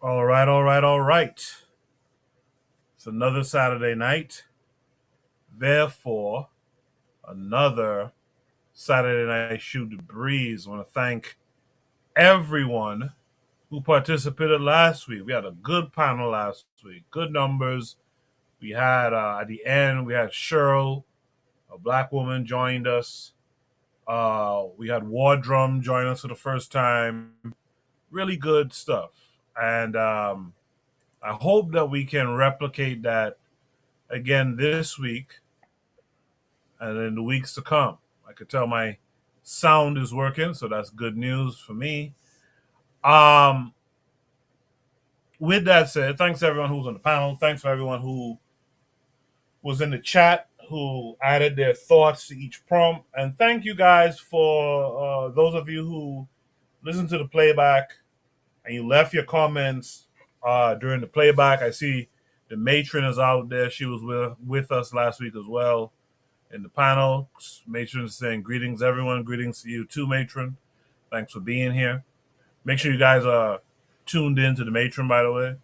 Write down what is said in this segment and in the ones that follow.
All right, all right, all right. It's another Saturday night. Therefore, another Saturday night shoot the breeze. I want to thank everyone who participated last week. We had a good panel last week, good numbers. We had at the end, we had Cheryl, a black woman, joined us. We had War Drum join us for the first time. Really good stuff, and I hope that we can replicate that again this week and in the weeks to come. I could tell my sound is working, so that's good news for me. Um, with that said, thanks to everyone who was on the panel. Thanks for everyone who was in the chat, who added their thoughts to each prompt. And thank you guys for those of you who listened to the playback and you left your comments during the playback. I see the matron is out there. She was with us last week as well in the panel. Matron is saying greetings, everyone. Greetings to you too, matron. Thanks for being here. Make sure you guys are tuned in to the matron, by the way.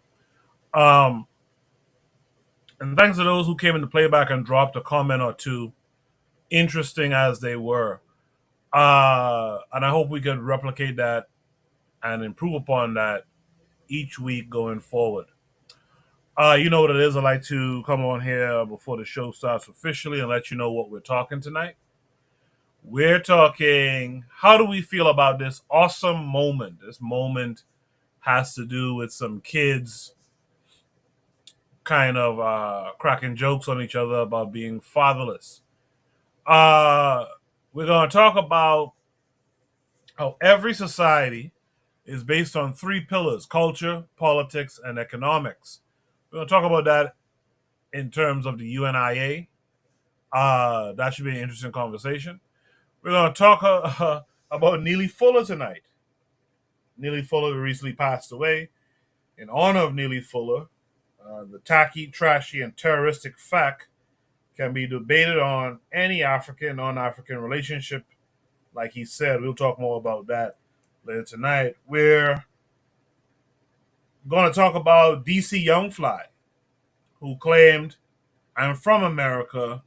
And thanks to those who came in the playback and dropped a comment or two, interesting as they were. And I hope we can replicate that and improve upon that each week going forward. You know what it is. I like to come on here before the show starts officially and let you know what we're talking tonight. We're talking, how do we feel about this awesome moment? This moment has to do with some kids kind of cracking jokes on each other about being fatherless. We're going to talk about how every society is based on three pillars: culture, politics, and economics. We're going to talk about that in terms of the UNIA. That should be an interesting conversation. We're going to talk about Neely Fuller tonight. Neely Fuller recently passed away. In honor of Neely Fuller, the tacky, trashy, and terroristic fact can be debated on any African, non-African relationship. Like he said, we'll talk more about that later tonight. We're going to talk about DC Youngfly, who claimed, I'm from America,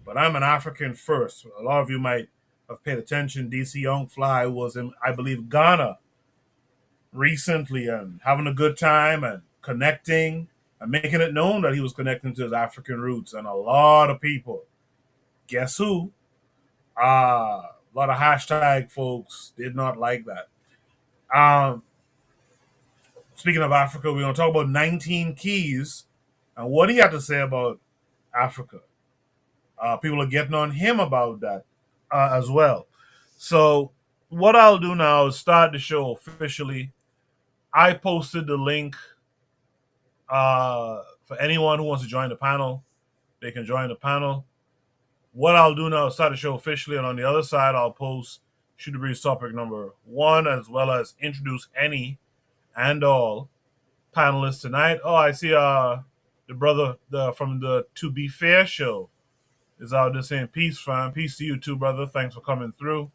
but I'm an African first. A lot of you might have paid attention. DC Youngfly was in, I believe, Ghana recently and having a good time and connecting and making it known that he was connecting to his African roots. And a lot of people, guess who? A lot of hashtag folks did not like that. Speaking of Africa, we're going to talk about 19 Keys and what he had to say about Africa. People are getting on him about that as well. So, what I'll do now is start the show officially. I posted the link for anyone who wants to join the panel. They can join the panel. What I'll do now is start the show officially, and on the other side, I'll post Shoot the Breeze topic number 1, as well as introduce any and all panelists tonight. Oh, I see the brother from the To Be Fair show is out there saying peace, fam. Peace to you too, brother. Thanks for coming through.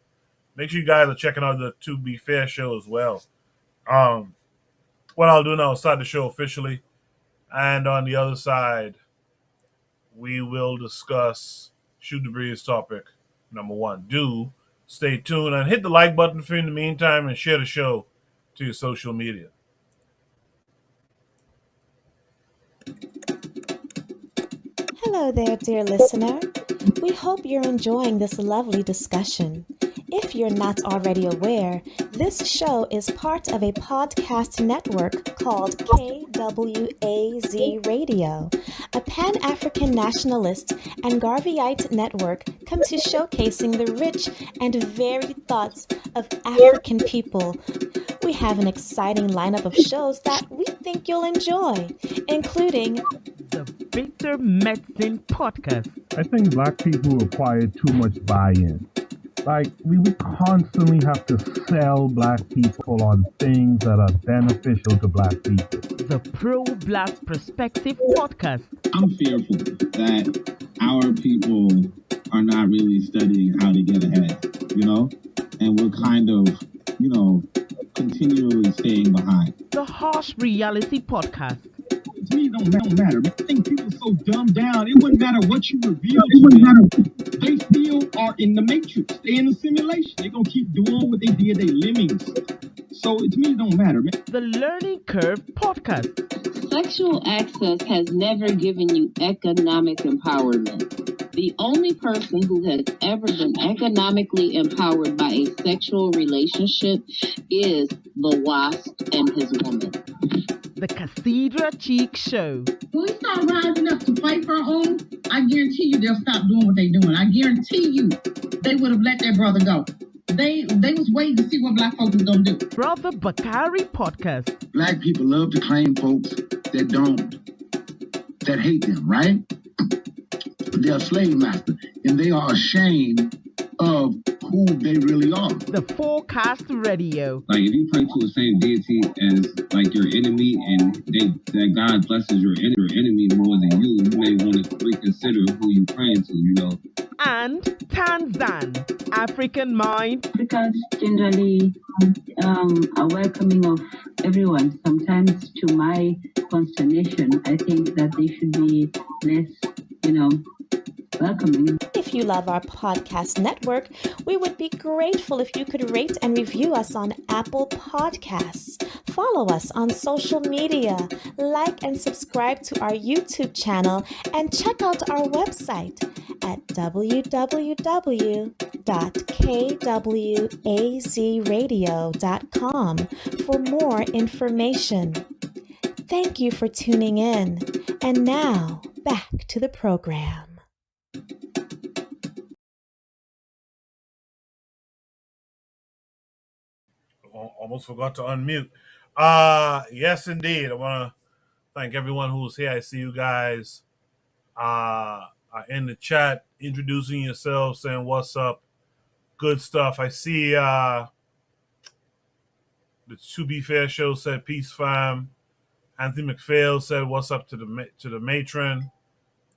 Make sure you guys are checking out the To Be Fair show as well. What I'll do now is start the show officially, and on the other side, we will discuss Shoot the Breeze topic number 1. Do stay tuned and hit the like button for in the meantime and share the show to your social media. Hello there, dear listener. We hope you're enjoying this lovely discussion. If you're not already aware, this show is part of a podcast network called KWAZ Radio. A Pan-African nationalist and Garveyite network come to showcasing the rich and varied thoughts of African people. We have an exciting lineup of shows that we think you'll enjoy, including the Bitter Medicine Podcast. I think black people require too much buy-in. Like, we constantly have to sell black people on things that are beneficial to black people. The Pro-Black Perspective Podcast. I'm fearful that our people are not really studying how to get ahead, and we're kind of, continually staying behind. The harsh reality podcast. To me, it don't matter. I think people are so dumbed down. It wouldn't matter what you reveal to them. They still are in the matrix. They in the simulation. They're going to keep doing what they did. They lemmings. So to me, it don't matter, man. The Learning Curve podcast. Sexual access has never given you economic empowerment. The only person who has ever been economically empowered by a sexual relationship is the wasp and his woman. The Cathedral Cheek Show. When we start rising up to fight for our own, I guarantee you they'll stop doing what they're doing. I guarantee you they would have let their brother go. They was waiting to see what black folks was going to do. Brother Bakari podcast. Black people love to claim folks that hate them, right? They're a slave master, and they are ashamed of who they really are. The Forecast Radio. Like, if you pray to the same deity as, like, your enemy, and that God blesses your enemy more than you may want to reconsider who you praying to, you know. And Tanzan, African Mind. Africans generally are welcoming of everyone. Sometimes, to my consternation, I think that they should be less, welcoming. If you love our podcast network, we would be grateful if you could rate and review us on Apple Podcasts. Follow us on social media, like and subscribe to our YouTube channel, and check out our website at www.kwazradio.com for more information. Thank you for tuning in. And now, back to the program. Almost forgot to unmute. Yes, indeed. I want to thank everyone who's here. I see you guys in the chat, introducing yourselves, saying what's up. Good stuff. I see the To Be Fair show said peace, fam. Anthony McPhail said what's up to the matron.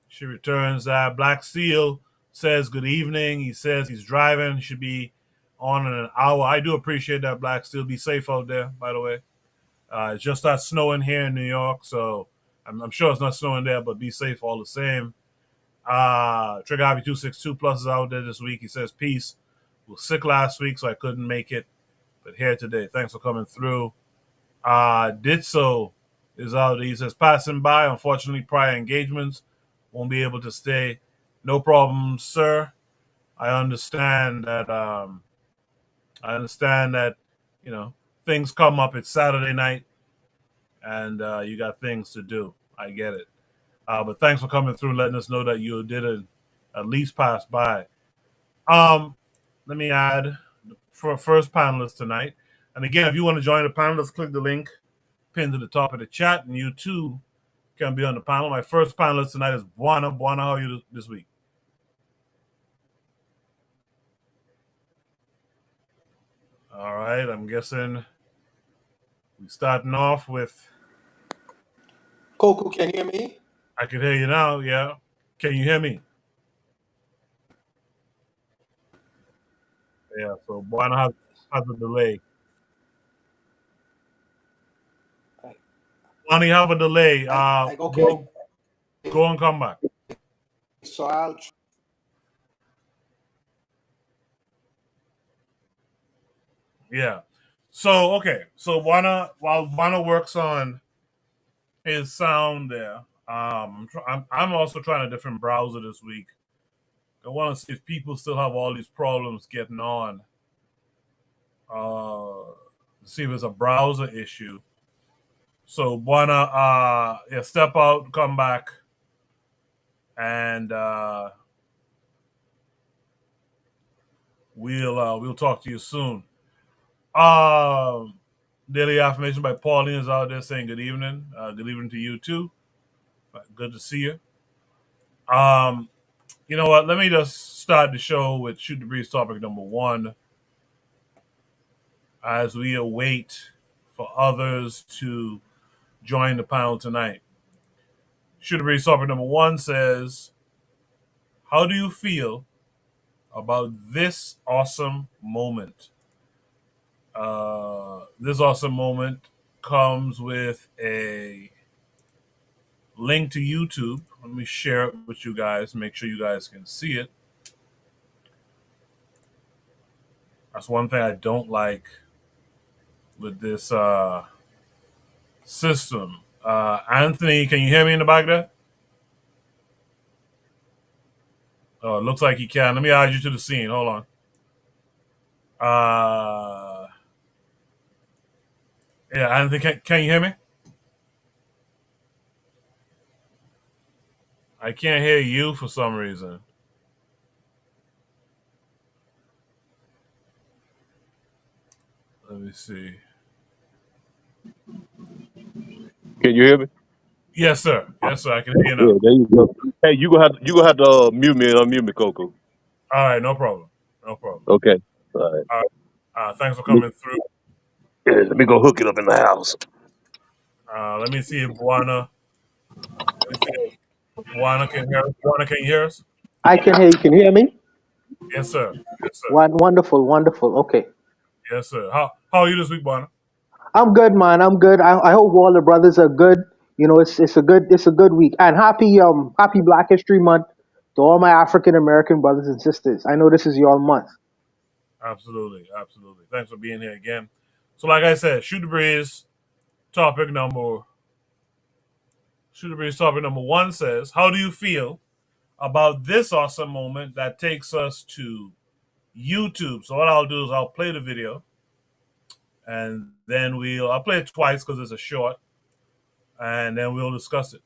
She returns. Black Seal says good evening. He says he's driving. Should be on in an hour. I do appreciate that, Black Steel. Be safe out there, by the way. It's just not snowing here in New York, so I'm sure it's not snowing there, but be safe all the same. Trigger Hobby 262 Plus is out there this week. He says peace. Was sick last week, so I couldn't make it, but here today. Thanks for coming through. Ditso is out there. He says passing by. Unfortunately, prior engagements won't be able to stay. No problem, sir. I understand that. Things come up. It's Saturday night, and you got things to do. I get it. But thanks for coming through and letting us know that you did at least pass by. Let me add for first panelist tonight. And again, if you want to join the panelists, click the link pinned to the top of the chat, and you too can be on the panel. My first panelist tonight is Buana. Buana, how are you this week? All right, I'm guessing we're starting off with... Coco, can you hear me? I can hear you now, yeah. Can you hear me? Yeah, so Buana has a delay. Buana, you have a delay. Okay. Go and come back. So I'll... Yeah. So, okay. So while Buana works on his sound there, I'm also trying a different browser this week. I want to see if people still have all these problems getting on. See if it's a browser issue. So Buana, step out, come back, and we'll talk to you soon. Daily affirmation by Pauline is out there saying good evening. Good evening to you too. Good to see you. You know what? Let me just start the show with Shoot the Breeze topic number 1 as we await for others to join the panel tonight. Shoot the Breeze topic number 1 says, how do you feel about this awesome moment? This awesome moment comes with a link to YouTube. Let me share it with you guys. Make sure you guys can see it. That's one thing I don't like with this system. Anthony, can you hear me in the back there? Oh, it looks like he can. Let me add you to the scene. Hold on. Yeah, Anthony, can you hear me? I can't hear you for some reason. Let me see. Can you hear me? Yes, sir. Yes, sir. I can hear you now. Yeah, there you go. Hey, you gonna have to mute me and unmute me, Coco. All right, no problem. No problem. Okay. All right. All right. Thanks for coming through. Yeah, let me go hook it up in the house. Let me see if Buana can hear us. Buana, can you hear us? I can hear you. Can you hear me? Yes, sir. Yes, sir. Wonderful, wonderful. Okay. Yes, sir. How are you this week, Buana? I'm good, man. I'm good. I hope all the brothers are good. You know, it's a good week. And happy Black History Month to all my African American brothers and sisters. I know this is your month. Absolutely, absolutely. Thanks for being here again. So, like I said, Shoot the Breeze topic number one says, how do you feel about this awesome moment that takes us to YouTube? So what I'll do is I'll play the video, and then I'll play it twice because it's a short, and then we'll discuss it.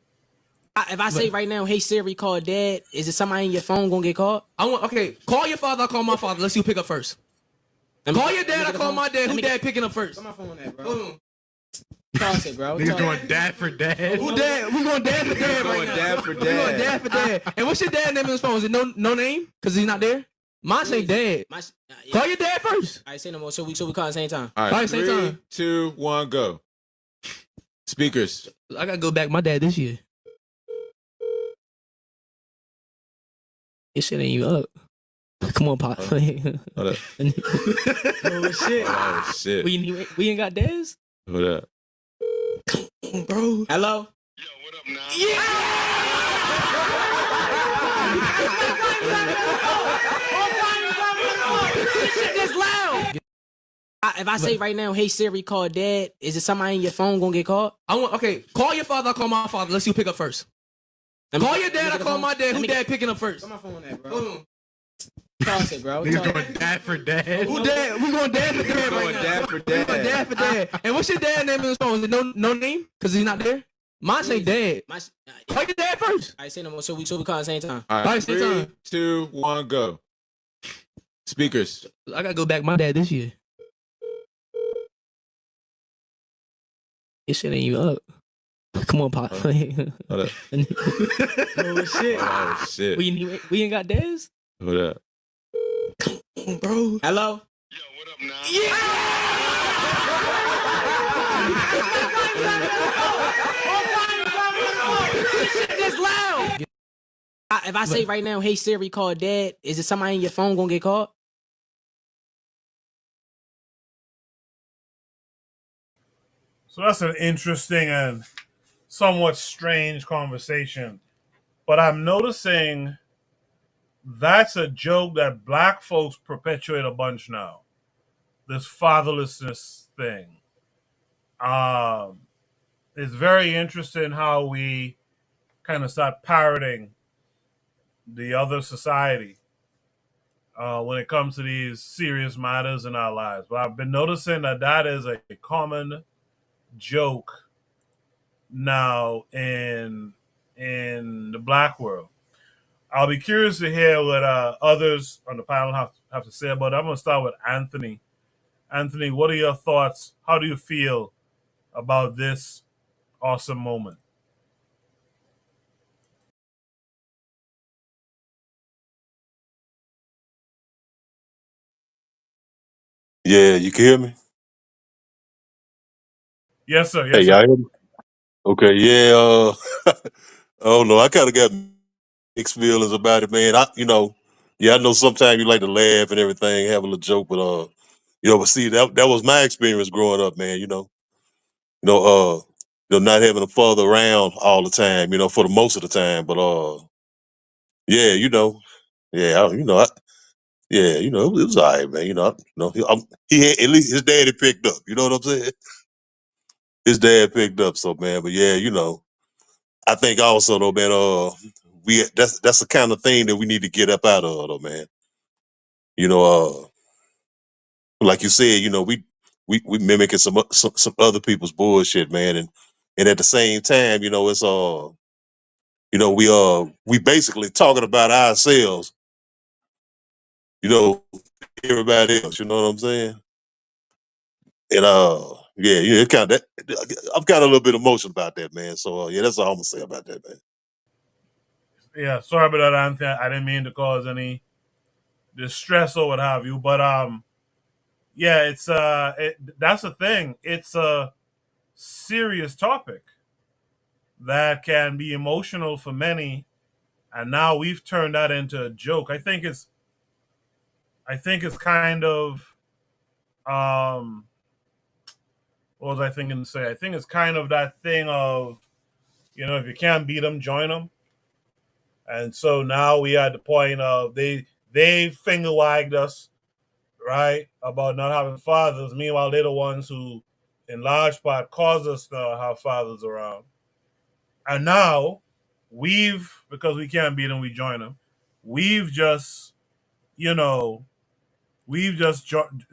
If I say right now, hey Siri, call dad, is it somebody in your phone gonna get called? Okay, call your father, I call my father. Let's see who pick up first. Call your dad, I call my dad. Who dad picking up first? Put my phone there, bro. Toss it, bro. Niggas going dad for dad. Who dad? We going dad for dad right now. Dad for We going dad for dad. And what's your dad name on his phone? Is it no name? Because he's not there? Mine say dad. Call your dad first. I say no more. So we call at the same time. All right, 3, 2, 1, go. Speakers. I gotta go back my dad this year. This shit ain't even up. Come on, Pop. Hold up. Oh shit. Oh shit. We ain't got dads? Hold up. Come on, bro. Hello? Yo, what up now? This shit is loud. If I say right now, hey Siri, call dad, is it somebody in your phone gonna get called? Okay, call your father, I call my father. Let's see who pick up first. Call your dad, I call my dad. Who dad picking up first? Put my phone there, bro. Toss it, bro. Niggas going dad for dad. Who dad? We going dad for dad right now. Dad for We going dad. dad for dad. And what's your dad name on his phone? Is it no name? Because he's not there? Mine say dad. Call your dad first. I say no more. So we call at the same time. All right, 3, 2, 1, go. Speakers. I gotta go back my dad this year. This shit ain't even up. Come on, Pop. Hold up. Oh shit. Oh shit. We ain't got dads? Hold up. Come on, bro. Hello? Yo, what up now? This shit is loud. If I say right now, hey Siri, call dad, is it somebody in your phone gonna get called? So that's an interesting and somewhat strange conversation. But I'm noticing that's a joke that black folks perpetuate a bunch now. This fatherlessness thing. It's very interesting how we kind of start parroting the other society when it comes to these serious matters in our lives. But I've been noticing that is a common joke now in the black world. I'll be curious to hear what others on the panel have to say about it. I'm going to start with Anthony. Anthony, what are your thoughts? How do you feel about this awesome moment? Yeah, you can hear me? Yes, sir. Yes, Hey, sir. y'all hear me? Okay, yeah. I don't know. I kind of got mixed feelings about it, man. I know sometimes you like to laugh and everything, have a little joke, but but see, that was my experience growing up, man. Not having a father around all the time, for the most of the time. But yeah, yeah, it was all right, man. He had at least his daddy picked up. You know what I'm saying? His dad picked up, so man. But yeah, I think also though, man, that's the kind of thing that we need to get up out of, though, man. You know, like you said, we mimicking some other people's bullshit, man, and at the same time, it's we basically talking about ourselves, you know, everybody else. You know what I'm saying? And yeah, it kind of I'm kind of a little bit emotional about that, man. So yeah, that's all I'm gonna say about that, man. Yeah, sorry about that, Anthony. I didn't mean to cause any distress or what have you, but yeah, that's the thing. It's a serious topic that can be emotional for many, and now we've turned that into a joke. I think it's kind of what was I thinking to say? I think it's kind of that thing of if you can't beat them, join them. And so now we are at the point of they finger wagged us, right, about not having fathers. Meanwhile, they're the ones who, in large part, caused us to not have fathers around. And now because we can't beat them, we join them. We've just, you know,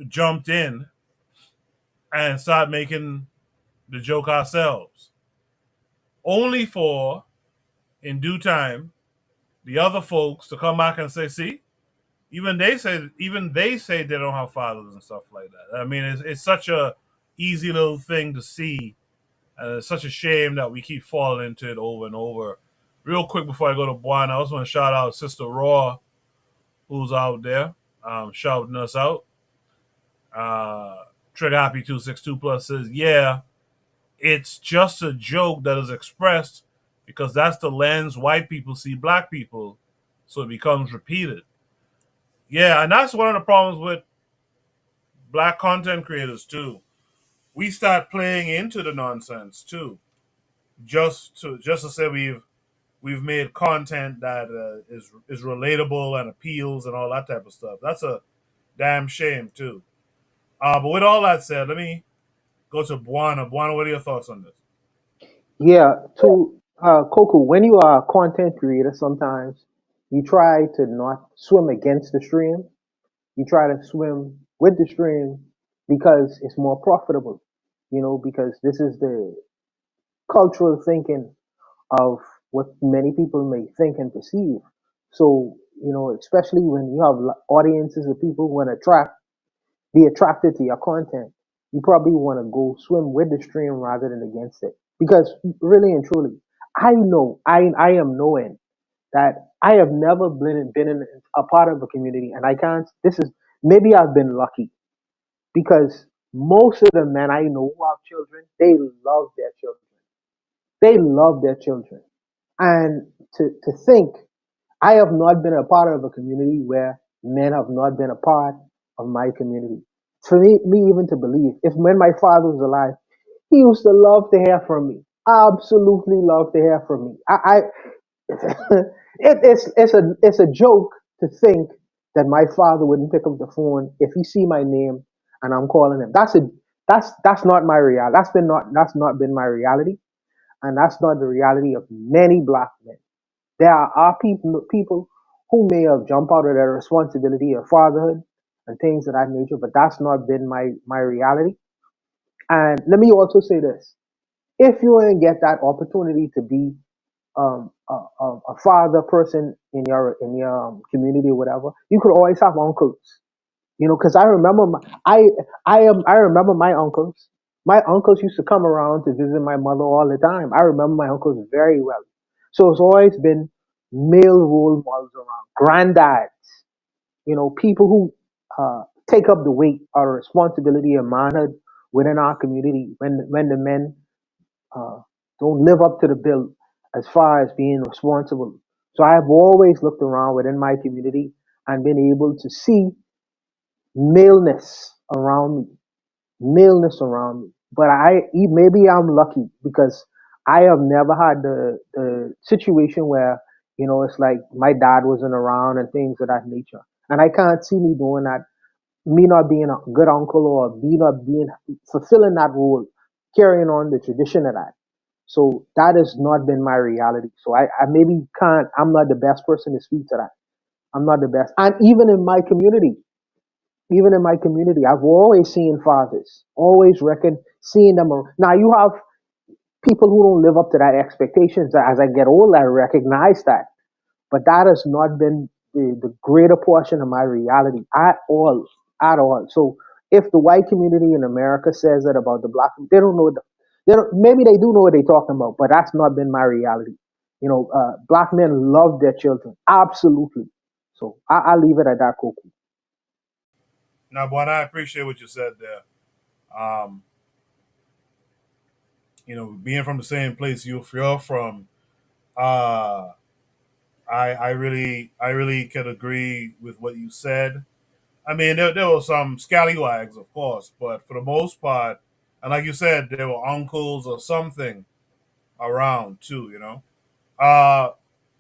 jumped in and start making the joke ourselves, only for in due time the other folks to come back and say, "See, even they say they don't have fathers and stuff like that." I mean, it's such a easy little thing to see, and it's such a shame that we keep falling into it over and over. Real quick before I go to Buana, I also want to shout out Sister Raw, who's out there shouting us out. Uh, Trigger Happy 262 Plus says, "Yeah, it's just a joke that is expressed because that's the lens white people see black people, so it becomes repeated." Yeah, and that's one of the problems with black content creators too. We start playing into the nonsense too, just to say we've made content that is relatable and appeals and all that type of stuff. That's a damn shame too. But with all that said, let me go to Buana. Buana, what are your thoughts on this? Yeah, to Coco, when you are a content creator, sometimes you try to not swim against the stream. You try to swim with the stream because it's more profitable. Because this is the cultural thinking of what many people may think and perceive. So, especially when you have audiences of people who want to be attracted to your content, you probably want to go swim with the stream rather than against it. Because really and truly, I am knowing that I have never been in a part of a community, and I can't. This is maybe I've been lucky because most of the men I know who have children, they love their children. They love their children, and to think I have not been a part of a community where men have not been a part of my community. For me even to believe, if when my father was alive, he used to love to hear from me. Absolutely love to hear from me. It's a joke to think that my father wouldn't pick up the phone if he see my name and I'm calling him. That's not my reality. That's not been my reality, and that's not the reality of many black men. There are people who may have jumped out of their responsibility of fatherhood and things of that nature, but that's not been my reality. And let me also say this: if you want to get that opportunity to be a father person in your community or whatever, you could always have uncles. Because I remember I remember my uncles. My uncles used to come around to visit my mother all the time. I remember my uncles very well. So it's always been male role models around, granddads. People who take up the weight or responsibility of manhood within our community when the men uh, don't live up to the bill as far as being responsible. So I have always looked around within my community and been able to see maleness around me, maleness around me. But maybe I'm lucky because I have never had the situation where, it's like my dad wasn't around and things of that nature. And I can't see me doing that, me not being a good uncle or me not being fulfilling that role, carrying on the tradition of that. So that has not been my reality. So I maybe can't, I'm not the best person to speak to that. I'm not the best. And even in my community, I've always seen fathers, always reckoned seeing them. Now you have people who don't live up to that expectations. As I get older, I recognize that, but that has not been the greater portion of my reality at all. So if the white community in America says that about the black, they don't know. They don't, maybe they do know what they're talking about, but that's not been my reality. Black men love their children, absolutely. So I leave it at that, Coco. Now, but I appreciate what you said there. Um, being from the same place you're from, uh, I really could agree with what you said. I mean, there were some scallywags, of course, but for the most part, and like you said, there were uncles or something around too. Uh,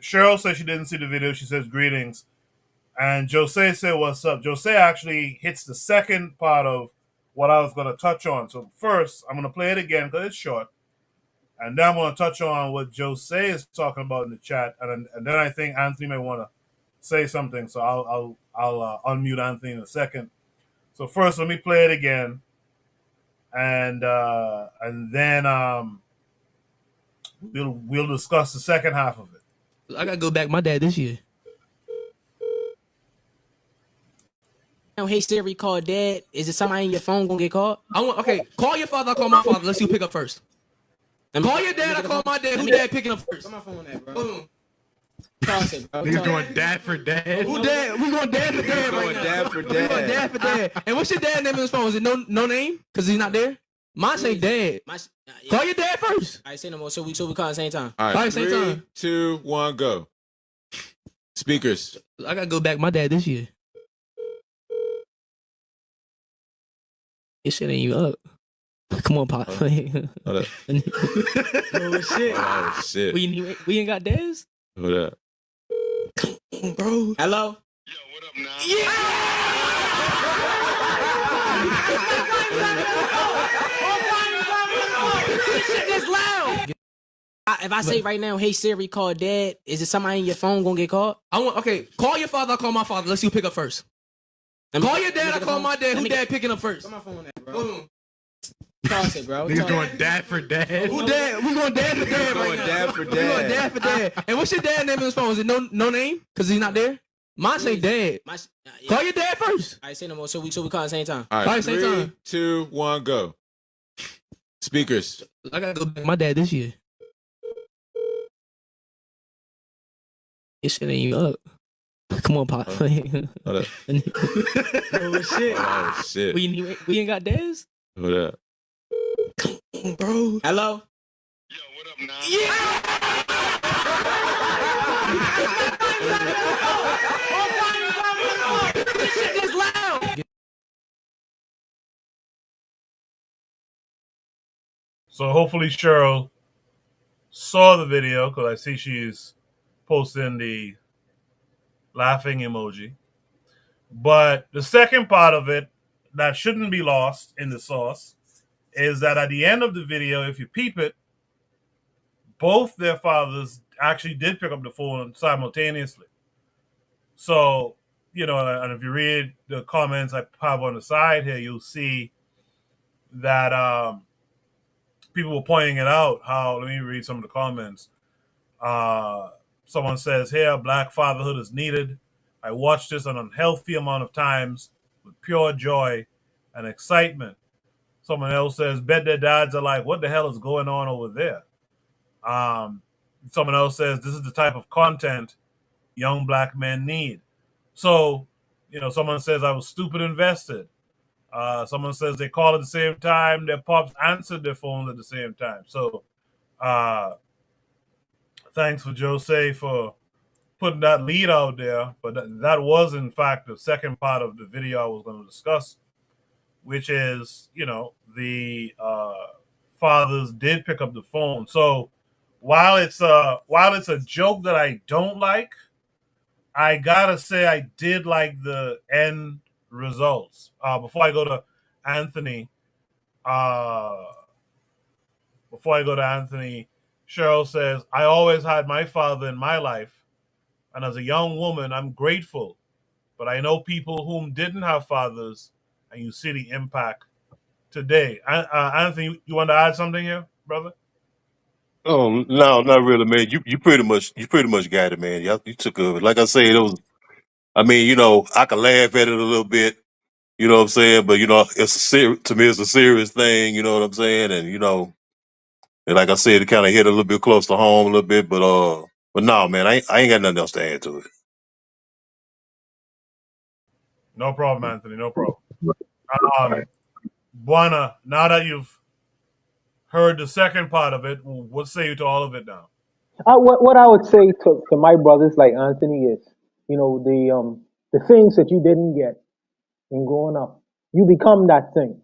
Cheryl said she didn't see the video. She says greetings, and Jose said what's up. Jose actually hits the second part of what I was going to touch on. So first, I'm going to play it again because it's short. And then I'm going to touch on what Jose is talking about in the chat, and then I think Anthony may want to say something. So I'll unmute Anthony in a second. So first, let me play it again, and then we'll discuss the second half of it. I gotta go back my dad this year. Hey Siri, call dad. Is it somebody in your phone gonna get called? Okay, call your father. I call my father. Let's see who pick up first. Call your dad. I call my dad. Who dad picking up first? Put my phone there, bro. Boom. Toss it, bro. Niggas going dad for dad. Who dad? We going dad for dad right now. Dad for We going dad. dad for dad. And what's your dad name on his phone? Is it no name? Cause he's not there. Mine say dad. Call your dad first. I say no more. So we call at the same time. All right, same 3, time. 2, 1, go. Speakers. I gotta go back my dad this year. This shit ain't you up. Come on, Pop. Hold up. Oh shit. Oh shit. We ain't got dads? Hold up. Bro. Hello? Yo, what up now? This shit is loud. If I say right now, hey Siri, call dad, is it somebody in your phone gonna get called? Okay, call your father. I call my father. Let's see who pick up first. Call your dad. I call my dad. Who dad picking up first? Put my phone there, bro. Boom. Toss it, bro. Niggas going dad for dad. Who dad? We going dad for dad right now. Dad for We going dad. dad for dad. And what's your dad name on his phone? Is it no name? Cause he's not there. Mine say dad. Call your dad first. I say no more. So we call at the same time. All right, same 3, time. 2, 1, go. Speakers. I gotta go back my dad this year. This shit ain't you up. Come on, Pop. Hold up. Oh shit. Oh shit. We ain't got dads? Hold up. Bro. Hello? Yo, what up now? This shit is loud. So hopefully Cheryl saw the video because I see she's posting the laughing emoji. But the second part of it that shouldn't be lost in the sauce is that at the end of the video, if you peep it, both their fathers actually did pick up the phone simultaneously. So, and if you read the comments I have on the side here, you'll see that people were pointing it out. Let me read some of the comments. Someone says here, black fatherhood is needed. I watched this an unhealthy amount of times with pure joy and excitement. Someone else says, bet their dads are like, what the hell is going on over there? Someone else says, this is the type of content young black men need. So, someone says I was stupid invested. Someone says they call at the same time. Their pops answered their phones at the same time. So, thanks for Jose for putting that lead out there. But that was, in fact, the second part of the video I was going to discuss. which is, the fathers did pick up the phone. So while it's a joke that I don't like, I gotta say I did like the end results. Before I go to Anthony, uh, Cheryl says, I always had my father in my life, and as a young woman, I'm grateful. But I know people whom didn't have fathers, and you see the impact today. Anthony, you want to add something here, brother? Oh no, not really, man. You pretty much got it, man. You took of it. Like I said, it was. I mean, I can laugh at it a little bit. You know what I'm saying? But to me, it's a serious thing. You know what I'm saying? And like I said, it kind of hit a little bit close to home a little bit. But no, man, I ain't got nothing else to add to it. No problem, Anthony. No problem. Buana, now that you've heard the second part of it, what say you to all of it now? What I would say to my brothers like Anthony is, the things that you didn't get in growing up, you become that thing,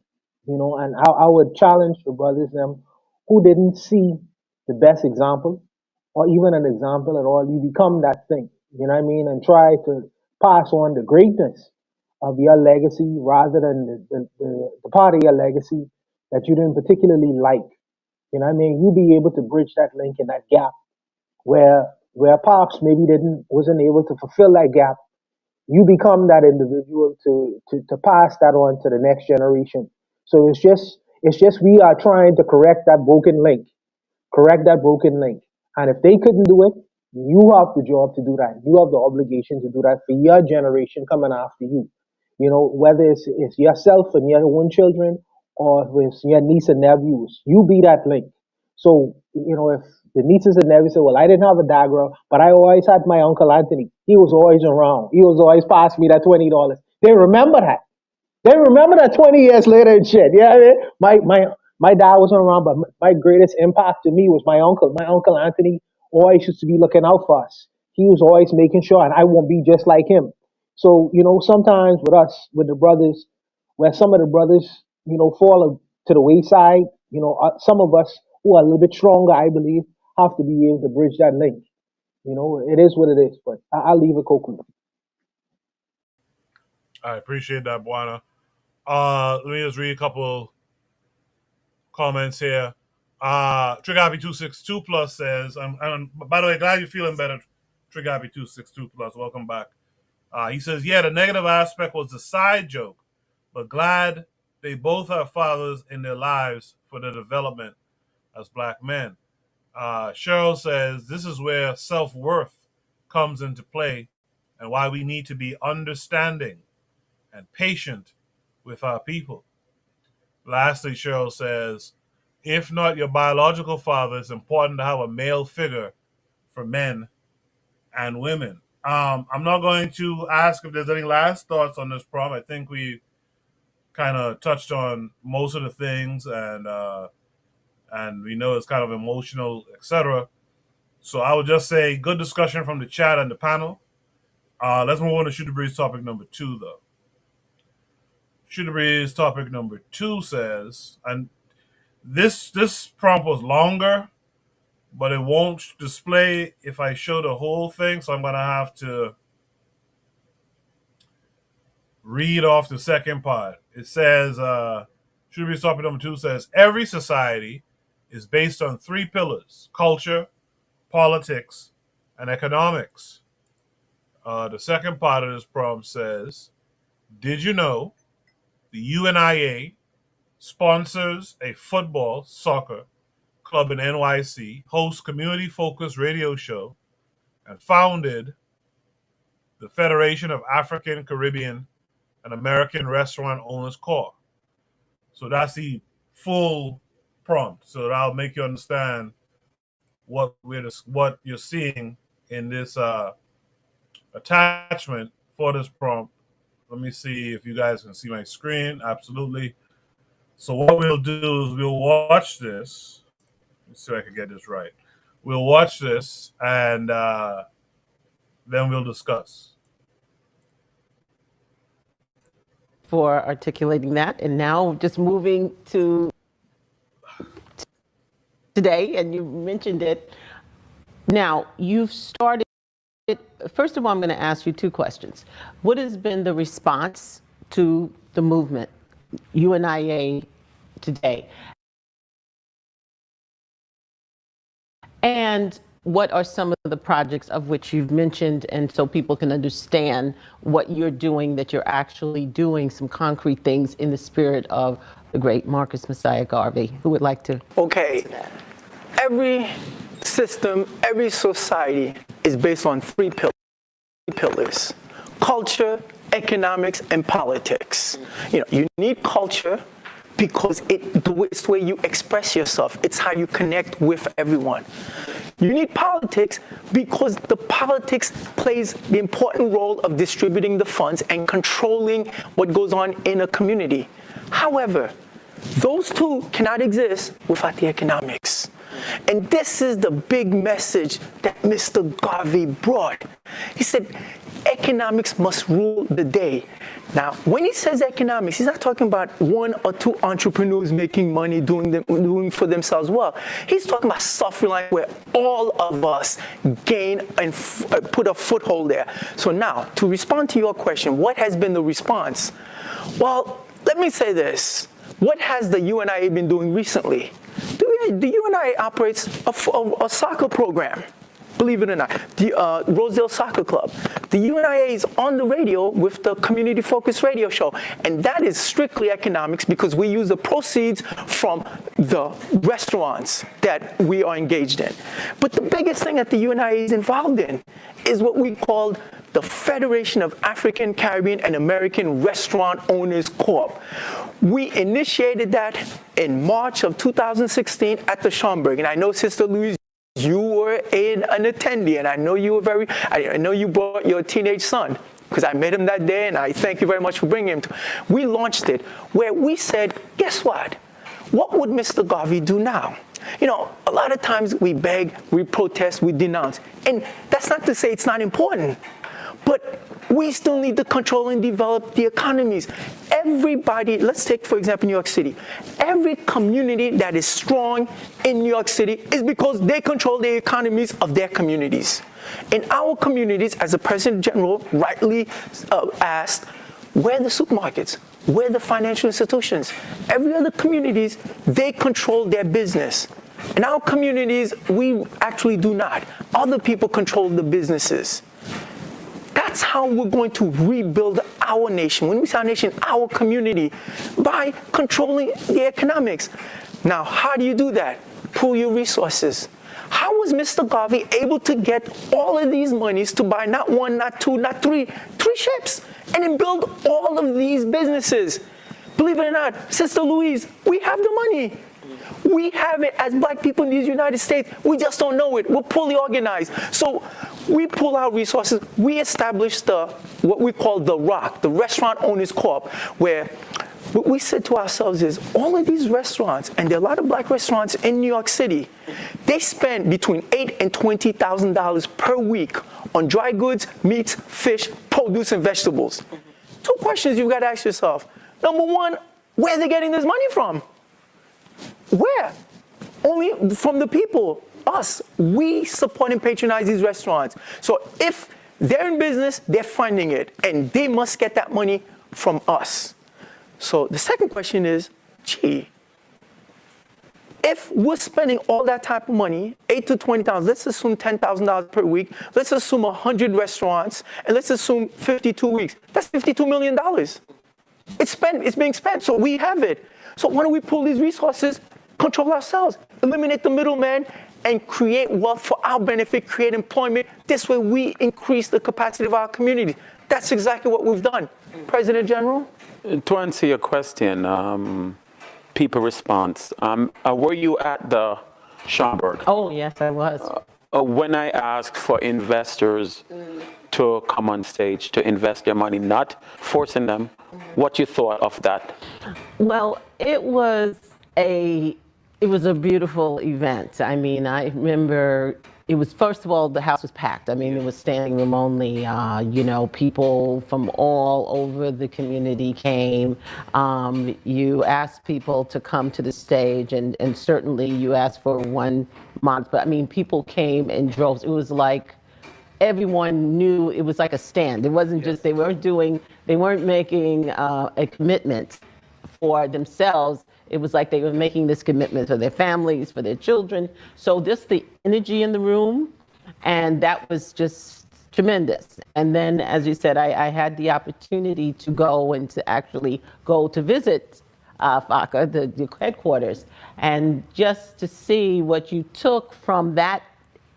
and I would challenge the brothers them who didn't see the best example or even an example at all. You become that thing, you know what I mean, and try to pass on the greatness of your legacy rather than the part of your legacy that you didn't particularly like. You know what I mean? You be able to bridge that link and that gap where pops maybe didn't wasn't able to fulfill that gap. You become that individual to pass that on to the next generation. So it's just we are trying to correct that broken link. And if they couldn't do it, you have the job to do that. You have the obligation to do that for your generation coming after you. Whether it's yourself and your own children or if it's your niece and nephews, you be that link. So, if the nieces and nephews say, well, I didn't have a dagger, but I always had my Uncle Anthony. He was always around. He was always passing me that $20. They remember that. They remember that 20 years later and shit. Yeah, I mean? My dad wasn't around, but my greatest impact to me was my uncle. My uncle Anthony always used to be looking out for us. He was always making sure, and I won't be just like him. So, sometimes with us, with the brothers, where some of the brothers, fall to the wayside, some of us who are a little bit stronger, I believe, have to be able to bridge that link. It is what it is, but I'll leave it Cokley. I appreciate that, Buana. Let me just read a couple comments here. Trigabi262 Plus says, by the way, glad you're feeling better, Trigabi262 Plus. Welcome back. He says, yeah, the negative aspect was the side joke, but glad they both have fathers in their lives for their development as black men. Cheryl says, this is where self worth comes into play and why we need to be understanding and patient with our people. Lastly, Cheryl says, if not your biological father, it's important to have a male figure for men and women. I'm not going to ask if there's any last thoughts on this problem. I think we kind of touched on most of the things, and we know it's kind of emotional, etc. So I would just say good discussion from the chat and the panel. Let's move on to Shoot the Breeze topic number 2, though. Shoot the Breeze topic number 2 says, and this prompt was longer, but it won't display if I show the whole thing, so I'm going to have to read off the second part. It says, Shoot the Breeze topic number 2 says, every society is based on 3 pillars: culture, politics, and economics. The second part of this prompt says, did you know the UNIA sponsors a football, soccer club in NYC, hosts community-focused radio show, and founded the Federation of African, Caribbean, and American Restaurant Owners Corps. So that's the full prompt. So that'll make you understand what you're seeing in this attachment for this prompt. Let me see if you guys can see my screen. Absolutely. So what we'll do is we'll watch this. Let's see if I can get this right. We'll watch this and then we'll discuss. for articulating that. And now just moving to today, and you mentioned it. Now, you've started, first of all, I'm going to ask you two questions. What has been the response to the movement, UNIA today? And what are some of the projects of which you've mentioned, and so people can understand what you're doing, that you're actually doing some concrete things in the spirit of the great Marcus Messiah Garvey? Who would like to? Okay. Every system, every society is based on three pillars: culture, economics, and politics. You need culture because it's the way you express yourself. It's how you connect with everyone. You need politics because the politics plays the important role of distributing the funds and controlling what goes on in a community. However, those two cannot exist without the economics. And this is the big message that Mr. Garvey brought. He said, economics must rule the day. Now, when he says economics, he's not talking about one or two entrepreneurs making money, doing for themselves well. He's talking about self-reliance, where all of us gain and put a foothold there. So now, to respond to your question, what has been the response? Well, let me say this. What has the UNIA been doing recently? The UNIA operates a soccer program. Believe it or not, the Rosedale Soccer Club. The UNIA is on the radio with the community-focused radio show, and that is strictly economics because we use the proceeds from the restaurants that we are engaged in. But the biggest thing that the UNIA is involved in is what we call the Federation of African, Caribbean, and American Restaurant Owners Corp. We initiated that in March of 2016 at the Schomburg, and I know Sister Louise, you were an attendee, and I know you were I know you brought your teenage son, because I met him that day, and I thank you very much for bringing him. We launched it where we said, guess what? What would Mr. Garvey do now? A lot of times we beg, we protest, we denounce, and that's not to say it's not important, but we still need to control and develop the economies. Everybody, let's take, for example, New York City. Every community that is strong in New York City is because they control the economies of their communities. In our communities, as the President General rightly asked, where are the supermarkets? Where are the financial institutions? Every other communities, they control their business. In our communities, we actually do not. Other people control the businesses. That's how we're going to rebuild our nation. When we say our nation, our community, by controlling the economics. Now, how do you do that? Pool your resources. How was Mr. Garvey able to get all of these monies to buy not one, not two, not three ships, and then build all of these businesses? Believe it or not, Sister Louise, we have the money. We have it as black people in these United States. We just don't know it. We're poorly organized. So we pull our resources. We establish what we call the ROC, the Restaurant Owners Corp, where what we said to ourselves is all of these restaurants, and there are a lot of black restaurants in New York City, they spend between $8,000 and $20,000 per week on dry goods, meats, fish, produce, and vegetables. Two questions you've got to ask yourself. Number one, where are they getting this money from? Where? Only from the people, us. We support and patronize these restaurants. So if they're in business, they're funding it, and they must get that money from us. So the second question is, if we're spending all that type of money, $8,000 to $20,000, let's assume $10,000 per week, let's assume 100 restaurants, and let's assume 52 weeks. That's $52 million. It's being spent, so we have it. So why don't we pull these resources, control ourselves, eliminate the middleman, and create wealth for our benefit, create employment. This way we increase the capacity of our community. That's exactly what we've done. President General? To answer your question, people response. Were you at the Schomburg? Oh, yes, I was. When I asked for investors to come on stage to invest their money, not forcing them, what you thought of that? Well, it was a It was a beautiful event. I mean, I remember it was, first of all, the house was packed. I mean, it was standing room only. People from all over the community came. You asked people to come to the stage, and certainly you asked for one month. But I mean, people came in droves. It was like everyone knew it was like a stand. It wasn't just, they weren't making a commitment for themselves. It was like they were making this commitment for their families, for their children. So just the energy in the room, and that was just tremendous. And then, as you said, I had the opportunity to go and to actually go to visit FACA, the headquarters, and just to see what you took from that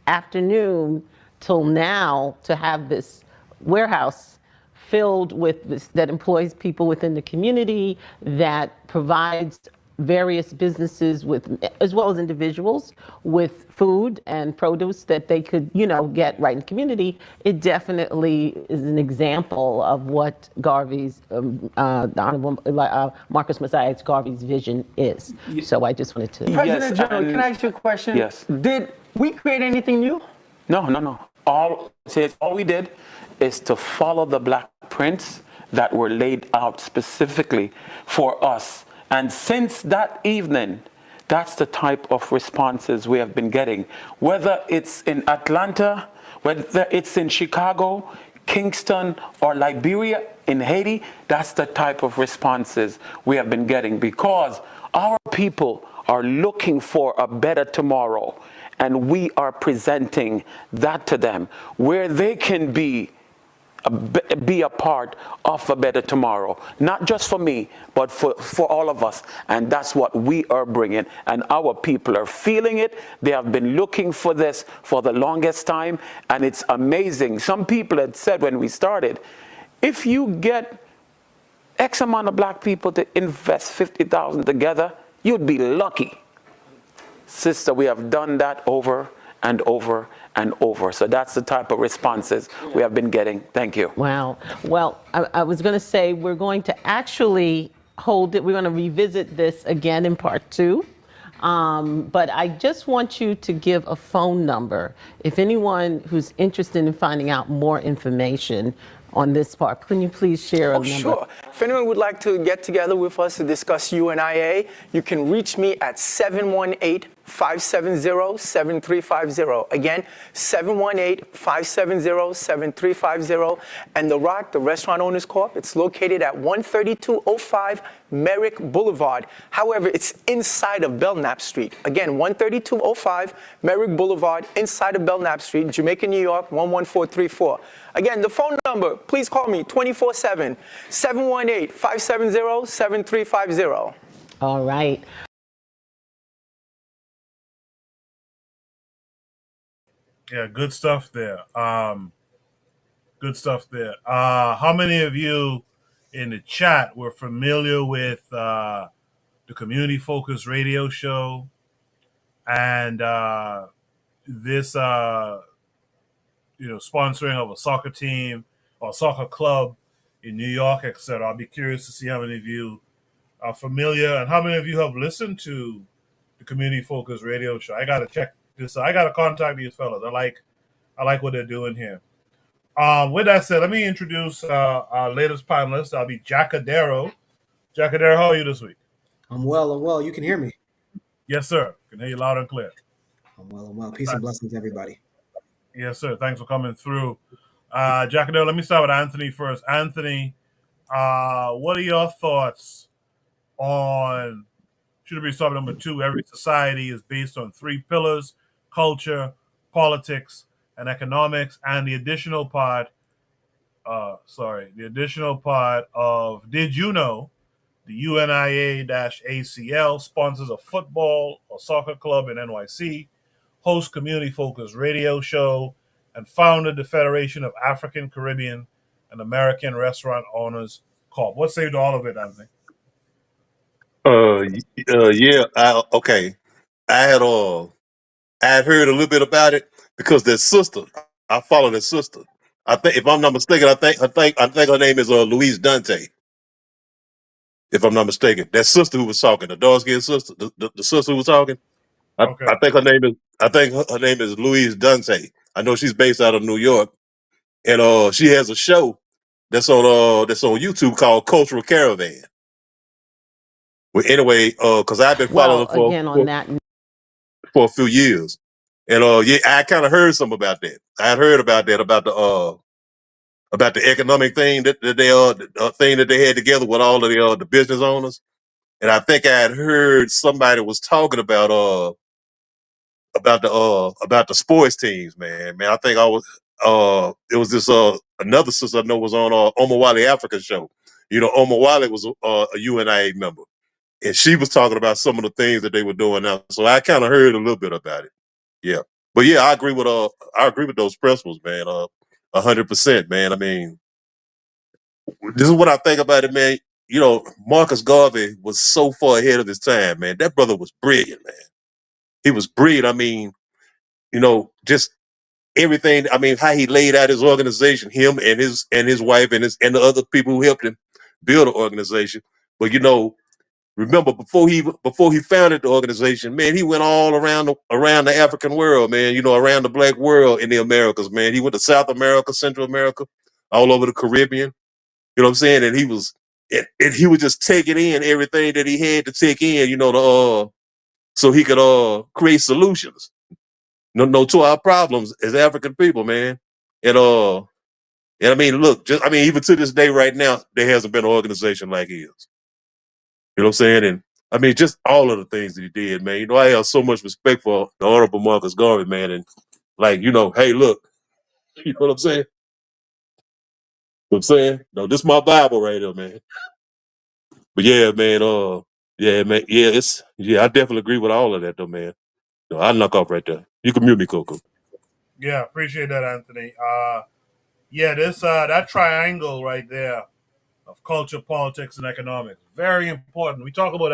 afternoon till now to have this warehouse filled with this, that employs people within the community, that provides various businesses with, as well as individuals, with food and produce that they could, get right in the community. It definitely is an example of what Garvey's, the Honorable Marcus Messiah Garvey's vision is. So I just wanted to. President General, can I ask you a question? Yes. Did we create anything new? No. All we did is to follow the black prints that were laid out specifically for us. And since that evening, that's the type of responses we have been getting. Whether it's in Atlanta, whether it's in Chicago, Kingston, or Liberia, in Haiti, that's the type of responses we have been getting, because our people are looking for a better tomorrow. And we are presenting that to them, where they can be a part of a better tomorrow. Not just for me, but for all of us. And that's what we are bringing. And our people are feeling it. They have been looking for this for the longest time. And it's amazing. Some people had said when we started, if you get X amount of black people to invest $50,000 together, you'd be lucky. Sister, we have done that over and over and over. So that's the type of responses we have been getting. Thank you. Wow. Well, I was going to say we're going to actually hold it. We're going to revisit this again in part 2. But I just want you to give a phone number. If anyone who's interested in finding out more information on this part, can you please share a number? Sure. If anyone would like to get together with us to discuss UNIA, you can reach me at 718-570-7350. Again, 718-570-7350. And The Rock, the Restaurant Owners Corp., it's located at 13205 Merrick Boulevard. However, it's inside of Belknap Street. Again, 13205 Merrick Boulevard, inside of Belknap Street, Jamaica, New York, 11434. Again, the phone number, please call me 24/7, 718-570-7350. All right. Yeah, good stuff there. Good stuff there. How many of you in the chat were familiar with the community focused radio show and this sponsoring of a soccer team or soccer club in New York, etc.? I'll be curious to see how many of you are familiar and how many of you have listened to the community focused radio show. I gotta check this. I gotta contact these fellas. I like what they're doing here. With that said, let me introduce our latest panelist. That'll be Jacadero. Jacadero, how are you this week? I'm well. You can hear me? Yes, sir. Can hear you loud and clear. I'm well. Peace and blessings, everybody. Yes, sir. Thanks for coming through. Jacadero, let me start with Anthony first. Anthony, what are your thoughts on should be topic number 2? Every society is based on 3 pillars: culture, politics, and economics. And the additional part of did you know the UNIA-ACL sponsors a football or soccer club in NYC, hosts community-focused radio show, and founded the Federation of African, Caribbean, and American Restaurant Owners Corp. What saved all of it, Anthony? Yeah. Okay. I had heard a little bit about it because their sister. I follow their sister. I think, if I'm not mistaken, I think her name is Louise Dante. if I'm not mistaken. That sister who was talking, the dark skinned sister, the sister who was talking. Okay. I think her name is Louise Dante. I know she's based out of New York, and she has a show that's on YouTube called Cultural Caravan. Well, anyway, because I've been following her Well, again, on that, for a few years, and yeah, I kind of heard some about that. I had heard about that about the economic thing that they thing that they had together with all of the business owners, and I think I had heard somebody was talking about the sports teams, man. I think I was it was this another sister I know was on Omawale Africa show. You know, Omawale was a UNIA member, and she was talking about some of the things that they were doing now. So I kind of heard a little bit about it. Yeah, but yeah, I agree with those principles, man. 100%, man. I mean, this is what I think about it, man. You know, Marcus Garvey was so far ahead of his time, man. That brother was brilliant, man. He was brilliant. I mean, you know, just everything. I mean, how he laid out his organization, him and his wife and the other people who helped him build the organization. But you know, remember before he founded the organization, man, he went all around the African world, man. You know, around the black world in the Americas, man. He went to South America, Central America, all over the Caribbean. You know what I'm saying? And he was just taking in everything that he had to take in. You know, so he could create solutions. No, to our problems as African people, man. And and I mean, look, just I mean, even to this day, right now, there hasn't been an organization like his. You know what I'm saying? And I mean, just all of the things that he did, man. You know, I have so much respect for the Honorable Marcus Garvey, man. And like, you know, hey, look, you know what I'm saying? What I'm saying? No, this is my Bible right here, man. But yeah, man, I definitely agree with all of that though, man. No, I knock off right there. You can mute me, Coco. Yeah, appreciate that, Anthony. Yeah, this that triangle right there of culture, politics, and economics very important. We talk about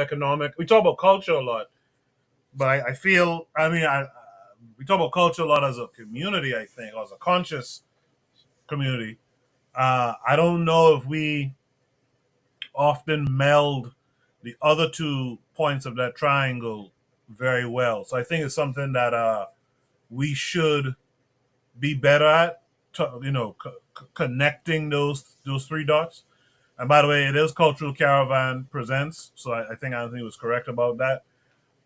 we talk about culture a lot, but I feel, we talk about culture a lot as a community. I think, or as a conscious community. I don't know if we often meld the other two points of that triangle very well. So I think it's something that we should be better at, connecting those three dots. And by the way, it is Cultural Caravan Presents, so I think Anthony was correct about that.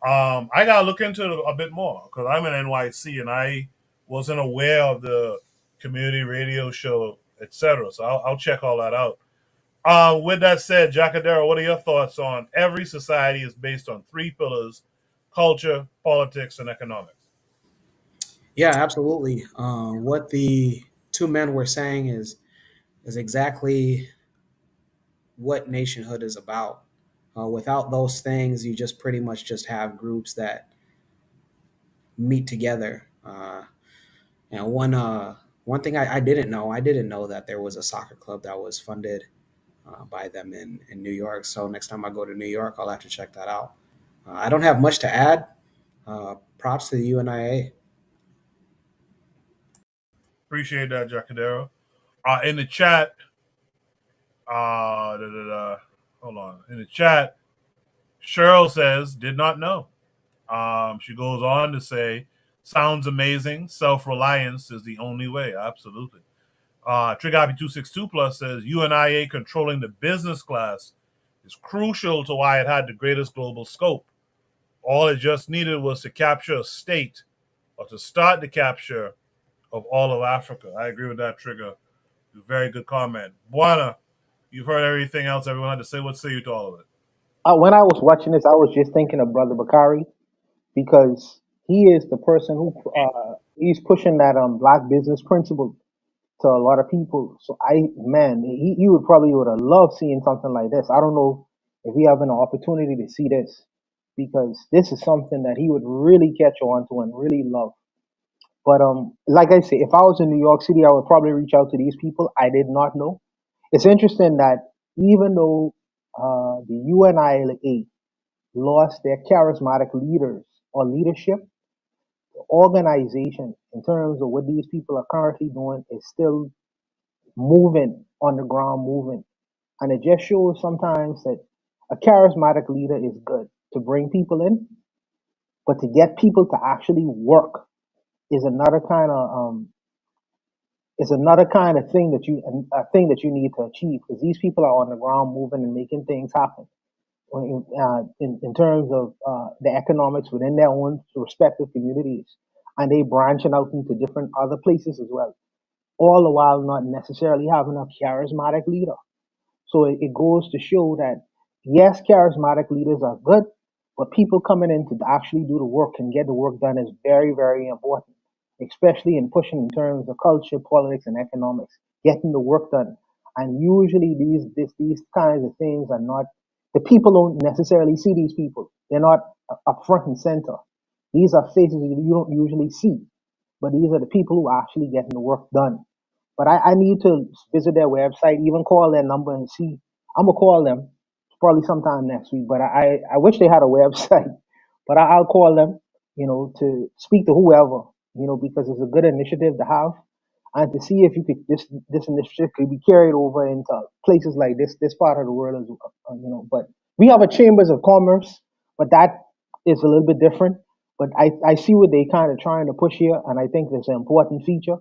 I gotta look into it a bit more because I'm in NYC and I wasn't aware of the community radio show, etc. So I'll check all that out. With that said, Jacadero, what are your thoughts on every society is based on three pillars: culture, politics, and economics? Yeah, absolutely. What the two men were saying is exactly what nationhood is about. Without those things, you just pretty much just have groups that meet together. And one thing I didn't know that there was a soccer club that was funded by them in New York. So next time I go to New York, I'll have to check that out. I don't have much to add. Props to the UNIA. Appreciate that, Jacadero. In the chat, hold on. In the chat, Cheryl says, did not know. She goes on to say, sounds amazing. Self reliance is the only way. Absolutely. Trigabi262 Plus says, UNIA controlling the business class is crucial to why it had the greatest global scope. All it just needed was to capture a state or to start the capture of all of Africa. I agree with that, Trigger. Very good comment. Buana, you've heard everything else everyone had to say. What say you to all of it? When I was watching this, I was just thinking of Brother Bakari because he is the person who he's pushing that black business principle to a lot of people. So he would have loved seeing something like this. I don't know if we have an opportunity to see this because this is something that he would really catch on to and really love. But like I say, if I was in New York City, I would probably reach out to these people. I did not know. It's interesting that even though the UNIA lost their charismatic leaders or leadership, the organization, in terms of what these people are currently doing, is still moving on the ground, moving. And it just shows sometimes that A charismatic leader is good to bring people in, but to get people to actually work is another kind of thing that you need to achieve, because these people are on the ground moving and making things happen in terms of the economics within their own respective communities, and they branching out into different other places as well, all the while not necessarily having a charismatic leader. So it goes to show that yes, charismatic leaders are good, but people coming in to actually do the work and get the work done is very, very important, especially in pushing in terms of culture, politics, and economics, getting the work done. And usually these kinds of things are not, the people don't necessarily see these people. They're not up front and center. These are faces you don't usually see, but these are the people who are actually getting the work done. But I need to visit their website, even call their number and see. I'm gonna call them probably sometime next week. But I wish they had a website. But I'll call them, to speak to whoever, because it's a good initiative to have, and to see if you could this initiative could be carried over into places like this part of the world as well. But we have a chambers of commerce, but that is a little bit different. But I see what they kind of trying to push here, and I think it's an important feature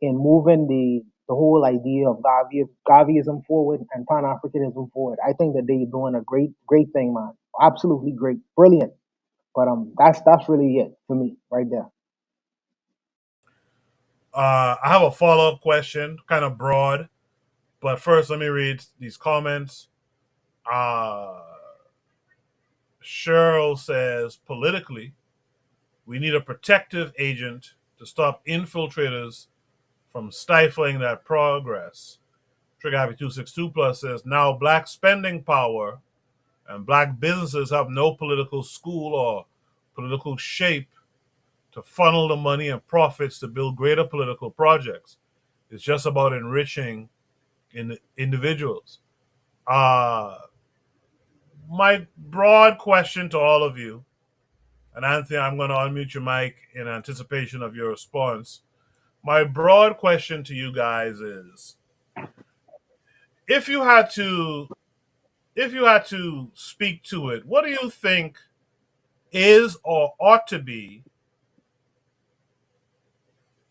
in moving the whole idea of Gaviism forward and Pan Africanism forward. I think that they're doing a great thing, man. Absolutely great, brilliant. But that's really it for me right there. I have a follow up question, kind of broad, but first let me read these comments. Uh, Cheryl says, politically, we need a protective agent to stop infiltrators from stifling that progress. Trigger Happy 262 Plus says, now black spending power and black businesses have no political school or political shape to funnel the money and profits to build greater political projects. It's just about enriching individuals. My broad question to all of you, and Anthony, I'm going to unmute your mic in anticipation of your response. My broad question to you guys is, if you had to speak to it, what do you think is or ought to be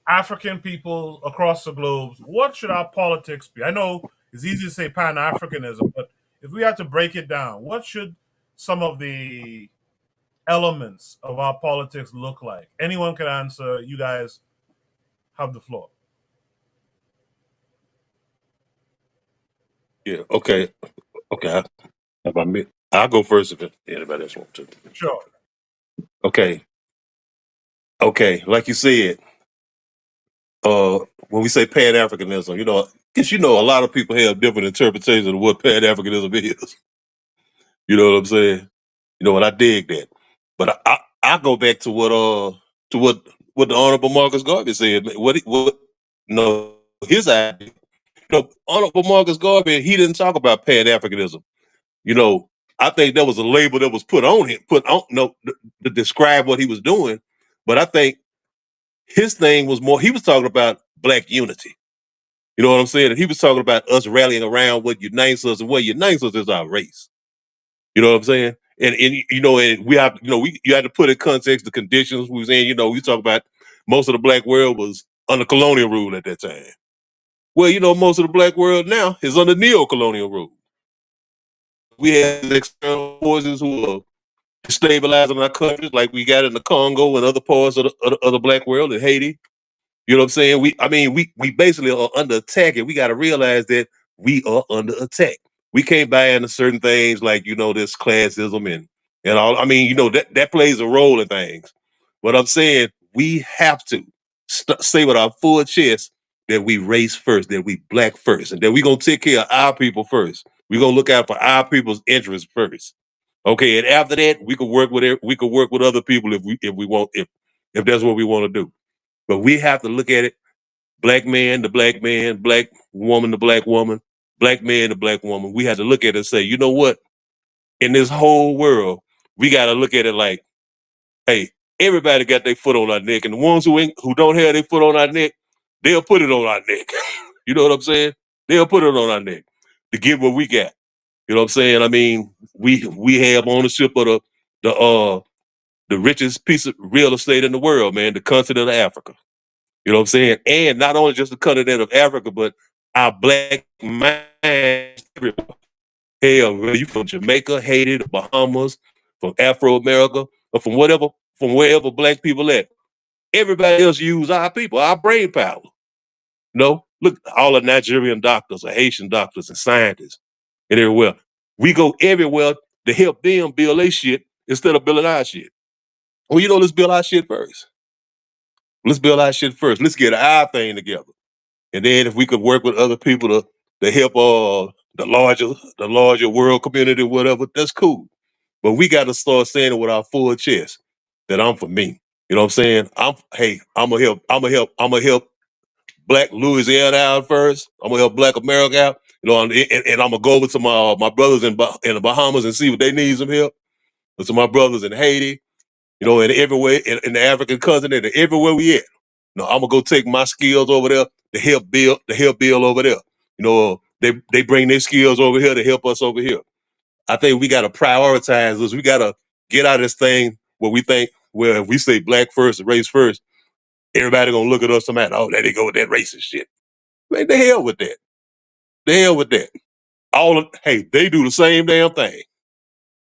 African people across the globe? What should our politics be? I know it's easy to say Pan-Africanism, but if we had to break it down, what should some of the elements of our politics look like? Anyone can answer. You guys have the floor. Yeah. Okay. Okay. I'll go first if anybody else wants to. Sure. Okay. Okay. Like you said, when we say Pan Africanism, because a lot of people have different interpretations of what Pan Africanism is. You know what I'm saying? And I dig that. But I go back to what the Honorable Marcus Garvey said. His idea. Honorable Marcus Garvey, he didn't talk about Pan Africanism. I think that was a label that was put on him, to describe what he was doing. But I think his thing was more, he was talking about black unity. You know what I'm saying? And he was talking about us rallying around what unites us, and what unites us is our race. You know what I'm saying? And we have, you had to put in context the conditions we was in. We talk about most of the black world was under colonial rule at that time. Well, most of the black world now is under neo-colonial rule. We have external forces who are destabilizing our countries, like we got in the Congo and other parts of the black world, in Haiti. You know what I'm saying? We basically are under attack, and we got to realize that we are under attack. We can't buy into certain things like, this classism and all. That plays a role in things. But I'm saying we have to say with our full chest that we race first, that we black first, and that we're gonna take care of our people first. We're gonna look out for our people's interests first. Okay, and after that, we could work with other people if we want, if that's what we want to do. But we have to look at it: black man, the black man; black woman, the black woman; black man, the black woman. We have to look at it and say, you know what? In this whole world, we got to look at it like, hey, everybody got their foot on our neck, and the ones who don't have their foot on our neck, they'll put it on our neck. You know what I'm saying? They'll put it on our neck to get what we got. You know what I'm saying? I mean, we have ownership of the richest piece of real estate in the world, man, the continent of Africa. You know what I'm saying? And not only just the continent of Africa, but our black minds everywhere. Hell, whether you from Jamaica, Haiti, the Bahamas, from Afro America, or from wherever black people at. Everybody else use our people, our brain power. You know, look, all the Nigerian doctors, or Haitian doctors, and scientists, and everywhere. We go everywhere to help them build their shit instead of building our shit. Well, you know, let's build our shit first. Let's build our shit first. Let's get our thing together. And then if we could work with other people to help the larger world community, whatever, that's cool. But we got to start saying it with our full chest that I'm for me. You know what I'm saying? I'm gonna help Black Louisiana out first. I'm gonna help Black America out. You know, and I'm gonna go over to my brothers in the Bahamas and see what they need some help. And to my brothers in Haiti, you know, and everywhere in the African continent, and everywhere we at. You know, I'm gonna go take my skills over there to help build over there. You know, they bring their skills over here to help us over here. I think we gotta prioritize this. We gotta get out of this thing where we think, well, if we say black first, race first, everybody gonna look at us and oh, there they go with that racist shit. Man, the hell with that. The hell with that. Hey, they do the same damn thing.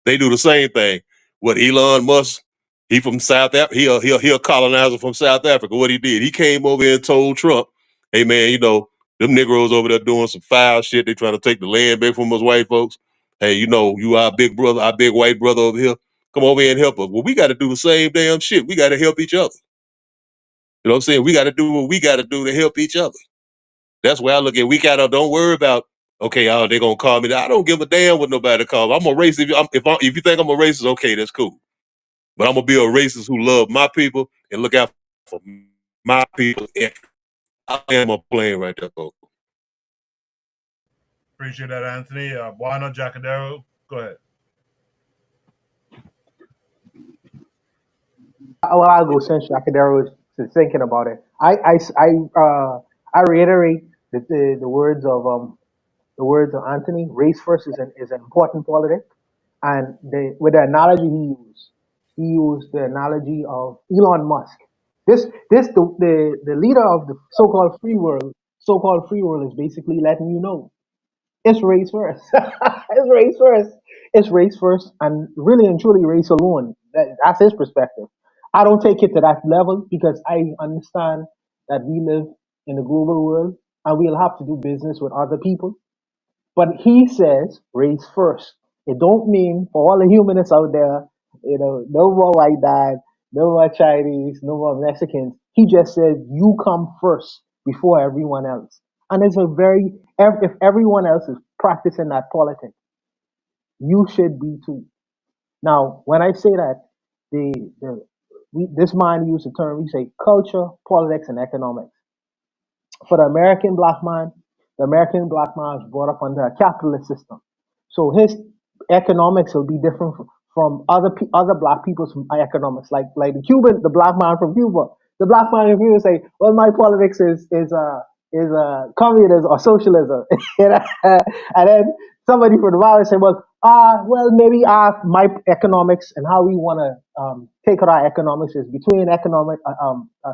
They do the same thing. What Elon Musk, he from South Africa, he a colonizer from South Africa. What he did, he came over here and told Trump, hey man, you know, them Negroes over there doing some foul shit. They trying to take the land back from us white folks. Hey, you know, you our big brother, our big white brother over here. Come over here and help us. Well, we got to do the same damn shit. We got to help each other. You know what I'm saying? We got to do what we got to do to help each other. That's where I look at. We gotta don't worry about okay, oh, they're gonna call me. I don't give a damn what nobody call me. I'm a racist. If you think I'm a racist, okay, that's cool. But I'm gonna be a racist who love my people and look out for my people. I am a plane right there, folks. Appreciate that, Anthony. Buana Jacadero, go ahead. Well, I'll go since Jacadero is thinking about it. I reiterate the words of Anthony. Race first is an important politic, and with the analogy he used the analogy of Elon Musk. The leader of the so-called free world is basically letting you know it's race first. It's race first. It's race first, and really and truly race alone. That's his perspective. I don't take it to that level because I understand that we live in a global world and we'll have to do business with other people. But he says race first. It don't mean for all the humanists out there, no more white dad, no more Chinese, no more Mexicans. He just said you come first before everyone else. And if everyone else is practicing that politics, you should be too. Now, when I say that, this man used the term. We say culture, politics, and economics. For the American black man was brought up under a capitalist system. So his economics will be different from other black people's economics. Like the black man from Cuba. The black man from Cuba say, well, my politics is communism or socialism. And then somebody from the valley say, well, maybe my economics and how we want to take out our economics is between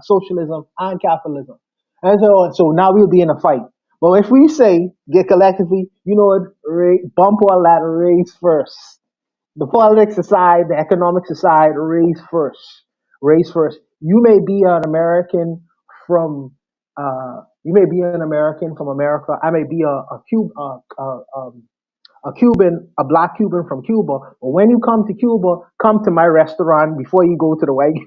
socialism and capitalism. And so now we'll be in a fight. But if we say get collectively, you know what, bump all that race first. The politics aside, the economics aside, race first. Race first. You may be an American from America. I may be a black Cuban from Cuba. But when you come to Cuba, come to my restaurant before you go to the white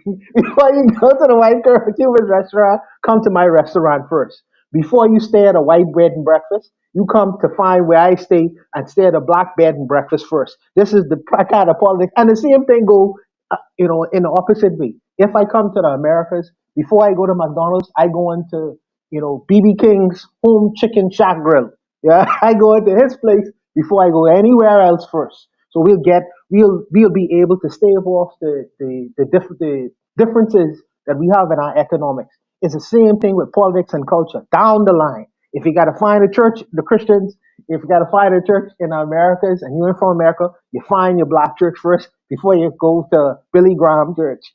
Cuban restaurant. Come to my restaurant first. Before you stay at a white bed and breakfast, you come to find where I stay and stay at a black bed and breakfast first. This is the kind of politics, and the same thing go, in the opposite way. If I come to the Americas, before I go to McDonald's, I go into BB King's home chicken shack grill. Yeah, I go into his place before I go anywhere else first. So we'll be able to stave off the differences that we have in our economics. It's the same thing with politics and culture. Down the line, if you got to find the Christians If you gotta find a church in the Americas and you're from America, you find your black church first before you go to Billy Graham Church.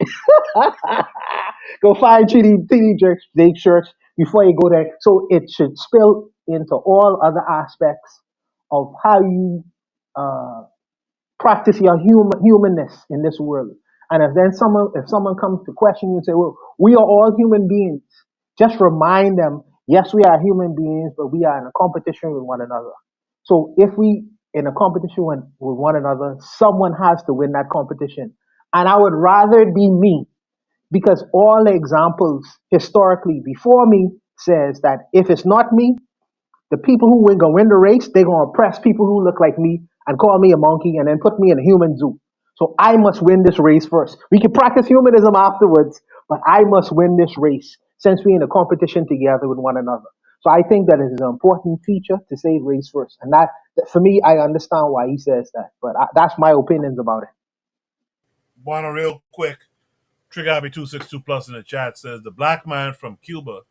Go find TD Church, Jake Church before you go there. So it should spill into all other aspects of how you practice your humanness in this world. And if someone comes to question you and say, well, we are all human beings, just remind them, yes, we are human beings, but we are in a competition with one another. So if we in a competition with one another, someone has to win that competition. And I would rather it be me, because all the examples historically before me says that if it's not me, the people who gonna win the race, they're gonna oppress people who look like me and call me a monkey and then put me in a human zoo. So I must win this race first. We can practice humanism afterwards, but I must win this race since we're in a competition together with one another. So I think that it is an important feature to say race first. And that for me, I understand why he says that. But that's my opinions about it. Wanna real quick, Trigger 262 Plus in the chat says the black man from Cuba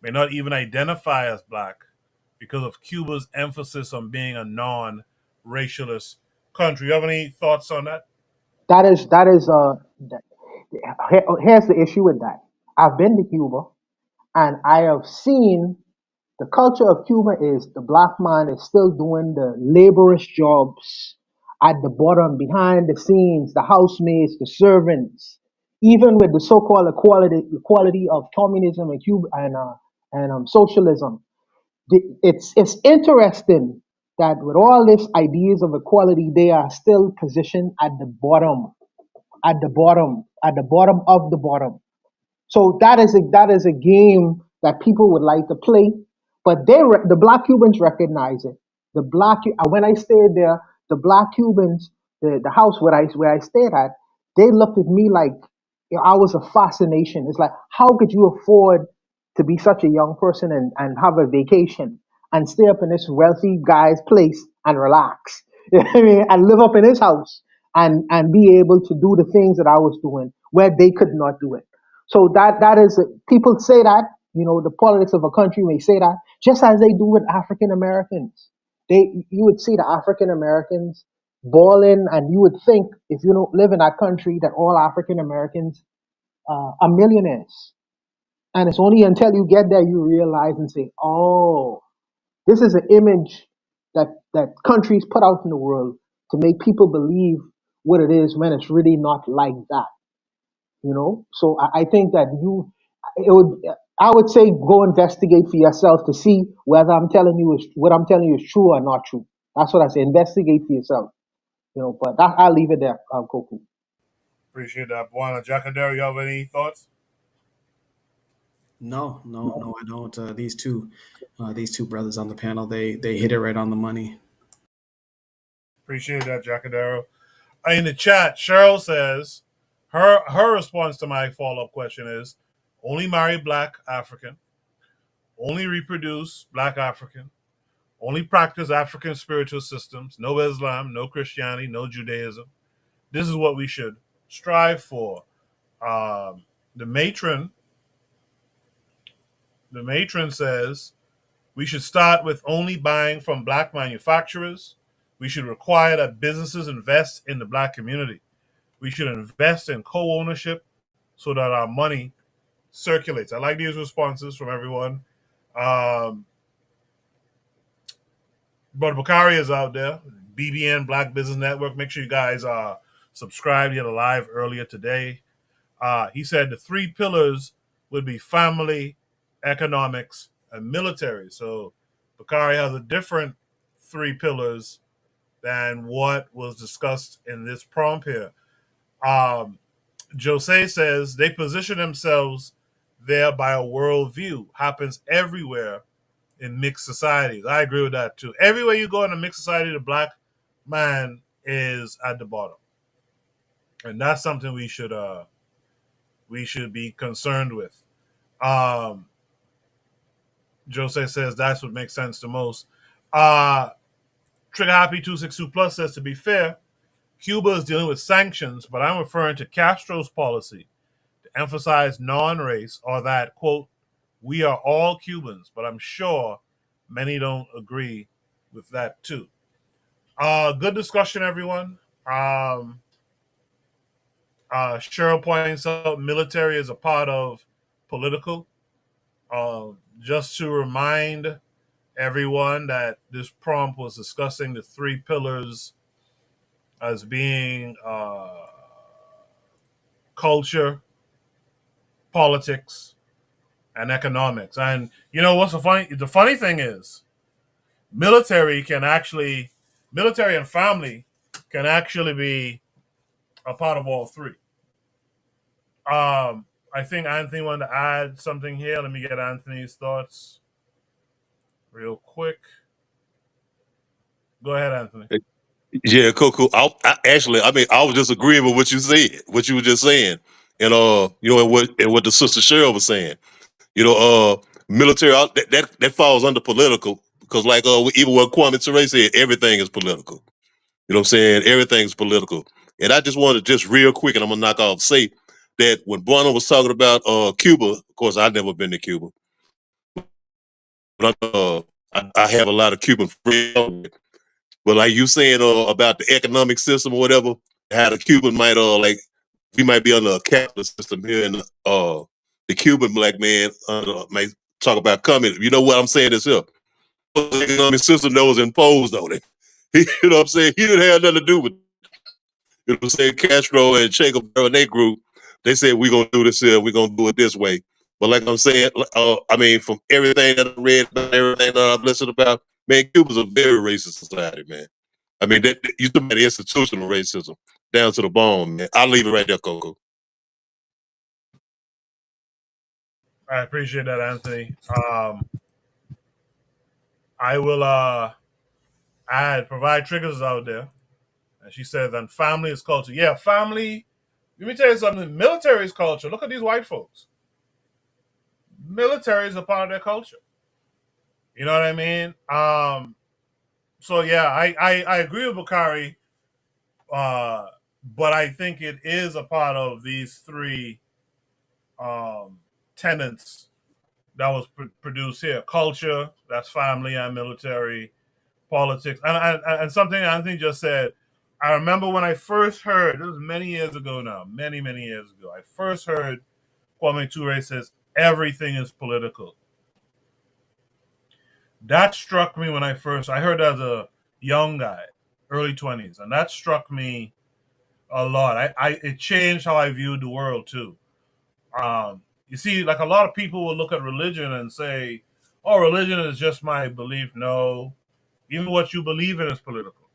may not even identify as black because of Cuba's emphasis on being a non-racialist country. You have any thoughts on that? Here's the issue with that. I've been to Cuba and I have seen the culture of Cuba is the black man is still doing the laborious jobs at the bottom, behind the scenes, the housemaids, the servants, even with the so-called equality of communism and Cuba and socialism. It's interesting that with all these ideas of equality, they are still positioned at the bottom, at the bottom of the bottom. So that is a game that people would like to play, but the black Cubans recognize it. When I stayed there, the black Cubans, the house where I stayed at, they looked at me like I was a fascination. It's like, how could you afford to be such a young person and have a vacation and stay up in this wealthy guy's place and relax? You know what I mean? And live up in his house and be able to do the things that I was doing where they could not do it. So that is people say that, the politics of a country may say that, just as they do with African Americans. You would see the African Americans balling, and you would think if you don't live in that country that all African Americans are millionaires. And it's only until you get there you realize and say, oh, this is an image that countries put out in the world to make people believe what it is when it's really not like that. So I think that I would say go investigate for yourself to see whether what I'm telling you is true or not true. That's what I say. Investigate for yourself. But I'll leave it there, Koku. Appreciate that. Buana Jacadero, you have any thoughts? No, I don't. These two brothers on the panel, they hit it right on the money. Appreciate that, Jacadero. In the chat, Cheryl says her response to my follow-up question is only marry black African, only reproduce black African, only practice African spiritual systems, no Islam, no Christianity, no Judaism. This is what we should strive for. The matron says we should start with only buying from black manufacturers. We should require that businesses invest in the black community. We should invest in co-ownership so that our money circulates. I like these responses from everyone. Brother Bakari is out there. BBN, Black Business Network. Make sure you guys subscribe. He had a live earlier today. He said the three pillars would be family, economics, and military. So Bakari has a different three pillars than what was discussed in this prompt here. Jose says they position themselves there by a worldview. Happens everywhere in mixed societies. I agree with that too. Everywhere you go in a mixed society, the black man is at the bottom, and that's something we should be concerned with. Jose says that's what makes sense the most. Trigger Happy 262 Plus says, to be fair, Cuba is dealing with sanctions, but I'm referring to Castro's policy to emphasize non-race, or that, quote, we are all Cubans, but I'm sure many don't agree with that too. Good discussion, everyone. Cheryl points out military is a part of political. Just to remind everyone that this prompt was discussing the three pillars as being culture, politics, and economics. And you know what's the funny thing is military and family can actually be a part of all three. I think Anthony wanted to add something here. Let me get Anthony's thoughts real quick. Go ahead, Anthony. Yeah, cool. I was just agreeing with what you said, what you were just saying, and and what the sister Cheryl was saying. Military that falls under political because, like, even what Kwame Ture said, everything is political. You know what I'm saying? Everything's political. And I just wanted to just real quick, and I'm gonna knock off, say that when Buono was talking about Cuba, of course I've never been to Cuba, but I have a lot of Cuban friends. But like you saying about the economic system or whatever, how the Cuban might we might be under a capitalist system here, and the Cuban black man might talk about coming. You know what I'm saying is here. The economic system that was imposed on it. You know what I'm saying? He didn't have nothing to do with it. You know what I'm saying? Castro and Che Guevara and their group, they said we're gonna do this here, we're gonna do it this way. But like I'm saying, from everything that I read, everything that I've listened about, man, Cuba's a very racist society, man. I mean, you talk about institutional racism down to the bone, man. I'll leave it right there, Coco. I appreciate that, Anthony. I will provide triggers out there. And she says, and family is culture. Yeah, family. Let me tell you something. Military is culture. Look at these white folks. Military is a part of their culture. You know what I mean? So yeah, I agree with Bakari, but I think it is a part of these three tenets that was produced here: culture, that's family and military, politics, and something Anthony just said. I remember when I first heard, it was many years ago now, many years ago. I first heard Kwame Ture says everything is political. That struck me when I heard as a young guy, early 20s, and that struck me a lot. It changed how I viewed the world too. You see, like a lot of people will look at religion and say, "Oh, religion is just my belief." No, even what you believe in is political,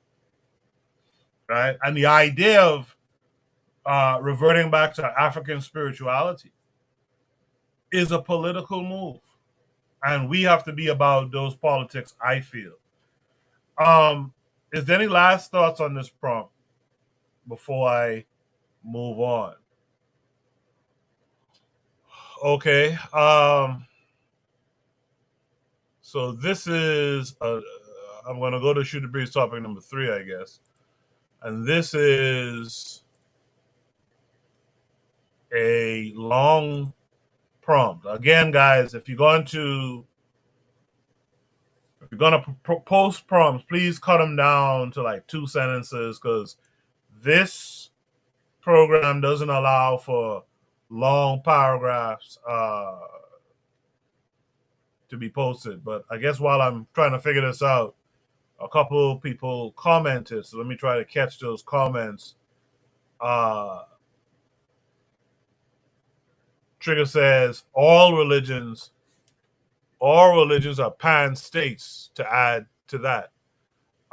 right? And the idea of reverting back to African spirituality is a political move, and we have to be about those politics. I feel. Is there any last thoughts on this prompt before I move on? Okay. So this is I'm going to go to Shoot the Breeze topic number 3, I guess. And this is a long prompt. Again, guys, if you're going to post prompts, please cut them down to like 2 sentences because this program doesn't allow for long paragraphs to be posted. But I guess while I'm trying to figure this out, a couple people commented, so let me try to catch those comments. Trigger says all religions are pan states, to add to that.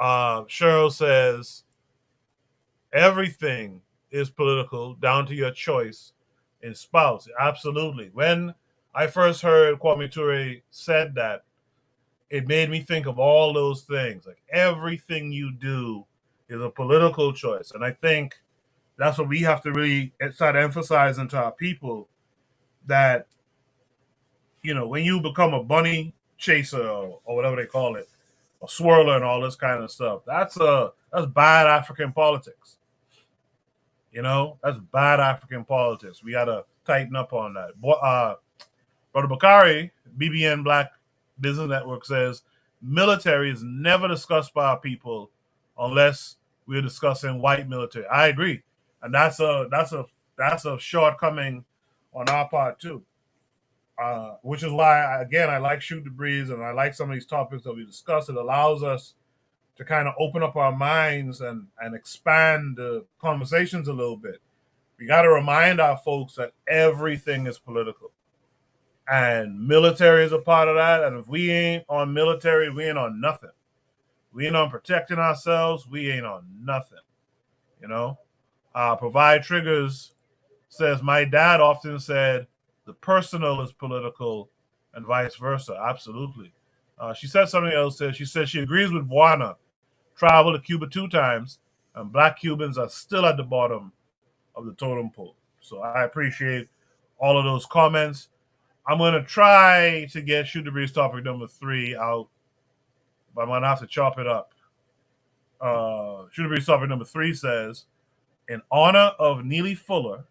Cheryl says everything is political down to your choice in spouse. Absolutely. When I first heard Kwame Ture said that, it made me think of all those things. Like everything you do is a political choice. And I think that's what we have to really start emphasizing to our people, that, when you become a bunny chaser or whatever they call it, a swirler and all this kind of stuff, that's bad African politics. That's bad African politics. We got to tighten up on that. Brother Bakari, BBN Black Business Network, says military is never discussed by our people unless we're discussing white military. I agree, and that's a shortcoming on our part too. Which is why, I like Shoot the Breeze, and I like some of these topics that we discuss. It allows us to kind of open up our minds and expand the conversations a little bit. We got to remind our folks that everything is political. And military is a part of that. And if we ain't on military, we ain't on nothing. We ain't on protecting ourselves. We ain't on nothing. You know? Provide Triggers says, my dad often said, the personal is political and vice versa. Absolutely. She said something else. She said she agrees with Buana. Traveled to Cuba 2 times, and Black Cubans are still at the bottom of the totem pole. So I appreciate all of those comments. I'm going to try to get Shoot the Breeze topic number 3 out, but I'm going to have to chop it up. Shoot the Breeze topic number 3 says, in honor of Neely Fuller,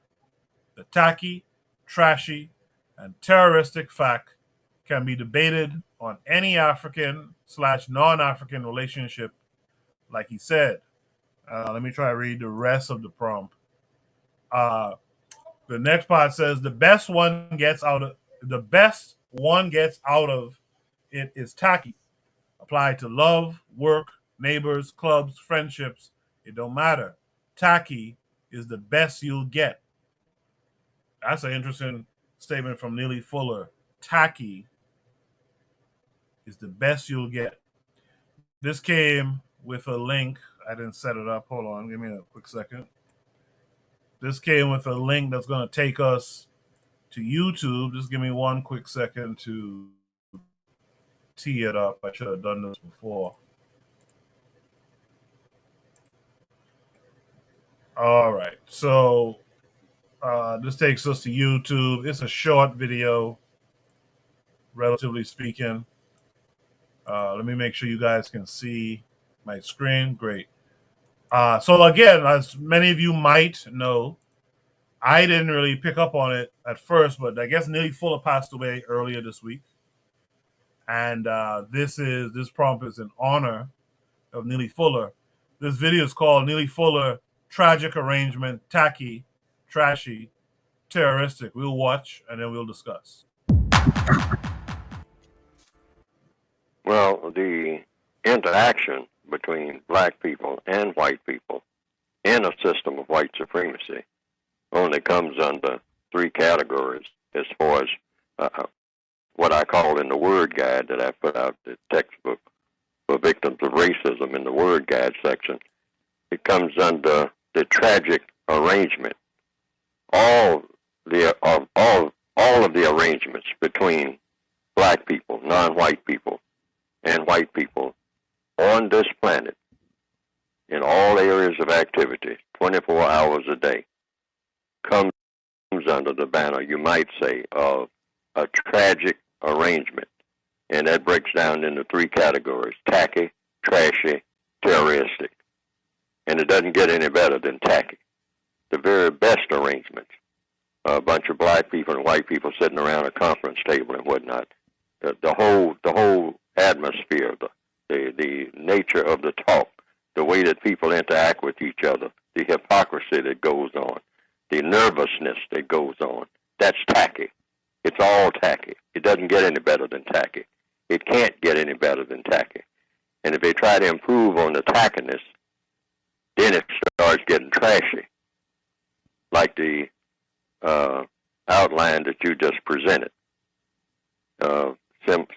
the tacky, trashy, and terroristic fact can be debated on any African/non-African relationship, like he said. Let me try to read the rest of the prompt. The next part says the best one gets out of it is tacky. Apply to love, work, neighbors, clubs, friendships. It don't matter. Tacky is the best you'll get. That's an interesting statement from Neely Fuller. Tacky is the best you'll get. This came with a link. I didn't set it up. Hold on. Give me a quick second. This came with a link that's going to take us to YouTube. Just give me one quick second to tee it up. I should have done this before. All right. So this takes us to YouTube. It's a short video, relatively speaking. Let me make sure you guys can see my screen. Great. So again, as many of you might know, I didn't really pick up on it at first, but I guess Neely Fuller passed away earlier this week. And this prompt is in honor of Neely Fuller. This video is called Neely Fuller, Tragic Arrangement, Tacky, Trashy, Terroristic. We'll watch and then we'll discuss. Well, the interaction between black people and white people in a system of white supremacy only comes under 3 categories as far as what I call in the word guide that I put out, the textbook for victims of racism in the word guide section. It comes under the tragic arrangement. All of the arrangements between black people, non-white people, and white people on this planet in all areas of activity, 24 hours a day, comes under the banner, you might say, of a tragic arrangement. And that breaks down into 3 categories: tacky, trashy, terroristic. And it doesn't get any better than tacky. The very best arrangements, a bunch of black people and white people sitting around a conference table and whatnot, the whole atmosphere, the nature of the talk, the way that people interact with each other, the hypocrisy that goes on, the nervousness that goes on, that's tacky. It's all tacky. It doesn't get any better than tacky. It can't get any better than tacky. And if they try to improve on the tackiness, then it starts getting trashy, like the outline that you just presented.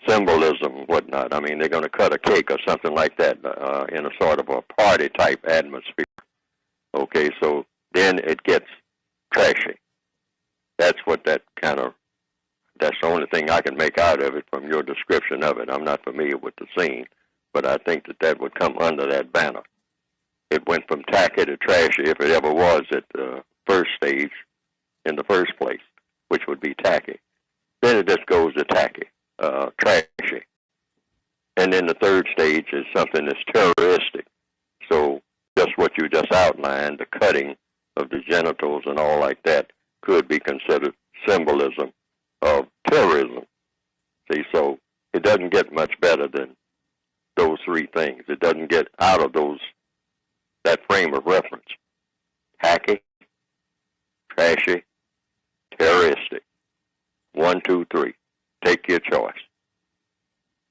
Symbolism and whatnot. I mean, they're going to cut a cake or something like that in a sort of a party-type atmosphere. Okay, so then it gets trashy. That's the only thing I can make out of it from your description of it. I'm not familiar with the scene, but I think that would come under that banner. It went from tacky to trashy, if it ever was at the first stage in the first place, which would be tacky. Then it just goes to tacky, trashy. And then the third stage is something that's terroristic. So just what you just outlined, the cutting of the genitals and all like that, could be considered symbolism of terrorism. See, so it doesn't get much better than those three things. It doesn't get out of that frame of reference. Hacky, trashy, terroristic. 1, 2, 3. Take your choice.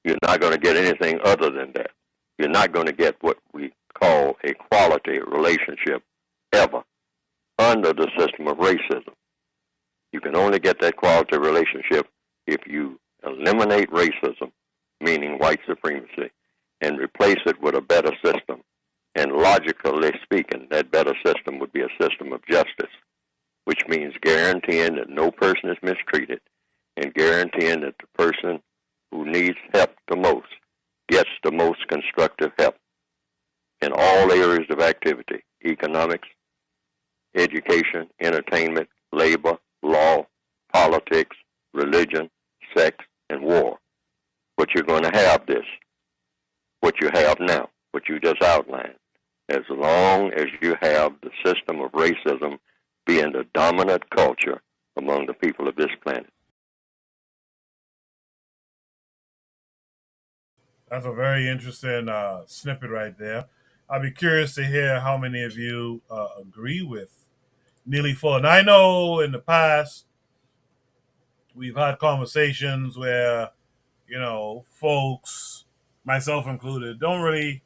You're not going to get anything other than that. You're not going to get what we call a quality relationship ever under the system of racism. You can only get that quality relationship if you eliminate racism, meaning white supremacy, and replace it with a better system. And logically speaking, that better system would be a system of justice, which means guaranteeing that no person is mistreated and guaranteeing that the person who needs help the most gets the most constructive help in all areas of activity: economics, education, entertainment, labor, law, politics, religion, sex, and war. But you're going to have this, what you have now, what you just outlined, as long as you have the system of racism being the dominant culture among the people of this planet. That's a very interesting snippet right there. I'd be curious to hear how many of you agree with Neely Fuller. And I know in the past we've had conversations where, folks, myself included, don't really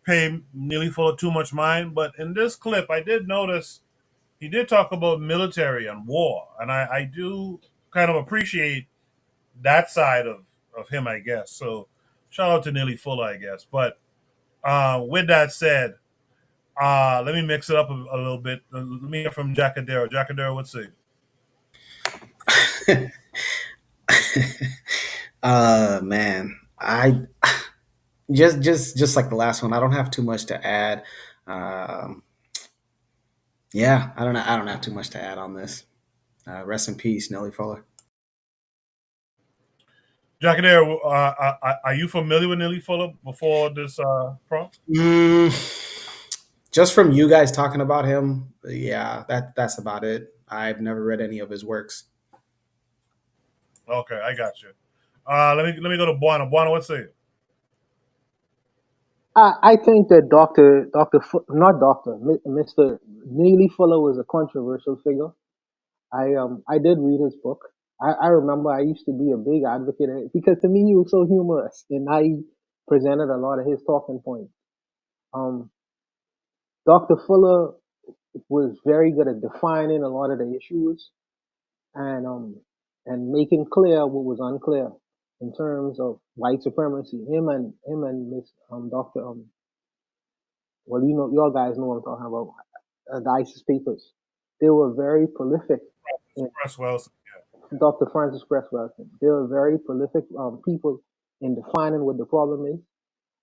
pay Neely Fuller too much mind. But in this clip, I did notice he did talk about military and war. And I do kind of appreciate that side of him, I guess. So shout out to Neely Fuller, I guess. But with that said, let me mix it up a little bit. Let me hear from Jackadero. Jackadero, what's it? Man, I just like the last one. I don't have too much to add. Yeah, I don't have too much to add on this. Rest in peace, Nelly Fuller. Jackadero, are you familiar with Neely Fuller before this prompt? Just from you guys talking about him, yeah, that's about it. I've never read any of his works. Okay, I got you. Let me go to Buana. Buana, what's it? I think that Mr. Neely Fuller was a controversial figure. I did read his book. I remember I used to be a big advocate of it because to me he was so humorous and I presented a lot of his talking points. Dr. Fuller was very good at defining a lot of the issues and making clear what was unclear in terms of white supremacy. Him and Miss Dr. Well, y'all guys know what I'm talking about. The ISIS papers. They were very prolific. Cresswell. Dr. Francis Cresswell. They were very prolific people in defining what the problem is.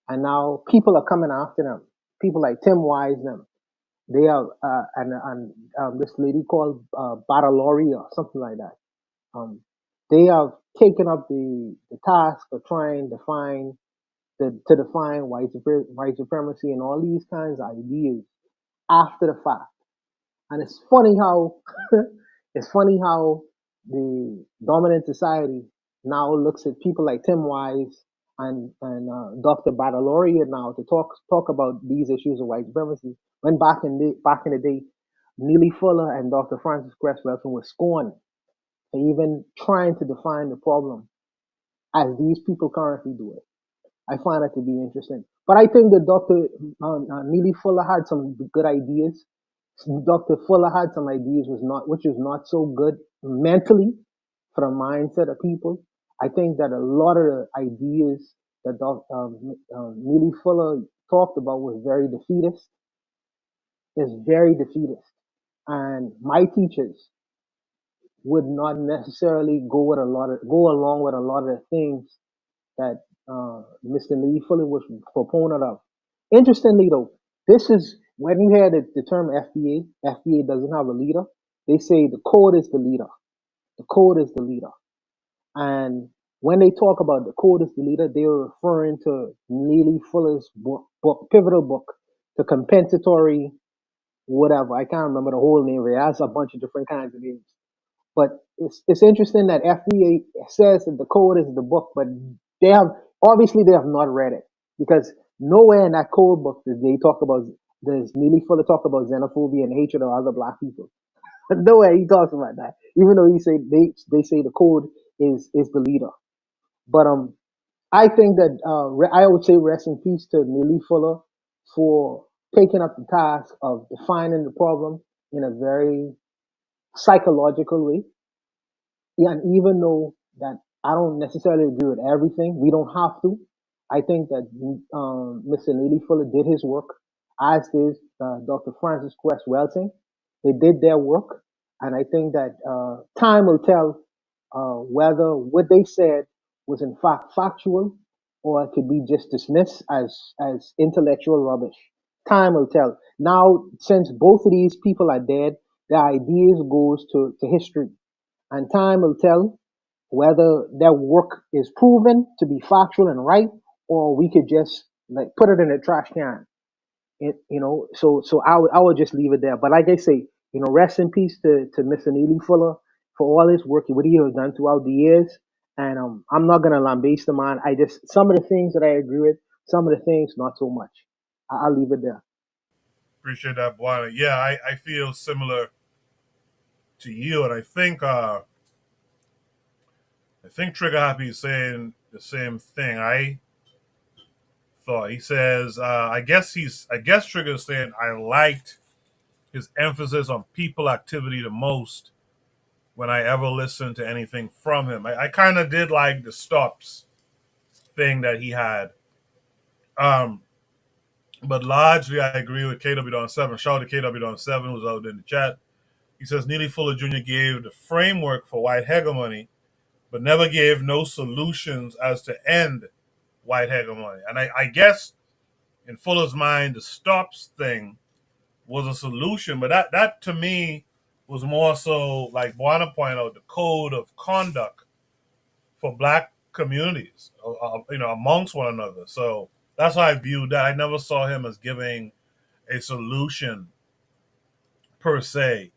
And now people are coming after them. People like Tim Wise, them. They are, and this lady called Batalori or something like that. They have taken up the task of trying to define white supremacy and all these kinds of ideas after the fact. And it's funny how the dominant society now looks at people like Tim Wise and Dr. Badaloria now to talk about these issues of white supremacy. When back in the day, Neely Fuller and Dr. Francis Cresswell were scorned for even trying to define the problem as these people currently do it. I find that to be interesting. But I think that Dr. Neely Fuller had some good ideas. Dr. Fuller had some ideas which is not so good mentally for the mindset of people. I think that a lot of the ideas that Neely Fuller talked about was very defeatist. Is very defeatist, and my teachers would not necessarily go along with a lot of the things that Mr. Lee Fuller was proponent of. Interestingly, though, this is when you hear the term FBA. FBA doesn't have a leader. They say the code is the leader. The code is the leader. And when they talk about the code is the leader, they are referring to Neely Fuller's book, pivotal book, The Compensatory whatever. I can't remember the whole name. It has a bunch of different kinds of names. But it's interesting that FBA says that the code is the book, but they have not read it. because nowhere in that code book does they talk about, does Neely Fuller talk about xenophobia and hatred of other black people. Nowhere he talks about that, even though he say they say the code is the leader. But I think that I would say rest in peace to Neely Fuller for taking up the task of defining the problem in a very psychological way. Yeah, and even though that I don't necessarily agree with everything, we don't have to. I think that Mr. Neely Fuller did his work, as did Dr. Francis Quest Welsing. They did their work, and I think that time will tell whether what they said was in fact factual or it could be just dismissed as intellectual rubbish. Time will tell. Now, since both of these people are dead, their ideas goes to history, and time will tell whether their work is proven to be factual and right, or we could just like put it in the trash can. So I would just leave it there. But like I say, rest in peace to Mr. Neely Fuller for all his work, what he has done throughout the years. And I'm not gonna lambaste the man. I just, some of the things that I agree with, some of the things not so much. I'll leave it there. Appreciate that, Bwana. Yeah, I feel similar to you, and I think Trigger Happy is saying the same thing. I thought he says I guess Trigger is saying I liked his emphasis on people activity the most when I ever listened to anything from him. I kind of did like the stops thing that he had. Um, but largely I agree with KW Don 7. Shout out to KW Don 7 who's out in the chat. He says Neely Fuller Jr. gave the framework for white hegemony, but never gave no solutions as to end white hegemony. And I guess in Fuller's mind, the stops thing was a solution, but that to me was more so like Buana pointed out, the code of conduct for black communities, amongst one another. So that's how I viewed that. I never saw him as giving a solution per se,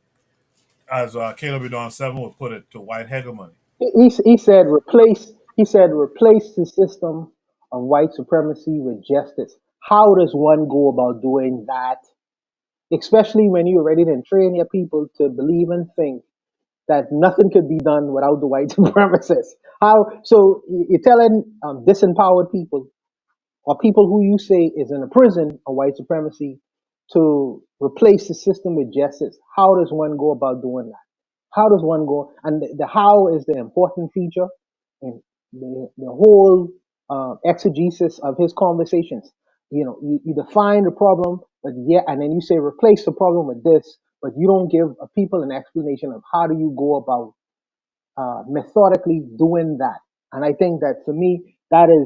as KW Don 7 would put it, to white hegemony. He said replace the system of white supremacy with justice. How does one go about doing that? Especially when you're ready to train your people to believe and think that nothing could be done without the white supremacists. How? So you're telling disempowered people or people who you say is in a prison of white supremacy to replace the system with justice. How does one go about doing that? How does one go? And the how is the important feature in the whole exegesis of his conversations. You define the problem, but and then you say replace the problem with this, but you don't give people an explanation of how do you go about methodically doing that. And I think that for me, that'll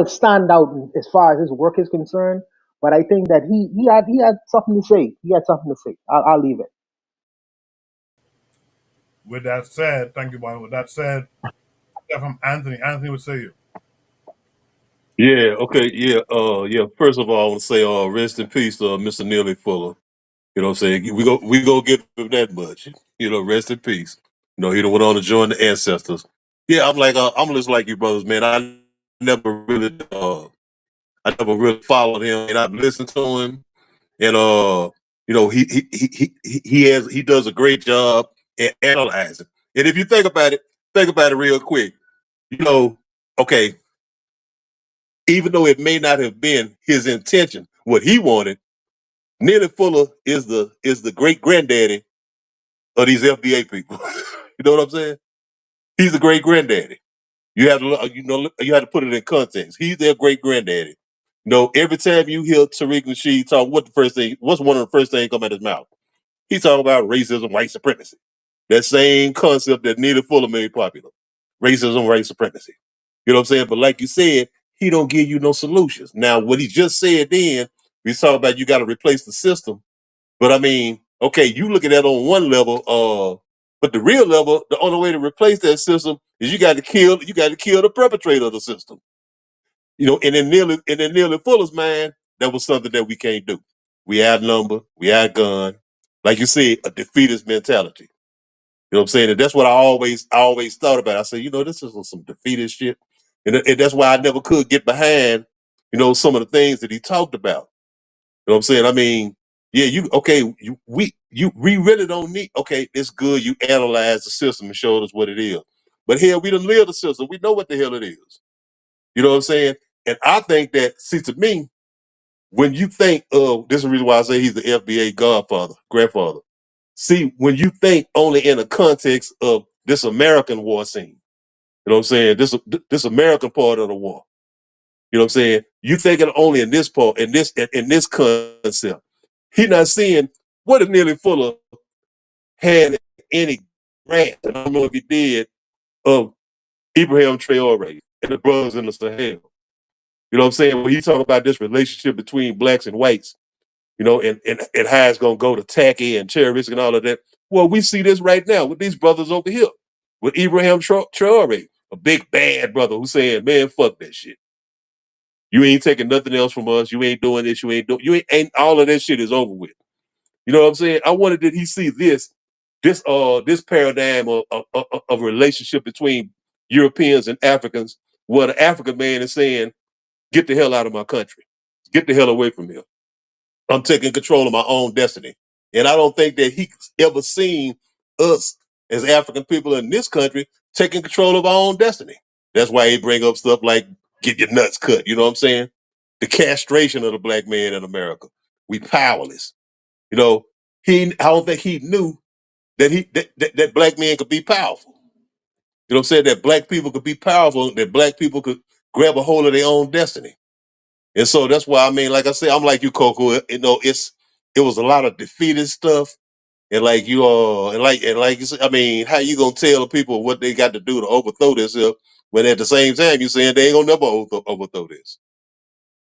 stand out as far as his work is concerned. But I think that he had something to say. He had something to say. I'll leave it. With that said, thank you, Brian. With that said, from Anthony. Anthony, would say you? Yeah, okay, yeah. First of all, I want to say, rest in peace, Mr. Neely Fuller. You know what I'm saying? We go give him that much. Rest in peace. He done went on to join the ancestors. Yeah, I'm just like you brothers, man. Never really, I never really followed him, and I've listened to him, and he does a great job at analyzing. And if you think about it real quick. Okay, even though it may not have been his intention, what he wanted, Neely Fuller is the great granddaddy of these FBA people. You know what I'm saying? He's the great granddaddy. You have to you have to put it in context. He's their great granddaddy. Every time you hear Tariq Nasheed talk, what's one of the first things come out his mouth? He's talking about racism, white supremacy. That same concept that Neely Fuller made popular. Racism, white supremacy. You know what I'm saying? But like you said, he don't give you no solutions. Now, what he just said then, we talk about you got to replace the system. But I mean, okay, you look at that on one level, but the real level, the only way to replace that system is you got to kill the perpetrator of the system. And in Neely Fuller's mind, that was something that we can't do. We outnumber, we outgun, like you said, a defeatist mentality. You know what I'm saying? And that's what I always thought about. I said, this is some defeatist shit. And that's why I never could get behind some of the things that he talked about. You know what I'm saying? I mean, yeah, we really don't need, okay, it's good you analyze the system and showed us what it is. But hell, we done live the system. We know what the hell it is. You know what I'm saying? And I think that, see, to me, when you think of, this is the reason why I say he's the FBA grandfather. See, when you think only in the context of this American war scene, you know what I'm saying? This American part of the war. You know what I'm saying? You thinking only in this part, in this concept. He not seeing what if Neely Fuller had any grant, and I don't know if he did, of Ibrahim Traore and the brothers in the Sahel. You know what I'm saying? When he talk about this relationship between blacks and whites, and how it's gonna go to tacky and terrorists and all of that. Well, we see this right now with these brothers over here, with Ibrahim Traore, a big bad brother who's saying, "Man, fuck that shit. You ain't taking nothing else from us. You ain't doing this. You ain't all of that shit is over with." You know what I'm saying? I wonder, did he see this paradigm of relationship between Europeans and Africans, where the African man is saying, "Get the hell out of my country. Get the hell away from here. I'm taking control of my own destiny." And I don't think that he's ever seen us as African people in this country taking control of our own destiny. That's why he bring up stuff like get your nuts cut. You know what I'm saying? The castration of the black man in America. We powerless. I don't think he knew that black men could be powerful. You know what I'm saying? That black people could be powerful, that black people could grab a hold of their own destiny. And so that's why, I mean, like I said, I'm like you, Coco. It was a lot of defeated stuff. And like and like you said, I mean, how you gonna tell the people what they got to do to overthrow this when at the same time you saying they ain't gonna never overthrow this?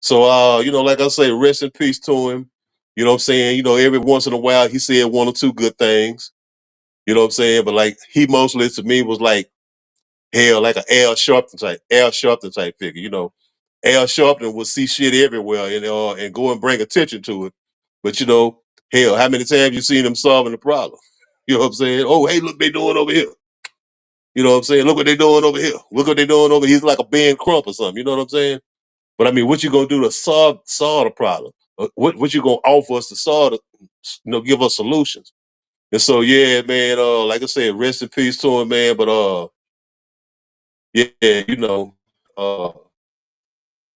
So like I say, rest in peace to him. You know what I'm saying? Every once in a while he said one or two good things. You know what I'm saying? But like he mostly to me was like hell, like an Al Sharpton type figure. Al Sharpton would see shit everywhere and go and bring attention to it. But hell, how many times you seen him solving the problem? You know what I'm saying? Oh, hey, look, they doing over here. You know what I'm saying? Look what they doing over here. Look what they doing over here. He's like a Ben Crump or something. You know what I'm saying? But I mean, what you gonna do to solve the problem? What you gonna offer us to solve give us solutions? And so yeah, man, like I said, rest in peace to him, man. But yeah, uh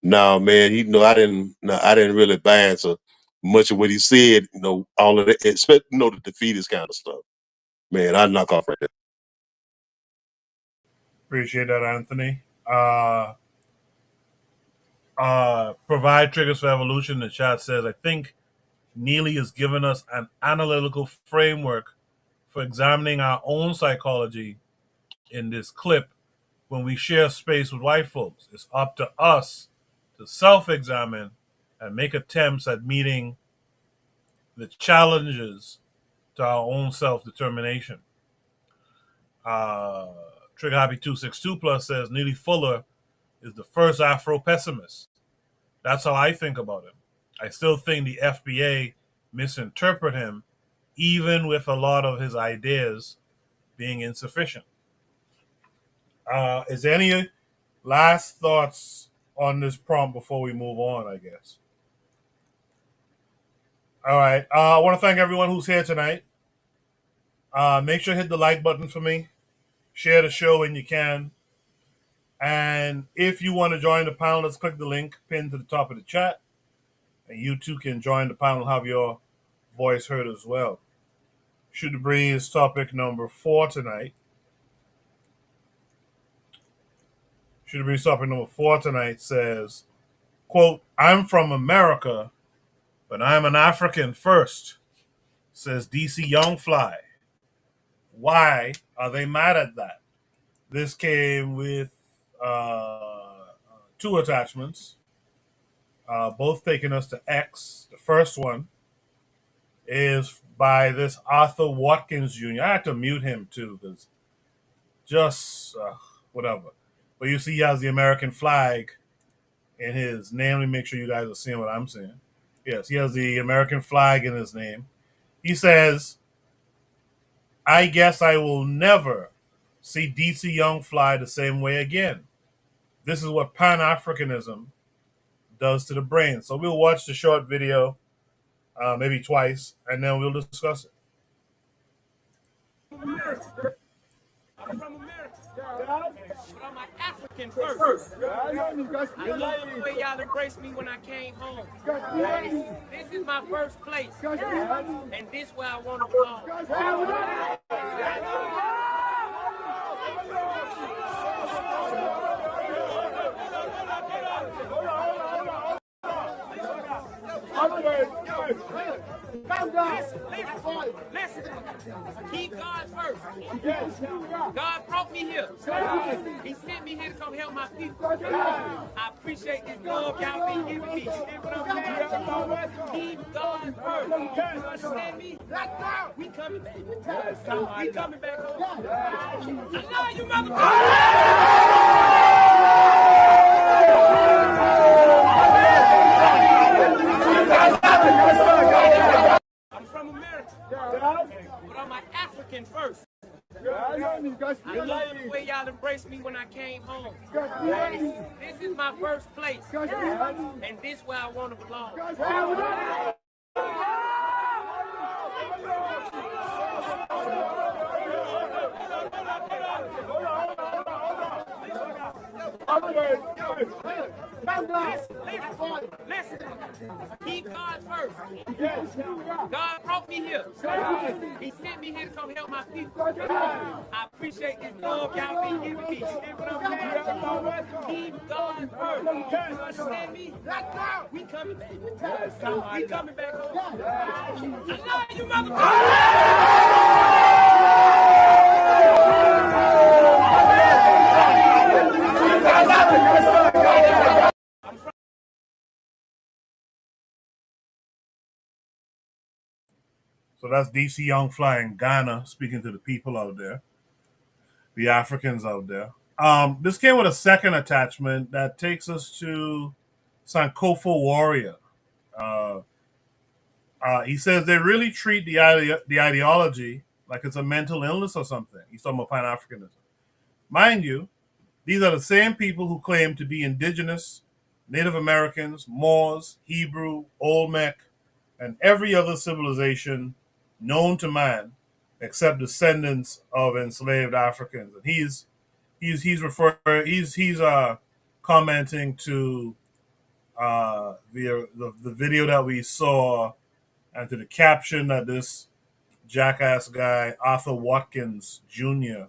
nah, man, I didn't really buy into much of what he said, all of that, especially, the defeatist kind of stuff. Man, I knock off right there. Appreciate that, Anthony. Provide triggers for evolution. The chat says, I think Neely has given us an analytical framework for examining our own psychology in this clip. When we share space with white folks, it's up to us to self-examine and make attempts at meeting the challenges to our own self-determination. Trigger Happy 262 Plus says Neely Fuller is the first Afro pessimist. That's how I think about him. I still think the FBA misinterpret him, even with a lot of his ideas being insufficient. Is there any last thoughts on this prompt before we move on, I guess? All right. I want to thank everyone who's here tonight. Make sure to hit the like button for me. Share the show when you can. And if you want to join the panel, let's click the link pinned to the top of the chat. And you too can join the panel and have your voice heard as well. Shoot the Breeze topic number 4 tonight. Shoot the Breeze topic number 4 tonight says, quote, I'm from America, but I'm an African first, says DC Youngfly. Why are they mad at that? This came with 2 attachments, both taking us to X. The first one is by this Arthur Watkins Jr. I had to mute him too, because just whatever. But you see, he has the American flag in his name. Let me make sure you guys are seeing what I'm seeing. Yes, he has the American flag in his name. He says, I guess I will never see DC Young fly the same way again. This is what Pan-Africanism does to the brain. So we'll watch the short video, maybe twice, and then we'll discuss it. I'm from America, but I'm an African first. I love the way y'all embraced me when I came home. This is my first place, and this where I want to belong. Listen. Keep God first. God brought me here. He sent me here to come help my people. I appreciate this love y'all been giving me. Keep God first. You understand me? We coming back. We coming back home. I love you, I'm from America, but I'm an African first. I love the way y'all embraced me when I came home. This is my first place, and this where I want to belong. Listen. Keep God first. God brought me here. He sent me here to come help my people. I appreciate this love y'all been giving me. Keep God first. You understand me? We coming back. We coming back home. I love you, So that's DC Young Fly in Ghana speaking to the people out there, the Africans out there. This came with a second attachment that takes us to Sankofa Warrior. He says they really treat the ideology like it's a mental illness or something. He's talking about Pan-Africanism. Mind you, these are the same people who claim to be indigenous, Native Americans, Moors, Hebrew, Olmec, and every other civilization known to man except descendants of enslaved Africans. And he's commenting to the video that we saw and to the caption that this jackass guy Arthur Watkins Jr.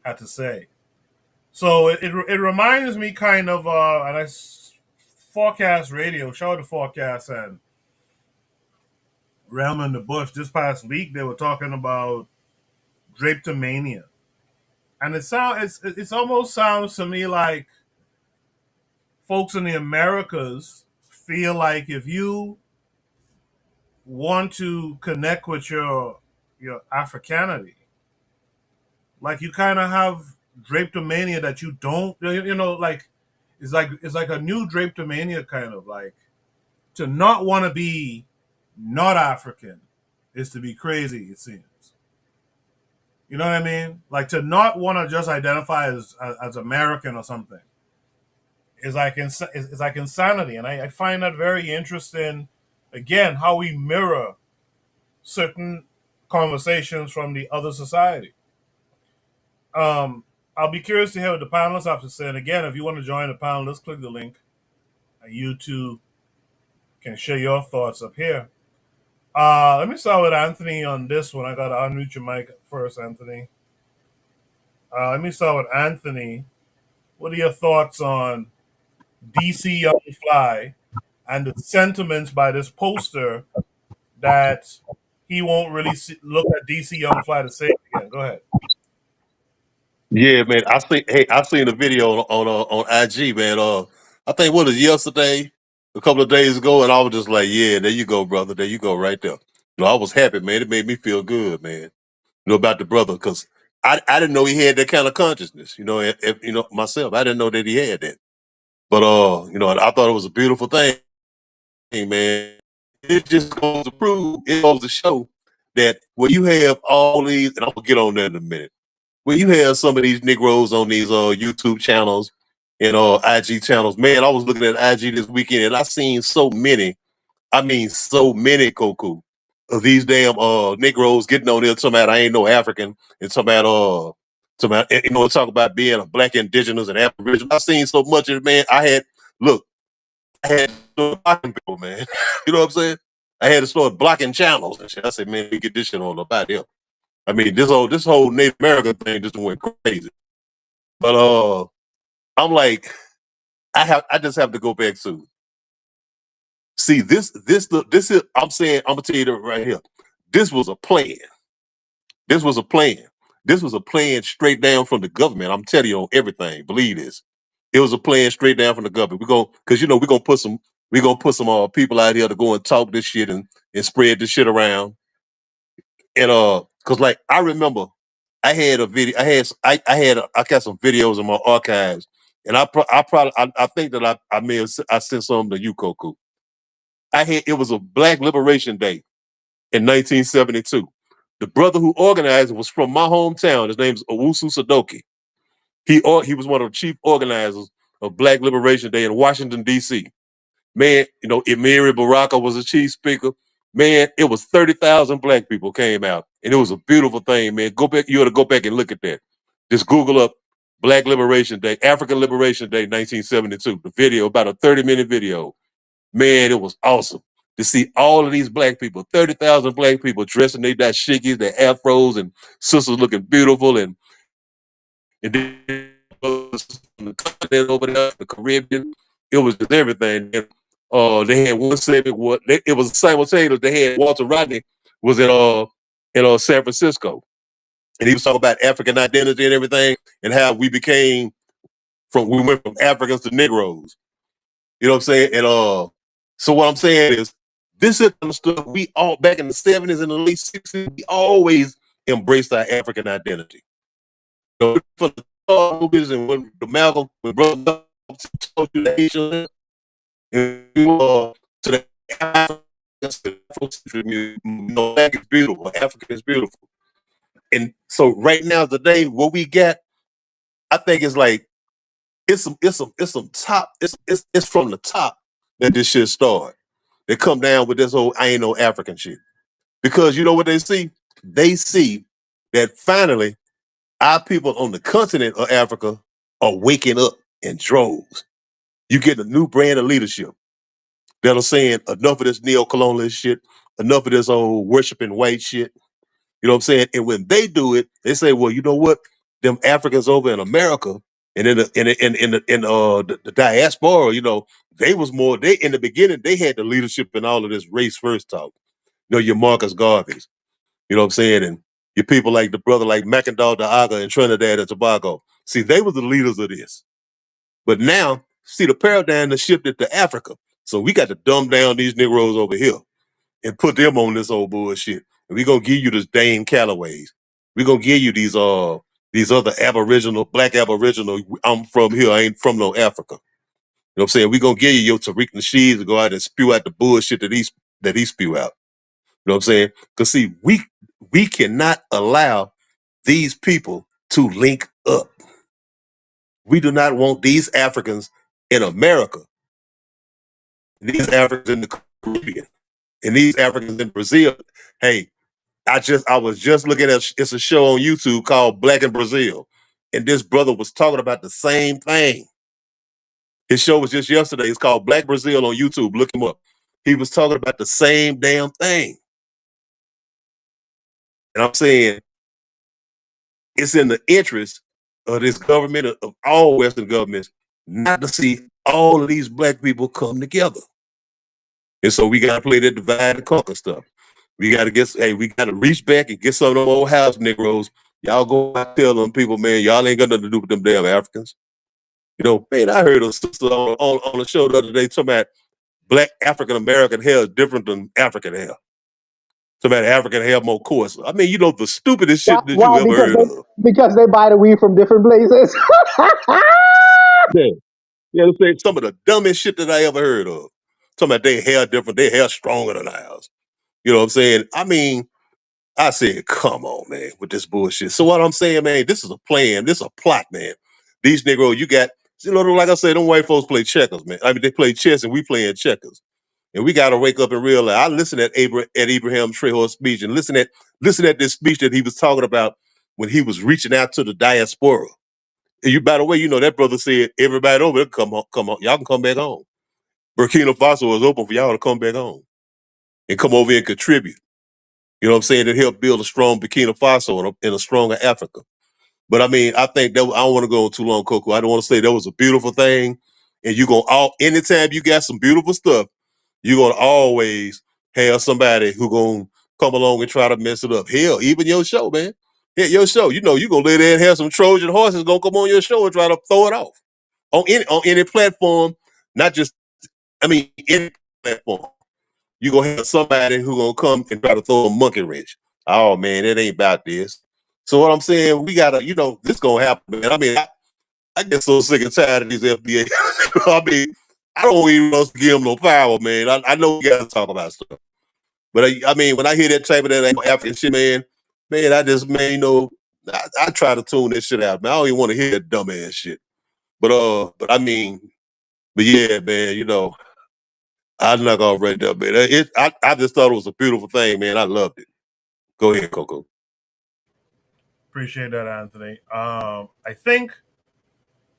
had to say. So it reminds me kind of and I Forecast Radio, shout out to Forecast and Realm in the Bush. This past week they were talking about drapetomania, and it almost sounds to me like folks in the Americas feel like if you want to connect with your Africanity, like you kind of have drapetomania that you don't, like it's like a new drapetomania, kind of like to not want to be not African is to be crazy, it seems. You know what I mean? Like to not want to just identify as American or something is like insanity, and I find that very interesting. Again, how we mirror certain conversations from the other society. I'll be curious to hear what the panelists have to say. And again, if you want to join the panel, let's click the link, and you too can share your thoughts up here. Let me start with Anthony on this one. I got to unmute your mic first, Anthony. Let me start with Anthony. What are your thoughts on DC Young Fly and the sentiments by this poster that he won't really look at DC Young Fly to say it again? Go ahead. Yeah, man. I seen a video on IG, man. I think what was yesterday, a couple of days ago, and I was just like, yeah, there you go, brother. There you go, right there. I was happy, man. It made me feel good, man. About the brother, because I didn't know he had that kind of consciousness. Myself, I didn't know that he had that. But I thought it was a beautiful thing, man. It just goes to prove, it goes to show that when you have all these, and I'll get on that in a minute. When you have some of these Negroes on these YouTube channels and IG channels. Man, I was looking at IG this weekend and I seen so many, Koku, of these damn Negroes getting on there talking about I ain't no African and talk about being a black indigenous and aboriginal. I seen so much of it, man. I had to start blocking people, man. You know what I'm saying? I had to start blocking channels and shit. I said, man, we get this shit on about here. I mean, this whole Native American thing just went crazy. But I'm like, I just have to go back to see this is I'm gonna tell you that right here. This was a plan. This was a plan. This was a plan straight down from the government. I'm telling you on everything. Believe this. It was a plan straight down from the government. We're gonna put some people out here to go and talk this shit and spread this shit around. And cause like I remember I had a video, I got some videos in my archives, and I think that I may have I sent some to you, Koku. It was a Black Liberation Day in 1972. The brother who organized it was from my hometown. His name's Owusu Sadoki. He was one of the chief organizers of Black Liberation Day in Washington, D.C. Man, Emiri Baraka was the chief speaker. Man, it was 30,000 black people came out. And it was a beautiful thing, man. You ought to go back and look at that. Just Google up Black Liberation Day, African Liberation Day, 1972. The video, about a 30-minute video. Man, it was awesome to see all of these black people, 30,000 black people dressing their dashikis, their afros, and sisters looking beautiful. And then the continent over there, the Caribbean, it was just everything. And they had one segment. It was simultaneous. They had Walter Rodney was in San Francisco, and he was talking about African identity and everything, and how we went from Africans to Negroes. You know what I'm saying? And so what I'm saying is, this is the stuff we all back in the 70s and the late 60s, we always embraced our African identity. From the movies and when brother told you the Asian to the Afro-centric music, black is beautiful, African is beautiful. And so right now today, what we got, I think is like it's some top, it's from the top that this shit started. They come down with this whole I ain't no African shit. Because you know what they see? They see that finally our people on the continent of Africa are waking up in droves. You get a new brand of leadership that are saying enough of this neo-colonialist shit, enough of this old worshiping white shit. You know what I'm saying? And when they do it, they say, well, you know what? Them Africans over in America and in the diaspora, they in the beginning, they had the leadership in all of this race first talk. Your Marcus Garveys. You know what I'm saying? And your people like the brother like Mackendal Daaga in Trinidad and Tobago. See, they were the leaders of this. But now, see, the paradigm has shifted to Africa. So we got to dumb down these Negroes over here and put them on this old bullshit. And we're gonna give you this Dane Callaways. We're gonna give you these other black aboriginal. I'm from here, I ain't from no Africa. You know what I'm saying? We're gonna give you your Tariq Nasheed to go out and spew out the bullshit that he spew out. You know what I'm saying? Because see, we cannot allow these people to link up. We do not want these Africans in America, these Africans in the Caribbean, and these Africans in Brazil. Hey, I was just looking at it's a show on YouTube called Black in Brazil, and this brother was talking about the same thing. His show was just yesterday. It's called Black Brazil on YouTube. Look him up. He was talking about the same damn thing. And I'm saying it's in the interest of this government, of all Western governments, not to see all of these black people come together. And so we got to play that divide and conquer stuff. We got to reach back and get some of them old house Negroes. Y'all go out and tell them people, man, y'all ain't got nothing to do with them damn Africans. Man, I heard a sister on the show the other day talking about black African American hair is different than African hair. Talking about African hair more coarse. I mean, the stupidest shit that you ever heard of. Because they buy the weed from different places. Yeah, say some of the dumbest shit that I ever heard of. Talking about their hair different, their hair stronger than ours. You know what I'm saying? I mean, I said, come on, man, with this bullshit. So what I'm saying, man, this is a plan. This is a plot, man. These Negroes, you got You know, like I said, them white folks play checkers, man. I mean, they play chess and we playing checkers. And we got to wake up and realize. I listened at Abraham Trejo's speech and listen at this speech that he was talking about when he was reaching out to the diaspora. And you, by the way, you know that brother said everybody over there come on, y'all can come back home. Burkina Faso is open for y'all to come back home and come over and contribute. You know what I'm saying? To help build a strong Burkina Faso and a stronger Africa. But I mean, I think that I don't want to go too long, Coco. I don't want to say that was a beautiful thing. And you're gonna anytime you got some beautiful stuff, you're gonna always have somebody who gonna come along and try to mess it up. Hell, even your show, man. Yeah, your show. You know, you gonna lay there and have some Trojan horses gonna come on your show and try to throw it off on any platform, not just any platform. You gonna have somebody who gonna come and try to throw a monkey wrench. Oh man, it ain't about this. So what I'm saying, we gotta, this gonna happen, man. I mean, I get so sick and tired of these FBA. I mean, I don't even want to give them no power, man. I know we gotta talk about stuff, but I mean, when I hear that type of that African shit, man, I just, man, I try to tune this shit out, man. I don't even want to hear that dumbass shit. But I mean, but yeah, man, I'm not gonna read that, man. I just thought it was a beautiful thing, man. I loved it. Go ahead, Coco. Appreciate that, Anthony. I think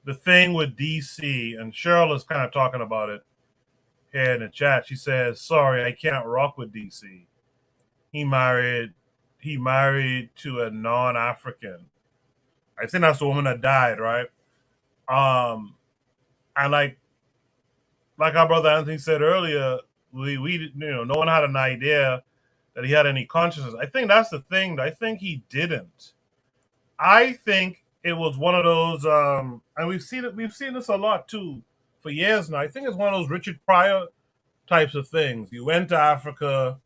the thing with DC, and Cheryl is kind of talking about it here in the chat. She says, "Sorry, I can't rock with DC. He married to a non-African. I think that's the woman that died, right? And like our brother Anthony said earlier, we no one had an idea that he had any consciousness. I think that's the thing. I think he didn't. I think it was one of those, and we've seen this a lot too for years now. I think it's one of those Richard Pryor types of things. You went to Africa,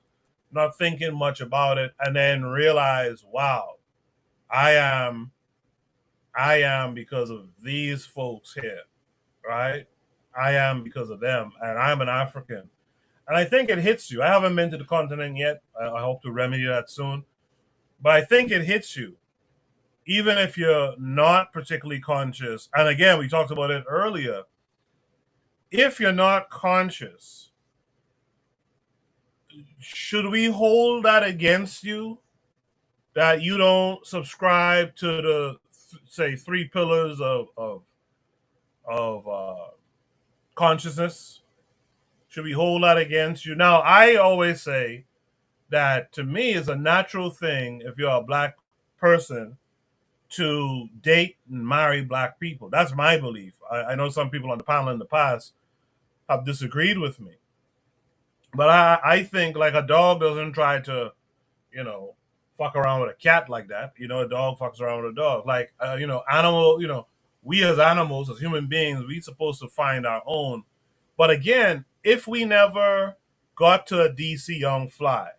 not thinking much about it, and then realize, wow, I am because of these folks here, right? I am because of them, and I'm an African. And I think it hits you. I haven't been to the continent yet. I hope to remedy that soon. But I think it hits you, even if you're not particularly conscious. And again, we talked about it earlier. If you're not conscious, should we hold that against you? That you don't subscribe to the, say, 3 pillars of consciousness? Should we hold that against you? Now, I always say that to me is a natural thing if you're a black person to date and marry black people. That's my belief. I know some people on the panel in the past have disagreed with me. But I think like a dog doesn't try to, fuck around with a cat like that. A dog fucks around with a dog. Like, animal, we as animals, as human beings, we supposed to find our own. But again, if we never got to a DC Young Fly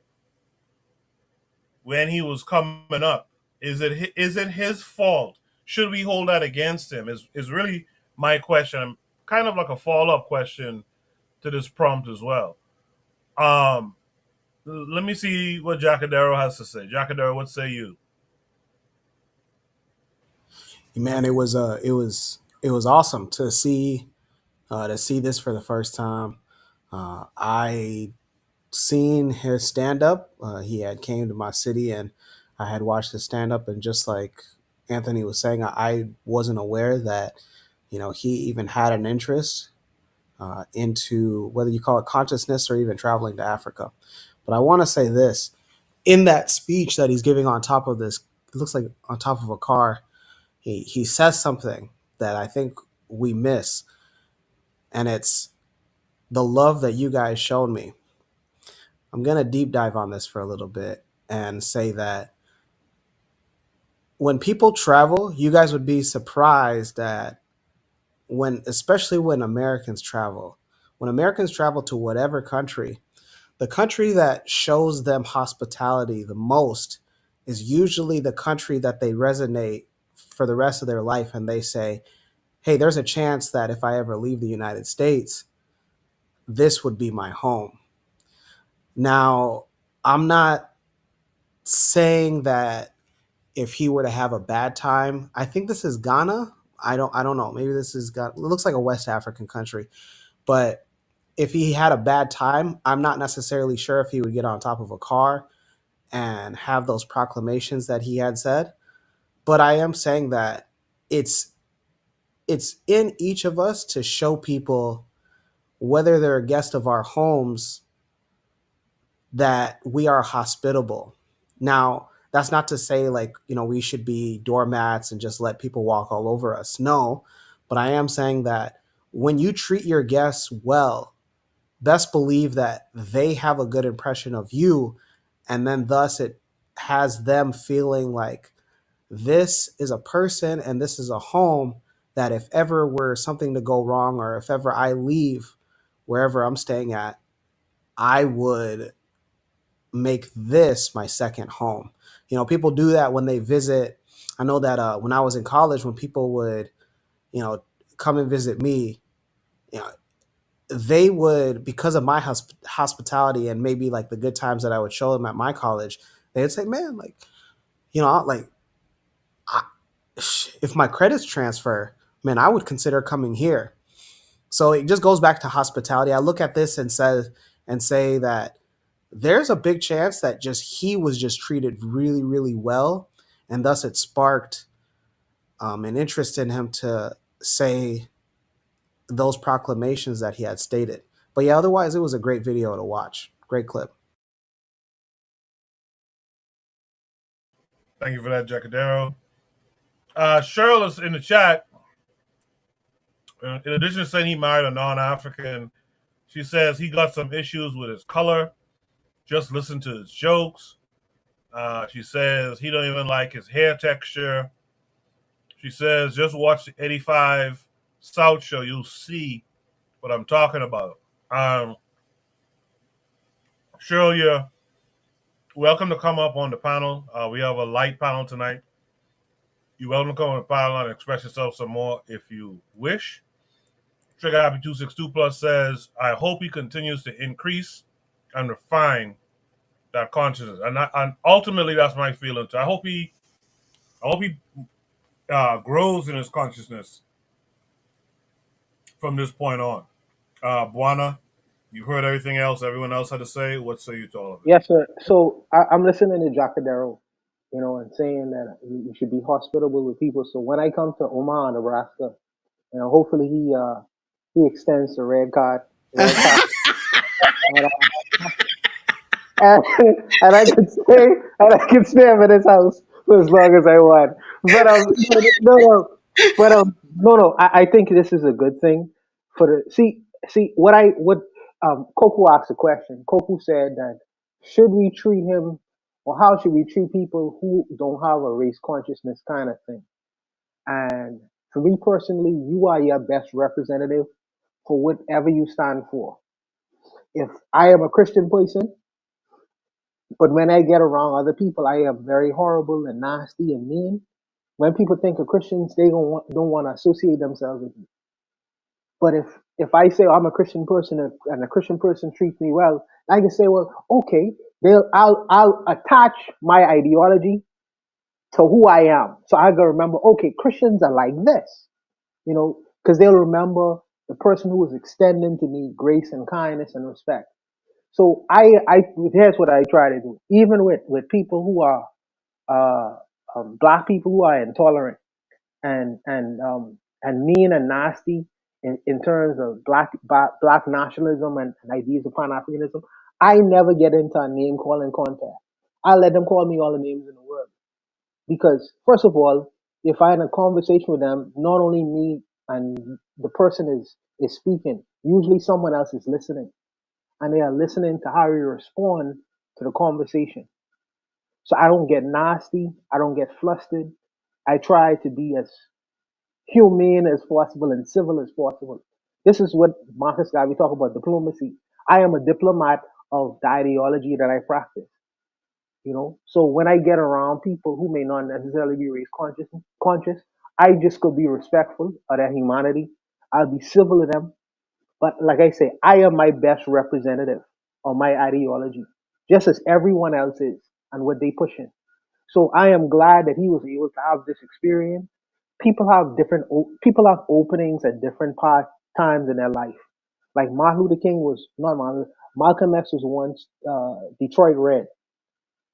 when he was coming up, is it his fault? Should we hold that against him? Is really my question. Kind of like a follow-up question to this prompt as well. Let me see what Jacadero has to say. Jacadero, what say you? Man, it was awesome to see this for the first time. I seen his stand up. He had came to my city and I had watched his stand up, and just like Anthony was saying, I wasn't aware that he even had an interest into, whether you call it consciousness or even traveling to Africa. But I want to say this, in that speech that he's giving on top of this, it looks like on top of a car, he says something that I think we miss, and it's the love that you guys showed me. I'm going to deep dive on this for a little bit and say that when people travel, you guys would be surprised that especially when Americans travel to whatever country, the country that shows them hospitality the most is usually the country that they resonate for the rest of their life. And they say, hey, there's a chance that if I ever leave the United States, this would be my home. Now, I'm not saying that if he were to have a bad time, I think this is Ghana. I don't know. Maybe this has got, it looks like a West African country, but if he had a bad time, I'm not necessarily sure if he would get on top of a car and have those proclamations that he had said. But I am saying that it's it's in each of us to show people, whether they're a guest of our homes, that we are hospitable. Now, that's not to say like, we should be doormats and just let people walk all over us. No, but I am saying that when you treat your guests well, best believe that they have a good impression of you, and then thus it has them feeling like this is a person and this is a home that if ever were something to go wrong, or if ever I leave wherever I'm staying at, I would make this my second home. People do that when they visit. I know that when I was in college, when people would, you know, come and visit me, you know, they would, because of my hospitality and maybe like the good times that I would show them at my college, they would say, man, like, like, I, if my credits transfer, man, I would consider coming here. So it just goes back to hospitality. I look at this and say that there's a big chance that just he was just treated really, really well, and thus it sparked an interest in him to say those proclamations that he had stated. But yeah, otherwise it was a great video to watch. Great clip. Thank you for that, Jacadero. Cheryl is in the chat. In addition to saying he married a non-African, she says he got some issues with his color. Just listen to his jokes. She says he don't even like his hair texture. She says just watch the 85 South show. You'll see what I'm talking about. Cheryl, you're welcome to come up on the panel. We have a light panel tonight. You're welcome to come on the panel and express yourself some more if you wish. Trigger Happy 262 Plus says, I hope he continues to increase and refine that consciousness. And ultimately, that's my feeling too. I hope he grows in his consciousness from this point on. Buana, you heard everything else everyone else had to say. What say you to all of it? Yes, sir. So I'm listening to Jacadero, and saying that you should be hospitable with people. So when I come to Omaha, Nebraska, hopefully he extends the red card, and, and I can stay at his house for as long as I want. But no. I think this is a good thing for the see what Koku asked a question. Koku said that should we treat him, or how should we treat people who don't have a race consciousness kind of thing? And for me personally, you are your best representative for whatever you stand for. If I am a Christian person, but when I get around other people, I am very horrible and nasty and mean. When people think of Christians, they don't want to associate themselves with me. But if I say, I'm a Christian person, and a Christian person treats me well, I can say, well, okay, I'll attach my ideology to who I am. So I gotta remember, okay, Christians are like this, because they'll remember the person who was extending to me grace and kindness and respect. So here's what I try to do, even with people who are black people who are intolerant and mean and nasty in terms of black nationalism and ideas of Pan Africanism. I never get into a name calling contest. I let them call me all the names in the world, because first of all, if I had a conversation with them, not only me and the person is speaking, usually someone else is listening, and they are listening to how you respond to the conversation. So I don't get nasty. I don't get flustered. I try to be as humane as possible and civil as possible. This is what Marcus Garvey talk about diplomacy. I am a diplomat of the ideology that I practice. So when I get around people who may not necessarily be race conscious, I just could be respectful of their humanity. I'll be civil to them. But like I say, I am my best representative of my ideology, just as everyone else is and what they pushing. So I am glad that he was able to have this experience, people have openings at different times in their life. Like Martin Luther King was not Martin. Malcolm X was once Detroit Red.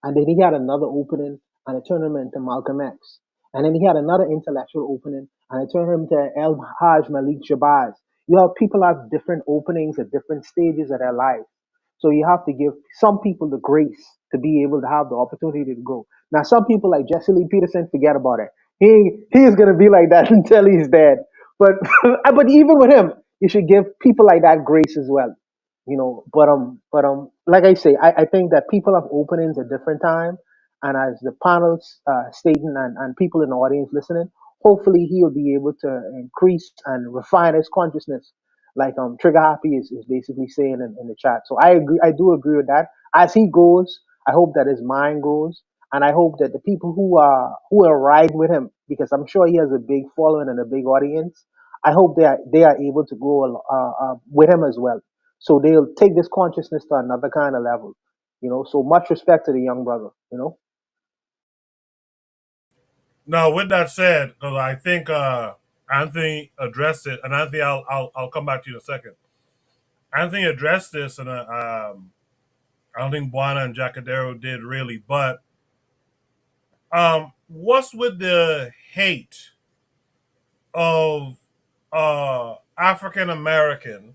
And then he had another opening and it turned him into Malcolm X. And then he had another intellectual opening and it turned him into El Haj Malik Shabazz. You have people have different openings at different stages of their life. So you have to give some people the grace to be able to have the opportunity to grow. Now, some people like Jesse Lee Peterson, forget about it. He is gonna be like that until he's dead. But but even with him, you should give people like that grace as well. Like I say, I think that people have openings at different time, and as the panels stating and people in the audience listening, hopefully he'll be able to increase and refine his consciousness, like Trigger Happy is basically saying in the chat. So I do agree with that. As he grows, I hope that his mind grows, and I hope that the people who are riding with him, because I'm sure he has a big following and a big audience. I hope they are able to grow with him as well. So they'll take this consciousness to another kind of level. So much respect to the young brother. Now, with that said, because I think Anthony addressed it, and Anthony, I'll come back to you in a second. Anthony addressed this, and I don't think Buana and Jacadero did really, but what's with the hate of African American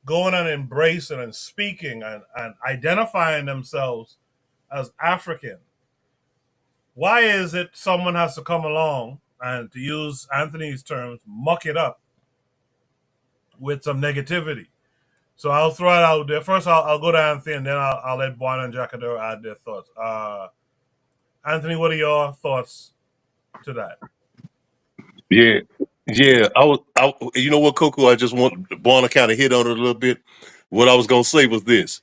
going and embracing and speaking and identifying themselves as African? Why is it someone has to come along and, to use Anthony's terms, muck it up with some negativity? So I'll throw it out there. First, I'll go to Anthony, and then I'll let Buana and Jacadero add their thoughts. Anthony, what are your thoughts to that? Yeah, yeah. You know what, Coco? I just want Buana kind of hit on it a little bit. What I was gonna say was this.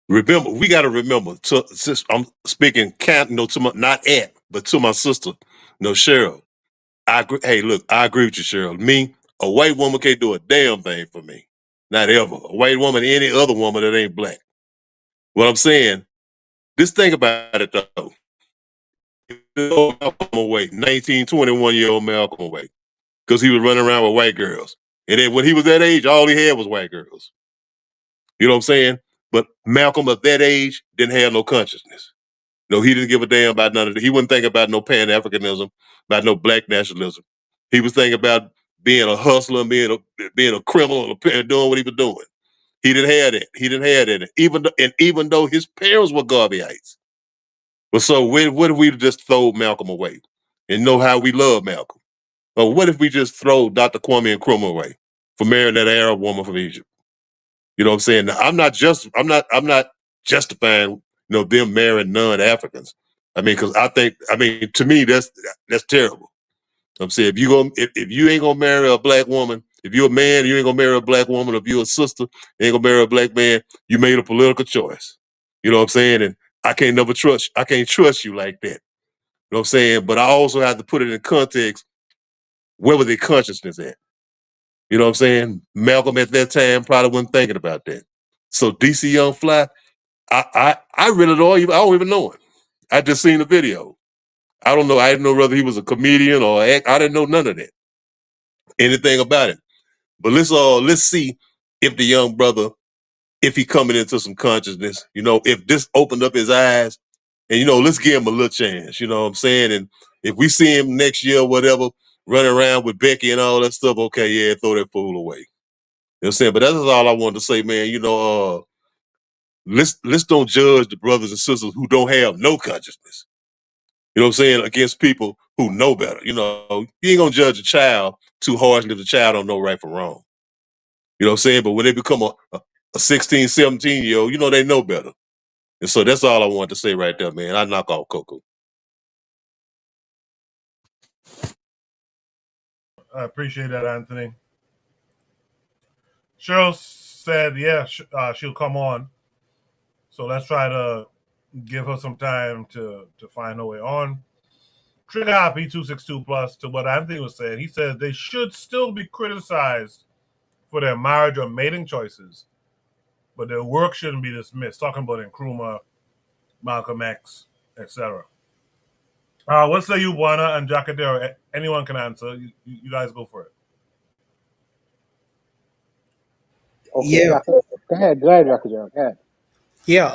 Remember, we got to remember. Since I'm speaking, to my not at, but to my sister, Cheryl. I agree. Hey, look, I agree with you, Cheryl. Me, a white woman can't do a damn thing for me. Not ever. A white woman, any other woman that ain't black. What I'm saying, this thing about it though. Malcolm away, 19, 21-year-old Malcolm away, because he was running around with white girls. And then when he was that age, all he had was white girls. You know what I'm saying? But Malcolm at that age didn't have no consciousness. No, he didn't give a damn about none of it. He wouldn't think about no Pan-Africanism, about no black nationalism. He was thinking about being a hustler, being a criminal, doing what he was doing. He didn't have that. He didn't have that. Even though his parents were Garveyites. But so what if we just throw Malcolm away and know how we love Malcolm? Or what if we just throw Dr. Kwame Nkrumah away for marrying that Arab woman from Egypt? You know what I'm saying? Now, I'm not justifying, them marrying non-Africans. I mean, because to me, that's terrible. I'm saying if you ain't gonna marry a black woman, if you're a man, you ain't gonna marry a black woman. If you're a sister, you ain't gonna marry a black man. You made a political choice. You know what I'm saying? And I can't trust you like that. You know what I'm saying? But I also have to put it in context. Where was their consciousness at? You know what I'm saying? Malcolm at that time probably wasn't thinking about that. So DC Young Fly, I really I don't even know him. I just seen the video. I don't know. I didn't know whether he was a comedian or I didn't know none of that. Anything about it. But let's see if the young brother, if he coming into some consciousness, if this opened up his eyes, and let's give him a little chance. You know what I'm saying? And if we see him next year, or whatever, running around with Becky and all that stuff, okay, yeah, throw that fool away. You know what I'm saying? But that's all I wanted to say, man. Let's don't judge the brothers and sisters who don't have no consciousness. You know what I'm saying? Against people who know better. You ain't gonna judge a child too harshly if the child don't know right from wrong. You know what I'm saying? But when they become a 16, 17-year-old, they know better. And so that's all I wanted to say right there, man. I knock off Coco. I appreciate that, Anthony. Cheryl said, yeah, she'll come on. So let's try to give her some time to find her way on. Trigger Happy 262 plus, to what Anthony was saying. He said they should still be criticized for their marriage or mating choices, but their work shouldn't be dismissed. Talking about Nkrumah, Malcolm X, etc. What say you, Buana and Jacadero? Anyone can answer. You guys go for it. Okay, Yeah, go ahead, Dr. Joe. Go ahead. yeah.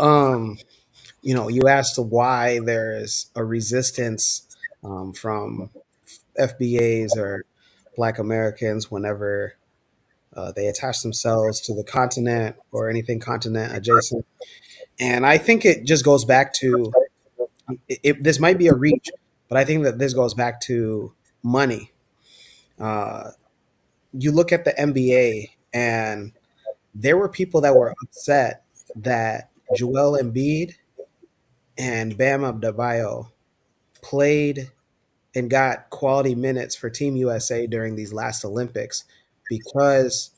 You asked why there's a resistance from FBAs or Black Americans whenever they attach themselves to the continent or anything continent adjacent. And I think it just goes back to this might be a reach, but I think that this goes back to money. Uh, you look at the NBA, and there were people that were upset that Joel Embiid and Bam Adebayo played and got quality minutes for Team USA during these last Olympics because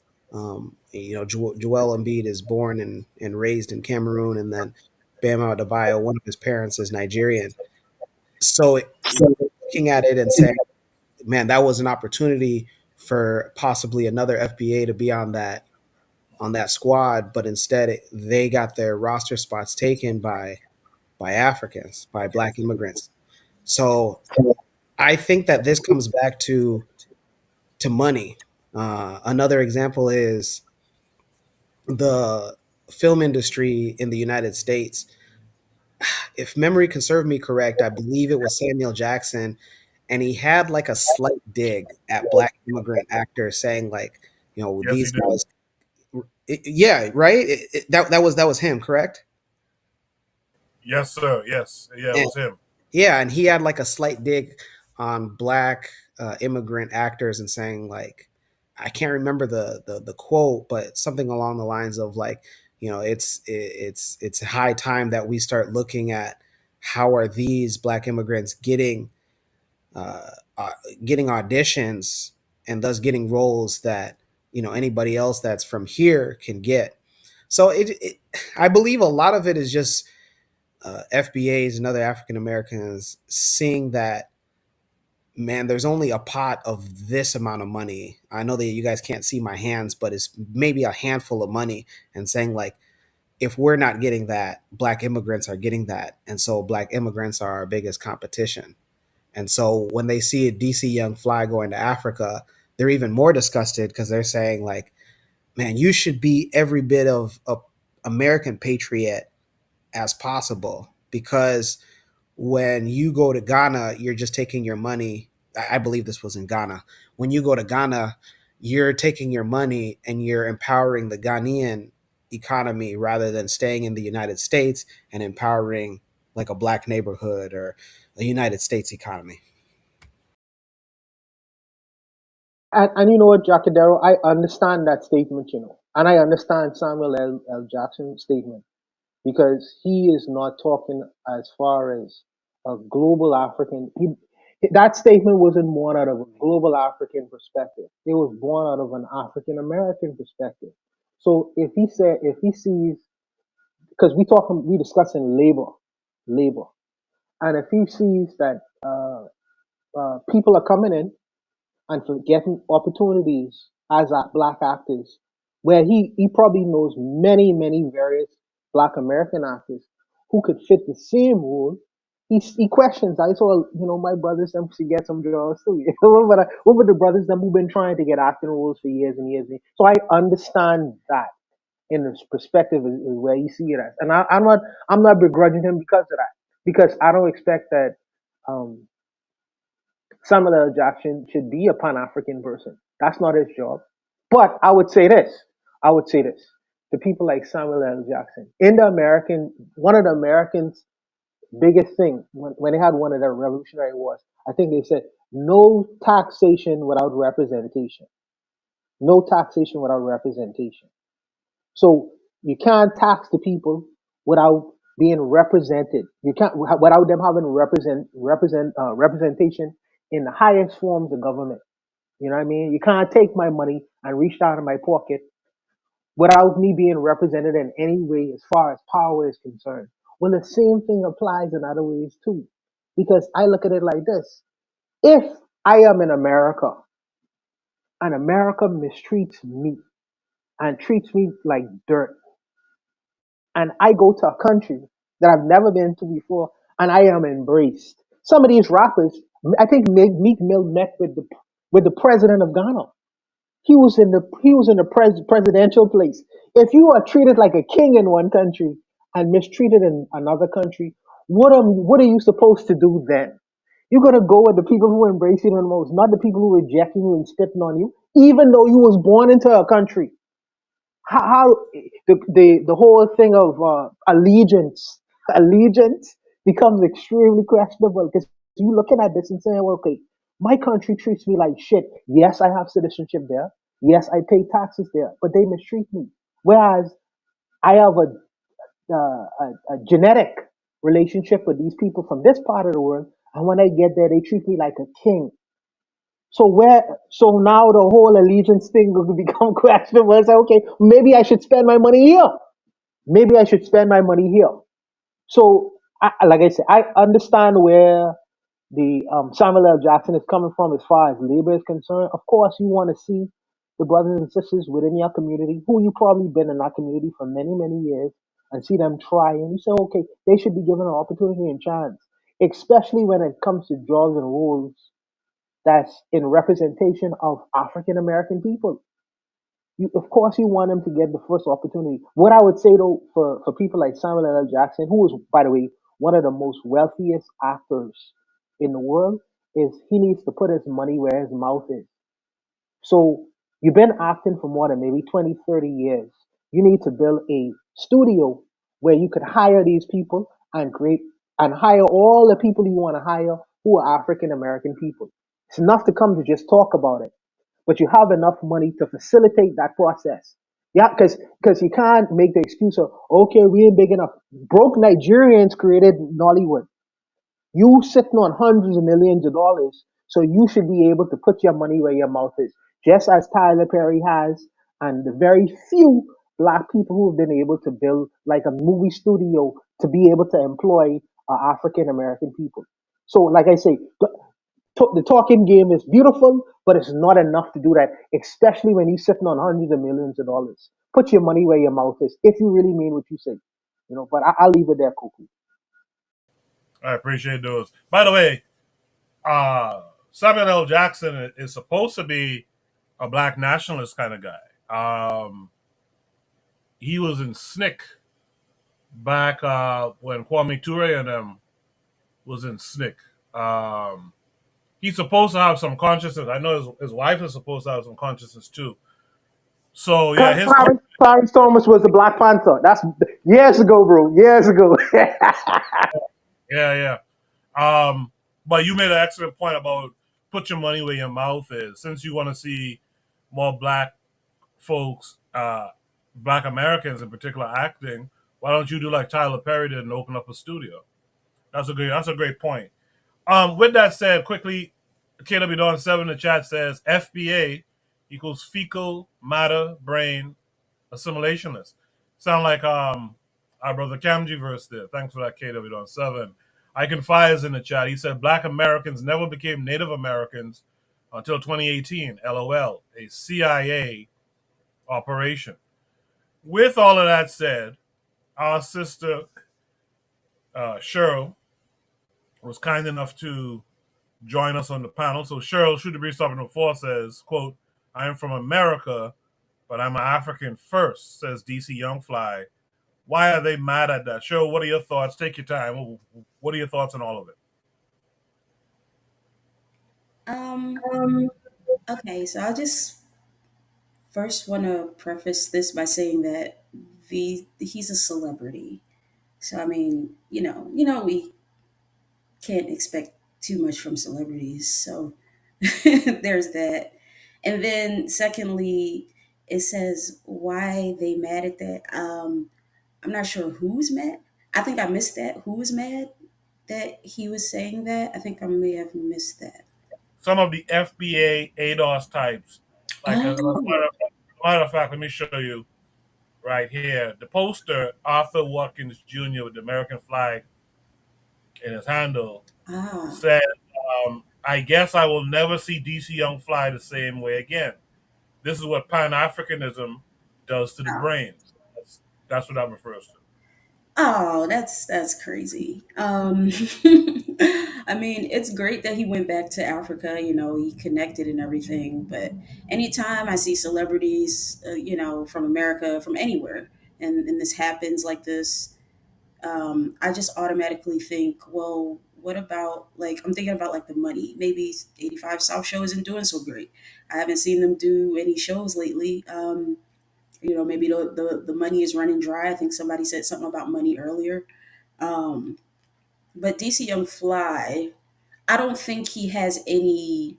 Joel Embiid is born and raised in Cameroon, and then Bam Adebayo, one of his parents is Nigerian. So looking at it and saying, man, that was an opportunity for possibly another FBA to be on that squad, but instead they got their roster spots taken by Africans, by Black immigrants. So I think that this comes back to money. Another example is the film industry in the United States. If memory can serve me correct, I believe it was Samuel Jackson, and he had like a slight dig at Black immigrant actors, saying like, Yes, he these did. guys. Yeah, right. That was him, correct? Yes, sir. Yes. Yeah, it And, was him. yeah, and he had like a slight dig on Black immigrant actors and saying like, I can't remember the quote, but something along the lines of like, it's high time that we start looking at how are these Black immigrants uh, uh, getting auditions and thus getting roles that anybody else that's from here can get. So I believe a lot of it is just FBAs and other African Americans seeing that, man, there's only a pot of this amount of money. I know that you guys can't see my hands, but it's maybe a handful of money, and saying like, if we're not getting that, Black immigrants are getting that, and so Black immigrants are our biggest competition. And so when they see a DC Young Fly going to Africa, they're even more disgusted because they're saying like, man, you should be every bit of a American patriot as possible, because when you go to Ghana, you're just taking your money. I believe this was in Ghana. When you go to Ghana, you're taking your money and you're empowering the Ghanaian economy rather than staying in the United States and empowering like a Black neighborhood or a United States economy. And you know what, Jacadero, I understand that statement, and I understand Samuel L. Jackson's statement because he is not talking as far as a global African. That statement wasn't born out of a global African perspective. It was born out of an African American perspective. So if he sees, because we discussing labor, and if he sees that people are coming in and for getting opportunities as Black actors, where he probably knows many various Black American actors who could fit the same role. He questions. I saw my brothers them to get some jobs too. What were the brothers them who've been trying to get acting roles for years and years? So I understand that in this perspective is where you see it as, and I'm not begrudging him because of that, because I don't expect that. Um, Samuel L. Jackson should be a Pan African person. That's not his job. But I would say this. I would say this. To people like Samuel L. Jackson. One of the Americans' biggest thing when they had one of their Revolutionary Wars, I think they said, no taxation without representation. No taxation without representation. So you can't tax the people without being represented. You can't without them having representation in the highest forms of government. You know what I mean? You can't take my money and reach down in my pocket without me being represented in any way as far as power is concerned. Well, the same thing applies in other ways too. Because I look at it like this. If I am in America and America mistreats me and treats me like dirt, and I go to a country that I've never been to before and I am embraced, Some of these rappers, I think Meek Mill met with the president of Ghana. He was in the presidential place. If you are treated like a king in one country and mistreated in another country, what are you supposed to do then? You're gonna go with the people who embrace you the most, not the people who reject you and spitting on you, even though you was born into a country. How the whole thing of allegiance becomes extremely questionable because you looking at this and saying, well, okay, my country treats me like shit. Yes, I have citizenship there. Yes, I pay taxes there, but they mistreat me. Whereas I have a genetic relationship with these people from this part of the world, and when I get there, they treat me like a king. So now the whole allegiance thing will become questionable. It's like, okay, maybe I should spend my money here. Maybe I should spend my money here. So, like I said, I understand where the Samuel L. Jackson is coming from as far as labor is concerned. Of course, you want to see the brothers and sisters within your community who you probably been in that community for many, many years and see them try. And you say, okay, they should be given an opportunity and chance, especially when it comes to jobs and roles that's in representation of African American people. Of course, you want them to get the first opportunity. What I would say though, for people like Samuel L. Jackson, who is, by the way, one of the most wealthiest actors in the world, is he needs to put his money where his mouth is. So you've been acting for more than maybe 20, 30 years. You need to build a studio where you could hire these people and create and hire all the people you want to hire who are African American people. It's enough to come to just talk about it, but you have enough money to facilitate that process. Yeah, because you can't make the excuse of, okay, we ain't big enough. Broke Nigerians created Nollywood. You sitting on hundreds of millions of dollars, so you should be able to put your money where your mouth is, just as Tyler Perry has, and the very few black people who have been able to build like a movie studio to be able to employ African American people. So, like I say, the talking game is beautiful, but it's not enough to do that, especially when you're sitting on hundreds of millions of dollars. Put your money where your mouth is if you really mean what you say. But I'll leave it there, Koku. I appreciate those. By the way, Samuel L. Jackson is supposed to be a black nationalist kind of guy. He was in SNCC back when Kwame Ture and them was in SNCC. He's supposed to have some consciousness. I know his wife is supposed to have some consciousness too. So yeah, Clarence Thomas was the Black Panther. That's years ago, bro. Years ago. yeah. But you made an excellent point about put your money where your mouth is. Since you want to see more black folks, black Americans in particular, acting, why don't you do like Tyler Perry did and open up a studio? That's a great point. With that said, quickly, KW Dawn 7 in the chat says FBA equals fecal matter brain assimilationist. Sound like our brother Kamji verse there. Thanks for that, KW Dawn 7. I can fires in the chat. He said black Americans never became Native Americans until 2018. LOL. A CIA operation. With all of that said, our sister Cheryl was kind enough to join us on the panel. So Cheryl, Shoot the Breeze Stopping the Four says, quote, I am from America, but I'm an African first, says DC Youngfly. Why are they mad at that? Cheryl, what are your thoughts? Take your time. What are your thoughts on all of it? Okay, so I'll just first want to preface this by saying that he's a celebrity. So I mean, we can't expect too much from celebrities. So there's that. And then secondly, it says why they mad at that. I'm not sure who's mad. I think I missed that. Who was mad that he was saying that? I think I may have missed that. Some of the FBA ADOS types. Like as a matter of fact, let me show you right here. The poster, Arthur Watkins Jr. with the American flag in his handle, said, I guess I will never see DC Young fly the same way again. This is what Pan-Africanism does to the brain. That's what that refers to. Oh, that's crazy. I mean, it's great that he went back to Africa. You know, he connected and everything. But anytime I see celebrities, from America, from anywhere, and this happens like this, I just automatically think, well, what about like I'm thinking about like the money. Maybe 85 South Show isn't doing so great. I haven't seen them do any shows lately. Maybe the money is running dry. I think somebody said something about money earlier. Um, but DC Young Fly, I don't think he has any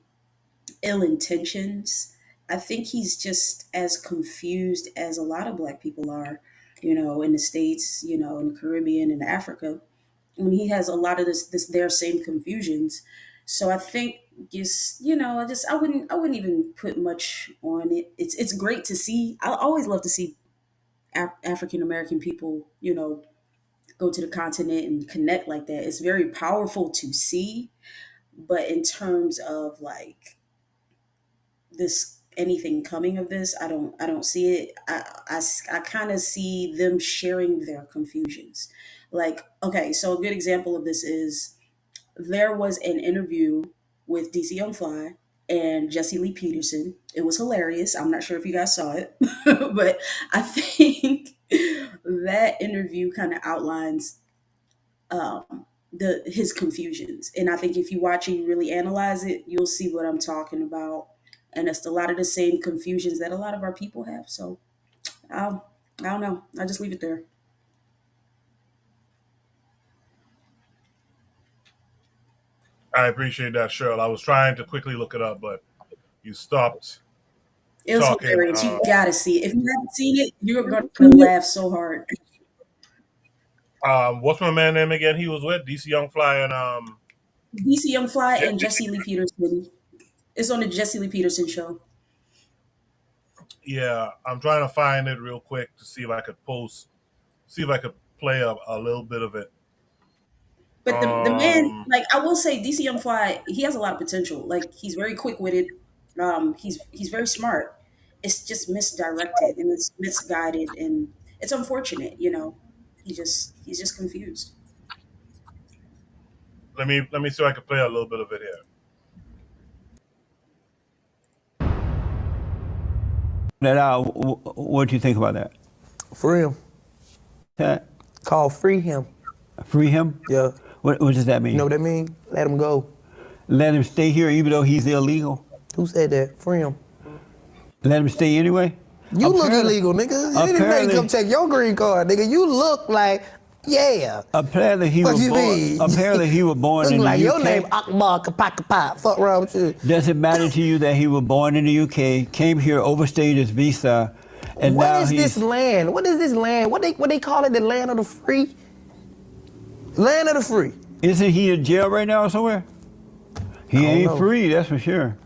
ill intentions. I think he's just as confused as a lot of black people are, in the States, in the Caribbean and Africa. I mean, he has a lot of this their same confusions. So I think just, I wouldn't even put much on it. It's great to see. I always love to see African American people, go to the continent and connect like that. It's very powerful to see, but in terms of like this anything coming of this, I don't see it. I kind of see them sharing their confusions. Like, okay, so a good example of this is there was an interview with DC Young Fly and Jesse Lee Peterson. It was hilarious. I'm not sure if you guys saw it, but I think that interview kind of outlines the his confusions. And I think if you watch and you really analyze it, you'll see what I'm talking about. And it's a lot of the same confusions that a lot of our people have. So I don't know. I just leave it there. I appreciate that, Cheryl. I was trying to quickly look it up, but you stopped It was talking. hilarious. You gotta see it. If you haven't seen it, you're gonna laugh so hard. What's my man name again? He was with DC Young Fly and DC Young Fly and Jesse. Jesse Lee Peterson. It's on the Jesse Lee Peterson show. Yeah, I'm trying to find it real quick to see if I could see if I could play a little bit of it. But the man, Um, like I will say, DC Young Fly, he has a lot of potential. Like he's very quick witted. He's very smart. It's just misdirected and it's misguided, and it's unfortunate. He's just confused. let me see if I can play a little bit of it here. That what do you think about that? Free him. That Call free him. free him? Yeah. What does that mean? You know what that mean? Let him go. Let him stay here even though he's illegal. Who said that? Free him. Let him stay anyway. You look illegal, nigga. Anybody come take your green card, nigga. You look like, yeah. Apparently he What was you born. mean? Apparently he was born Look in the like UK. your name Akbar Kapakapa. Fuck wrong with you. Does it matter to you that he was born in the UK, came here, overstayed his visa, and What now is he's this land? What is this land? What they call it? The land of the free? Land of the free. Isn't he in jail right now or somewhere? He don't ain't know. free, that's for sure.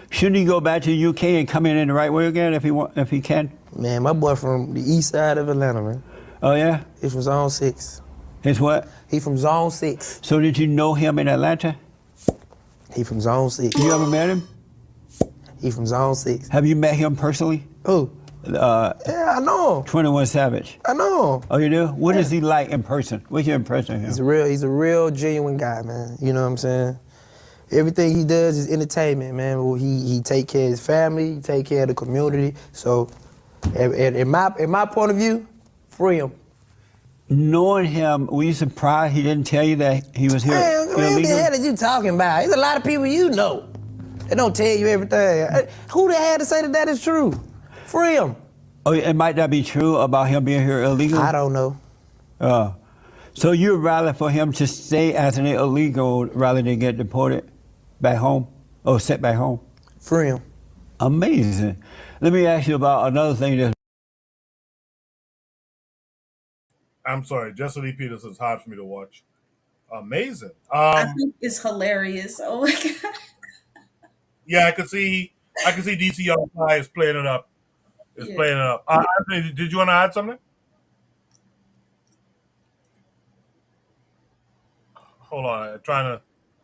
Shouldn't he go back to the UK and come in the right way again if he can? Man, my boy from the east side of Atlanta, man. Oh yeah? He's from Zone 6. His what? He from Zone 6. So did you know him in Atlanta? He from Zone 6. You ever met him? He from Zone 6. Have you met him personally? Who? Yeah, I know him. 21 Savage. I know him. Oh, you do? What is he like in person? What's your impression of him? He's a real genuine guy, man. You know what I'm saying? Everything he does is entertainment, man. Well, he take care of his family, he take care of the community. So, in my point of view, free him. Knowing him, were you surprised he didn't tell you that he was here Man, what the illegally? hell are you talking about? There's a lot of people you know that don't tell you everything. Who the hell to say that is true? Free him. Oh, it might not be true about him being here illegally? I don't know. So you'd rather for him to stay as an illegal rather than get deported back home or sent back home? Free him. Amazing. Let me ask you about another thing that's I'm sorry, Jesse Lee Peterson's hard for me to watch. Amazing. I think it's hilarious. Oh my god. Yeah, I can see DC Young Fly is playing it up. It's playing it up. Anthony, did you want to add something? Hold on, I'm trying to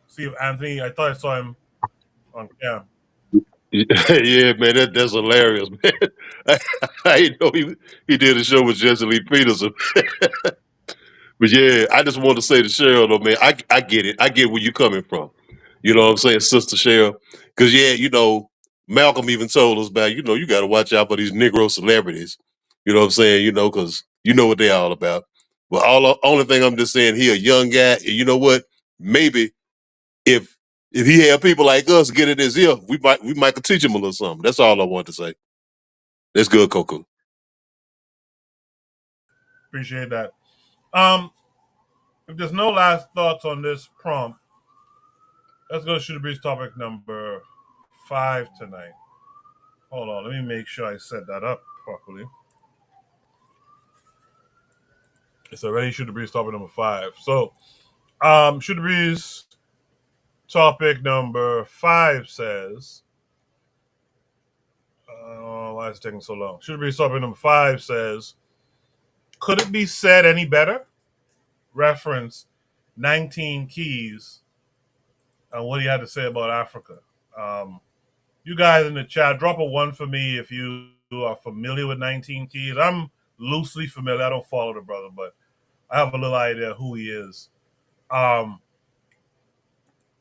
see if Anthony. I thought I saw him on camera. Yeah, man, that's hilarious, man. I didn't know he did a show with Jesse Lee Peterson. But yeah, I just wanted to say to Cheryl though, man, I get it. I get where you're coming from. You know what I'm saying, Sister Cheryl? Because yeah, Malcolm even told us about, you got to watch out for these Negro celebrities. You know what I'm saying? Because you know what they're all about. But only thing I'm just saying, he a young guy, and you know what? Maybe if he had people like us get in his ear, we might could teach him a little something. That's all I want to say. That's good, Coco. Appreciate that. If there's no last thoughts on this prompt, let's go to Shooter Breeze topic number 5 tonight. Hold on, let me make sure I set that up properly. It's already Shooter Breeze topic number 5. So, Shooter Breeze topic number 5 says, why is it taking so long? Shooter Breeze topic number 5 says, could it be said any better? Reference 19 Keys and what he had to say about Africa. You guys in the chat, drop a 1 for me if you are familiar with 19 Keys. I'm loosely familiar. I don't follow the brother, but I have a little idea who he is.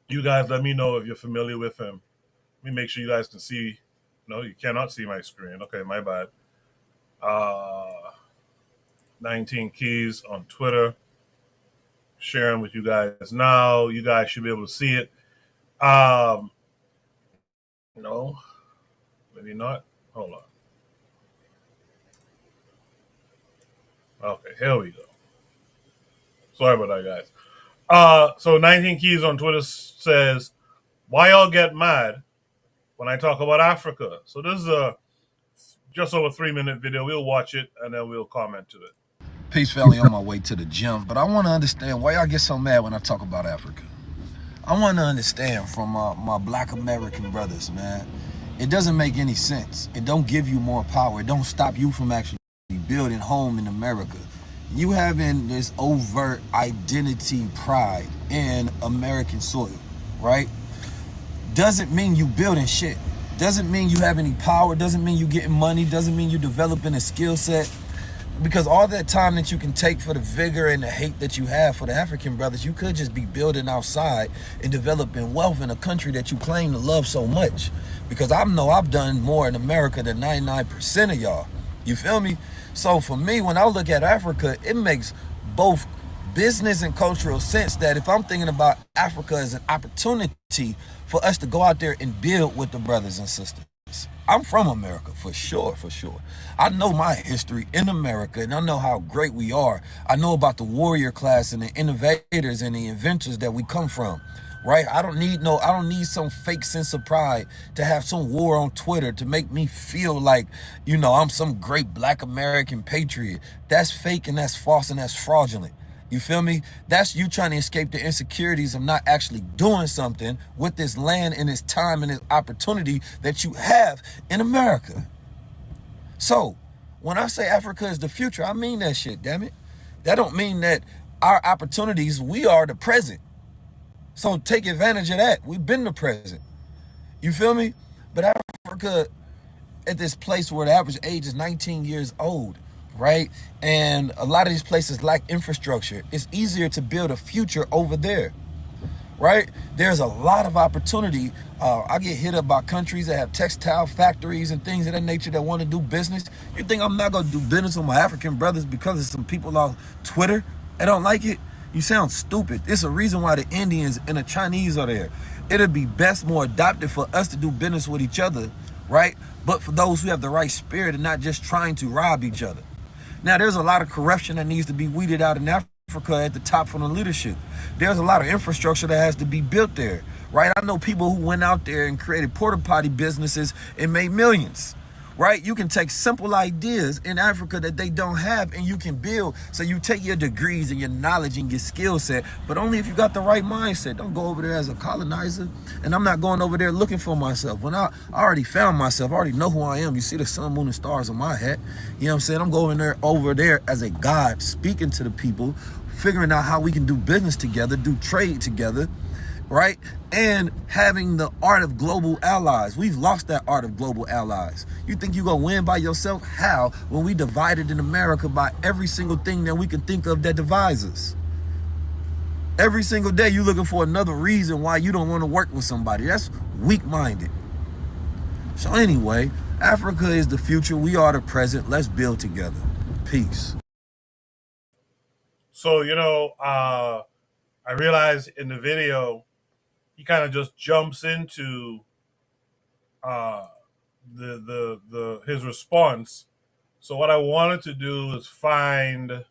You guys let me know if you're familiar with him. Let me make sure you guys can see. No, you cannot see my screen. Okay, my bad. 19 Keys on Twitter. Sharing with you guys now. You guys should be able to see it. No, maybe not. Hold on. Okay, here we go. Sorry about that, guys. So 19 Keys on Twitter says, why y'all get mad when I talk about Africa? So this is a just over 3-minute video. We'll watch it and then we'll comment to it. Peace, family, on my way to the gym. But I want to understand why y'all get so mad when I talk about Africa. I want to understand from my black American brothers, man. It doesn't make any sense. It don't give you more power. It don't stop you from actually building home in America. You having this overt identity pride in American soil, right? Doesn't mean you building shit. Doesn't mean you have any power. Doesn't mean you getting money. Doesn't mean you developing a skill set. Because all that time that you can take for the vigor and the hate that you have for the African brothers, you could just be building outside and developing wealth in a country that you claim to love so much. Because I know I've done more in America than 99% of y'all. You feel me? So for me, when I look at Africa, it makes both business and cultural sense that if I'm thinking about Africa as an opportunity for us to go out there and build with the brothers and sisters. I'm from America, for sure, for sure. I know my history in America, and I know how great we are. I know about the warrior class and the innovators and the inventors that we come from, right? I don't need some fake sense of pride to have some war on Twitter to make me feel like, I'm some great black American patriot. That's fake and that's false and that's fraudulent. You feel me? That's you trying to escape the insecurities of not actually doing something with this land and this time and this opportunity that you have in America. So, when I say Africa is the future, I mean that shit, damn it. That don't mean that our opportunities, we are the present. So take advantage of that. We've been the present. You feel me? But Africa, at this place where the average age is 19 years old, right? And a lot of these places lack infrastructure. It's easier to build a future over there, right? There's a lot of opportunity. I get hit up by countries that have textile factories and things of that nature that want to do business. You think I'm not going to do business with my African brothers because of some people on Twitter that don't like it? You sound stupid. It's a reason why the Indians and the Chinese are there. It'd be best, more adapted for us to do business with each other, right? But for those who have the right spirit and not just trying to rob each other. Now, there's a lot of corruption that needs to be weeded out in Africa at the top from the leadership. There's a lot of infrastructure that has to be built there, right? I know people who went out there and created porta potty businesses and made millions, right? You can take simple ideas in Africa that they don't have and you can build. So you take your degrees and your knowledge and your skill set, but only if you got the right mindset. Don't go over there as a colonizer. And I'm not going over there looking for myself. When I already found myself, I already know who I am. You see the sun, moon, and stars on my hat. You know what I'm saying? I'm going over there as a God, speaking to the people, figuring out how we can do business together, do trade together, right? And having the art of global allies. We've lost that art of global allies. You think you're gonna win by yourself? How? When we divided in America by every single thing that we can think of that divides us. Every single day you're looking for another reason why you don't want to work with somebody. That's weak-minded. So anyway, Africa is the future. We are the present. Let's build together. Peace. So, I realized in the video, he kind of just jumps into his response. So what I wanted to do is find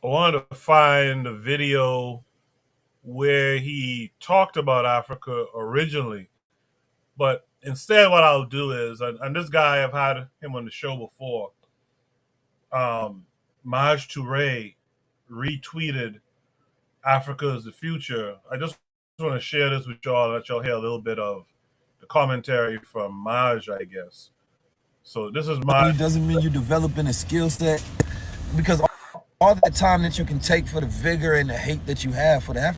a video where he talked about Africa originally. But instead, what I'll do is, and this guy, I've had him on the show before, Maj Toure retweeted Africa is the future. I just want to share this with y'all, let y'all hear a little bit of the commentary from Maj, I guess. So this is Maj. It doesn't mean you're developing a skill set, because all that time that you can take for the vigor and the hate that you have for the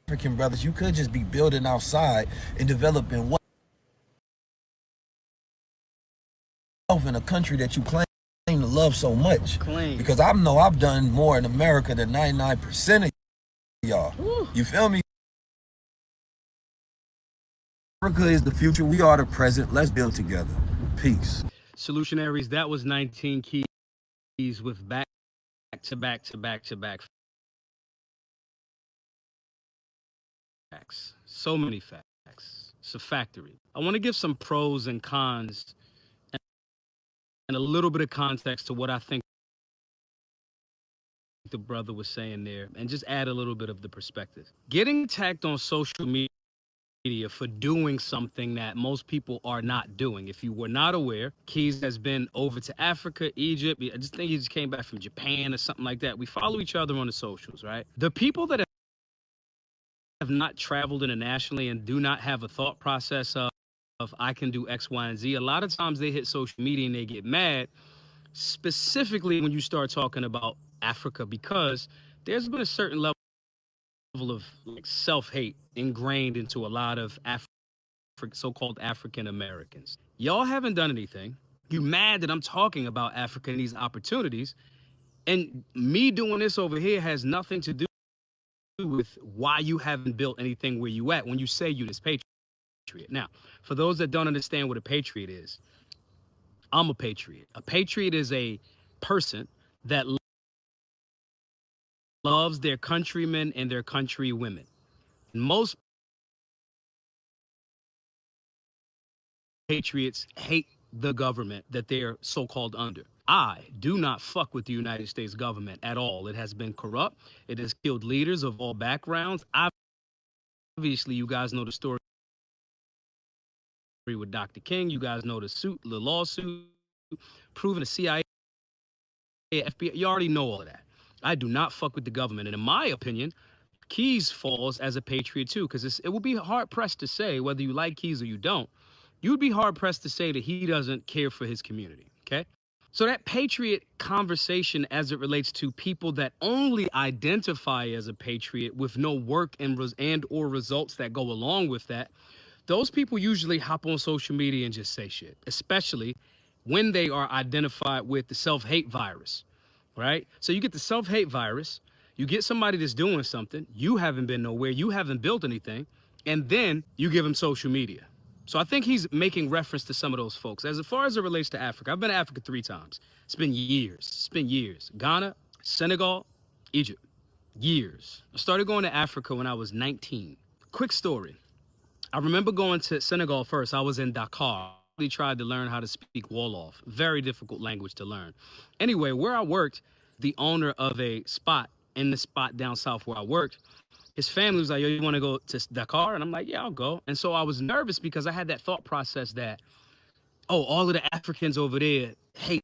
African brothers, you could just be building outside and developing wealth in a country that you claim to love so much. Because I know I've done more in America than 99% of y'all. You feel me? Africa is the future. We are the present. Let's build together. Peace. Solutionaries, that was 19 keys with back to back facts. So many facts. It's a factory. I want to give some pros and cons and a little bit of context to what I think the brother was saying there, and just add a little bit of the perspective. Getting attacked on social media for doing something that most people are not doing. If you were not aware, Keys has been over to Africa, Egypt. I just think he just came back from Japan or something like that. We follow each other on the socials, right? The people that have not traveled internationally and do not have a thought process of I can do X, Y, and Z, a lot of times they hit social media and they get mad, specifically when you start talking about Africa, because there's been a certain level of like self-hate ingrained into a lot of so-called African Americans. Y'all haven't done anything. You mad that I'm talking about Africa and these opportunities, and me doing this over here has nothing to do with why you haven't built anything where you at when you say you this patriot. Now, for those that don't understand what a patriot is, I'm a patriot. A patriot is a person that loves their countrymen and their countrywomen. Most patriots hate the government that they're so-called under. I do not fuck with the United States government at all. It has been corrupt. It has killed leaders of all backgrounds. Obviously, you guys know the story with Dr. King. You guys know the lawsuit, proving the CIA, FBI. You already know all of that. I do not fuck with the government. And in my opinion, Keys falls as a patriot too, because it would be hard-pressed to say, whether you like Keys or you don't, you would be hard-pressed to say that he doesn't care for his community, okay? So that patriot conversation as it relates to people that only identify as a patriot with no work and or results that go along with that, those people usually hop on social media and just say shit, especially when they are identified with the self-hate virus, right? So you get the self-hate virus, you get somebody that's doing something, you haven't been nowhere, you haven't built anything, and then you give them social media. So I think he's making reference to some of those folks. As far as it relates to Africa, I've been to Africa 3 times. It's been years. Ghana, Senegal, Egypt. Years. I started going to Africa when I was 19. Quick story. I remember going to Senegal first. I was in Dakar. I tried to learn how to speak Wolof. Very difficult language to learn. Anyway, where I worked, the owner of a spot in the spot down south where I worked, his family was like, yo, you want to go to Dakar? And I'm like, yeah, I'll go. And so I was nervous because I had that thought process that, oh, all of the Africans over there hate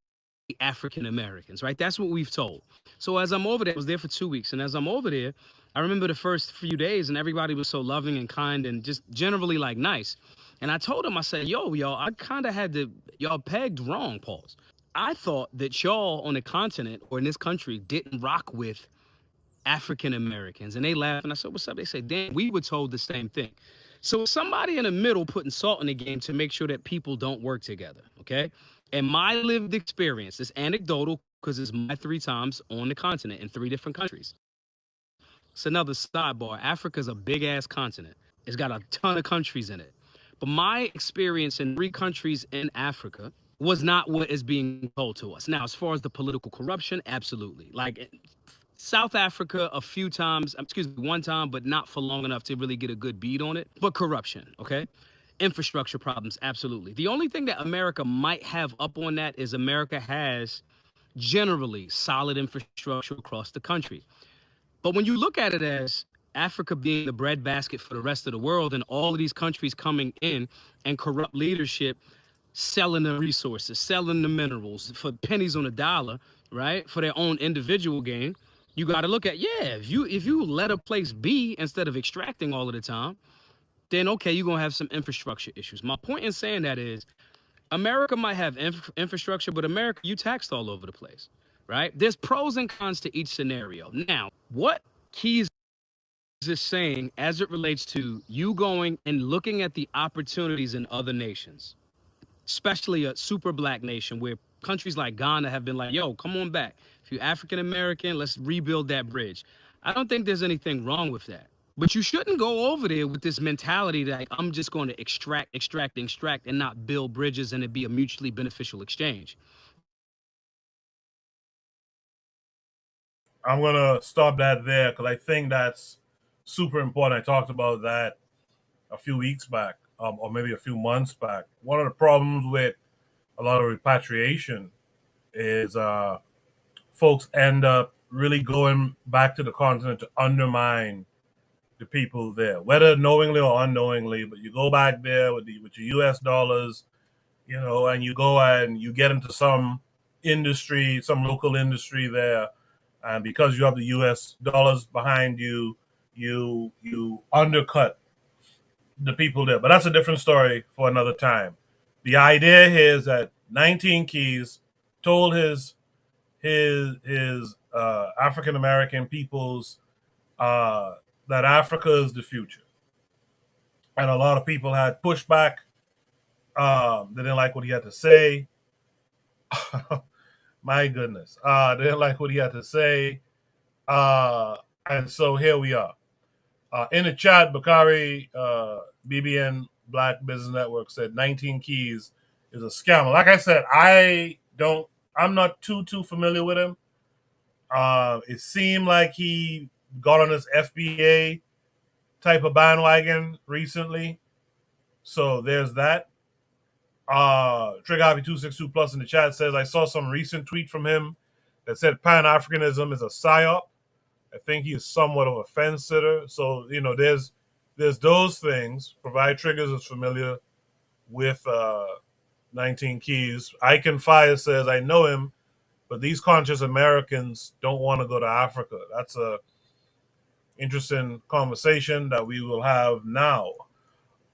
African Americans, right? That's what we've told. So as I'm over there, I was there for 2 weeks. And as I'm over there, I remember the first few days and everybody was so loving and kind and just generally like nice. And I told him, I said, yo, y'all, I kind of had y'all pegged wrong, pause. I thought that y'all on the continent or in this country didn't rock with African Americans. And they laugh and I said, what's up? They say, damn, we were told the same thing. So somebody in the middle putting salt in the game to make sure that people don't work together, okay? And my lived experience is anecdotal because it's my 3 times on the continent in 3 different countries. It's another sidebar. Africa's a big ass continent. It's got a ton of countries in it. But my experience in 3 countries in Africa was not what is being told to us. Now, as far as the political corruption, absolutely. Like South Africa a few times, excuse me, 1 time, but not for long enough to really get a good beat on it. But corruption, okay? Infrastructure problems, absolutely. The only thing that America might have up on that is America has generally solid infrastructure across the country. But when you look at it as Africa being the breadbasket for the rest of the world and all of these countries coming in and corrupt leadership, selling the resources, selling the minerals for pennies on a dollar, right? For their own individual gain, you got to look at, yeah, if you let a place be instead of extracting all of the time, then okay, you're going to have some infrastructure issues. My point in saying that is America might have infrastructure, but America, you taxed all over the place, right? There's pros and cons to each scenario. Now, what Keys is saying as it relates to you going and looking at the opportunities in other nations, especially a super black nation where countries like Ghana have been like, yo, come on back. If you're African American, let's rebuild that bridge. I don't think there's anything wrong with that. But you shouldn't go over there with this mentality that I'm just going to extract, and not build bridges and it be a mutually beneficial exchange. I'm going to stop that there because I think that's super important. I talked about that a few weeks back, or maybe a few months back. One of the problems with a lot of repatriation is folks end up really going back to the continent to undermine the people there, whether knowingly or unknowingly. But you go back there with your U.S. dollars, and you go and you get into some industry, some local industry there, and because you have the U.S. dollars behind you, you undercut the people there. But that's a different story for another time. The idea here is that 19 Keys told his African American peoples that Africa is the future, and a lot of people had pushback. They didn't like what he had to say. My goodness, they didn't like what he had to say, and so here we are. In the chat, Bakari BBN Black Business Network said 19 Keys is a scammer. Like I said, I'm not too familiar with him. It seemed like he got on this FBA type of bandwagon recently. So there's that. Trigger Happy 262 Plus in the chat says, I saw some recent tweet from him that said Pan-Africanism is a psyop. I think he is somewhat of a fence sitter. So, there's those things. Provide Triggers is familiar with 19 Keys. Icon Fire says, I know him, but these conscious Americans don't want to go to Africa. That's a interesting conversation that we will have now.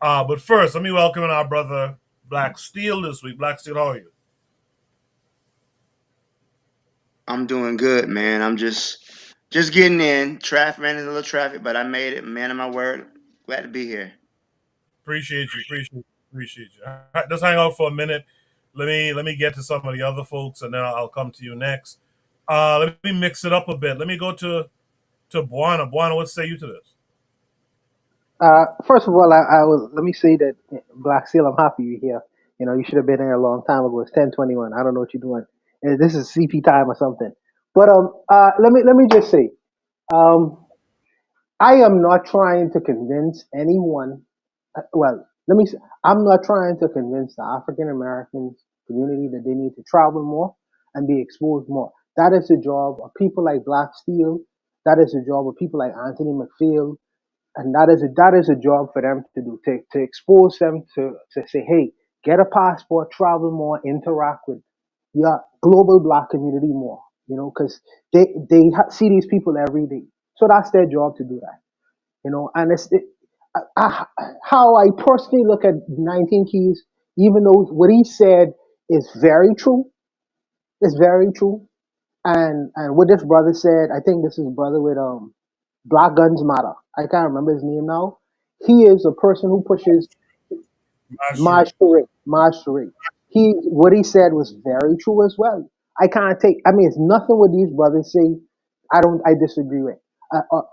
But first, let me welcome our brother Black Steel this week. Black Steel, how are you? I'm doing good, man. I'm just getting in. Traffic, man, there's a little traffic, but I made it. Man of my word. Glad to be here. Appreciate you. All right, let's hang out for a minute. Let me get to some of the other folks, and then I'll come to you next. Let me mix it up a bit. Let me go to Buana. Buana, what say you to this? First of all, let me say that Black Seal, I'm happy you're here. You should have been here a long time ago. It's 10:21. I don't know what you're doing. This is CP time or something. But let me just say, I am not trying to convince anyone. Well, let me say, I'm not trying to convince the African American community that they need to travel more and be exposed more. That is the job of people like Black Steel. That is the job of people like Anthony McPhail, and that is a job for them to do, to expose them to say, hey, get a passport, travel more, interact with your global Black community more. Because see these people every day, so that's their job to do that. And how I personally look at 19 Keys, even though what he said is very true, It's very true. And what this brother said, I think this is brother with Black Guns Matter. I can't remember his name now. He is a person who pushes Mastery. Mastery. What he said was very true as well. I can't take. I mean, it's nothing what these brothers say. I disagree with.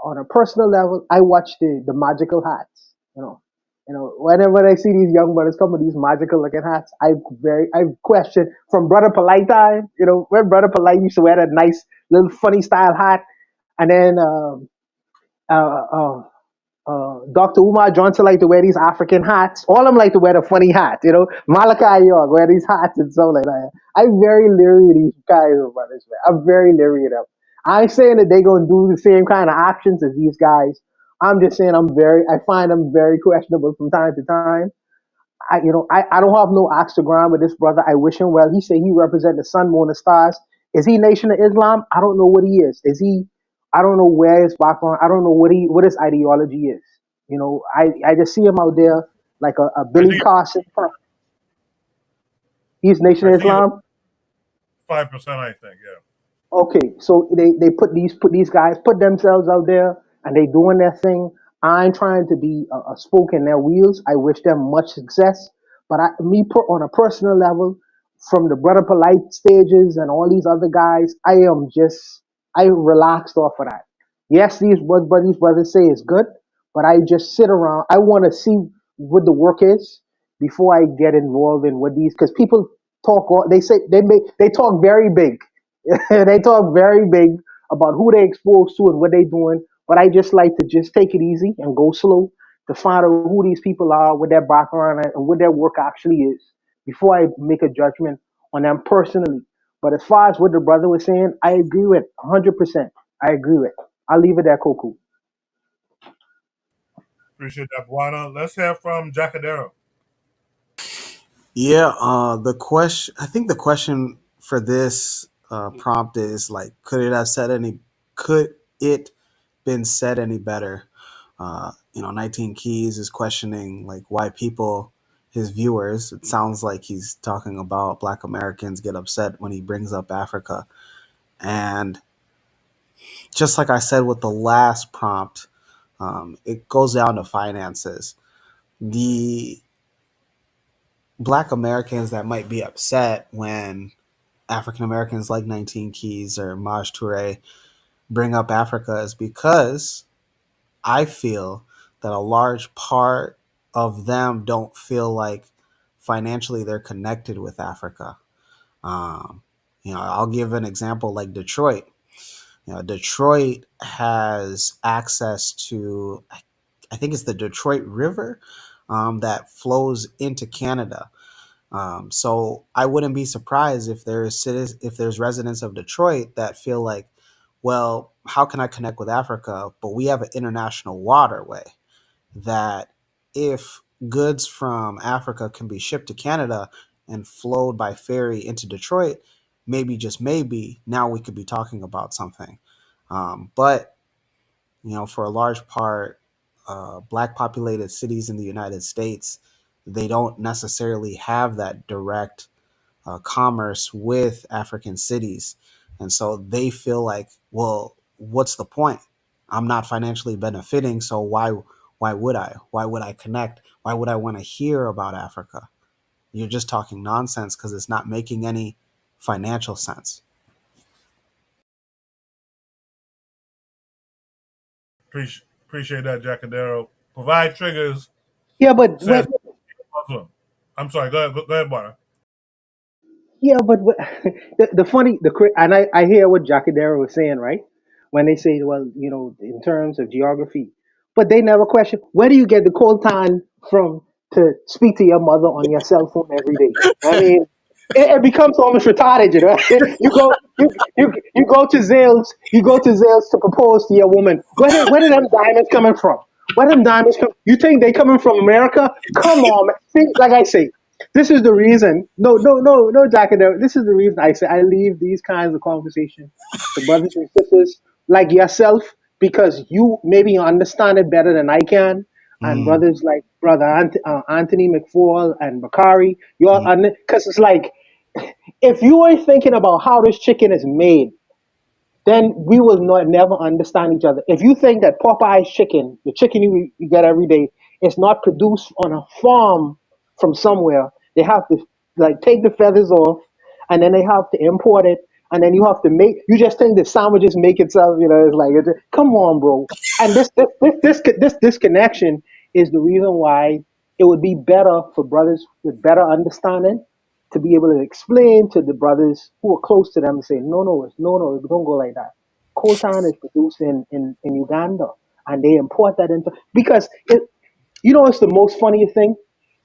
On a personal level, I watch the magical hats. Whenever I see these young brothers come with these magical looking hats, I question from Brother Polite time. When Brother Polite used to wear that nice little funny style hat, and then uh, uh, Dr. Umar Johnson like to wear these African hats. All of them like to wear the funny hats. Malachi York wear these hats and stuff like that. I'm very leery of these guys, brothers, man. I'm very leery of them. I ain't saying that they gonna do the same kind of actions as these guys. I'm just saying I find them very questionable from time to time. I don't have no oxygram with this brother. I wish him well. He said he represent the sun, moon, and stars. Is he Nation of Islam? I don't know what he is. Is he? I don't know where his background. I don't know what his ideology is. I just see him out there like a I Billy think Carson. He's Nation I of think he's Islam. 5%. I think. Yeah. Okay, so they put themselves out there and they doing their thing. I ain't trying to be a spoke in their wheels. I wish them much success. But me put on a personal level, from the brother polite stages and all these other guys, I relaxed off of that. Yes, what these brothers say is good, but I just sit around. I want to see what the work is before I get involved in what these, because people talk. They say they talk very big. They talk very big about who they exposed to and what they doing. But I just like to just take it easy and go slow to find out who these people are, what their background and what their work actually is before I make a judgment on them personally. But as far as what the brother was saying, I agree with 100%. I agree with. I'll leave it at Koku. Appreciate that, Buana. Let's hear from Jacadero. Yeah, the question. I think the question for this prompt is like, could it been said any better? 19 Keys is questioning like why people, his viewers. It sounds like he's talking about Black Americans get upset when he brings up Africa, and just like I said with the last prompt, it goes down to finances. The Black Americans that might be upset when African Americans like 19 Keys or Maj Toure bring up Africa is because I feel that a large part of them don't feel like financially they're connected with Africa. Um, I'll give an example like Detroit. Detroit has access to, I think it's the Detroit River that flows into Canada. So I wouldn't be surprised if there's residents of Detroit that feel like, well, how can I connect with Africa? But we have an international waterway that if goods from Africa can be shipped to Canada and flowed by ferry into Detroit, maybe just maybe now we could be talking about something. But for a large part, black populated cities in the United States, they don't necessarily have that direct commerce with African cities. And so they feel like, well, what's the point? I'm not financially benefiting, so why would I? Why would I connect? Why would I want to hear about Africa? You're just talking nonsense because it's not making any financial sense. Appreciate that, Jacadero. Provide triggers. Yeah, but Says Muslim. I'm sorry. Go ahead, Buana. yeah, but and I hear what Jacadero was saying, right? When they say, well, in terms of geography, but they never question where do you get the coltan from to speak to your mother on your cell phone every day? I mean, it becomes almost retarded, you go to Zales to propose to your woman. Where did them diamonds coming from? Where them diamonds come? You think they coming from America? Come on, man. See, like I say, this is the reason. No, Jack. This is the reason I say I leave these kinds of conversations to brothers and sisters like yourself because you maybe understand it better than I can, and brothers like brother Anthony McFall and Bakari, you all because it's like If you are thinking about how this chicken is made, then we will not never understand each other. If you think that Popeye's chicken, the chicken you get every day, is not produced on a farm from somewhere, they have to like take the feathers off, and then they have to import it, and then you have to make. You just think the sandwiches make itself. It's like, come on, bro. And this connection is the reason why it would be better for brothers with better understanding to be able to explain to the brothers who are close to them and say, no, don't go like that. Coltan is produced in Uganda, and they import that into because it's the most funniest thing.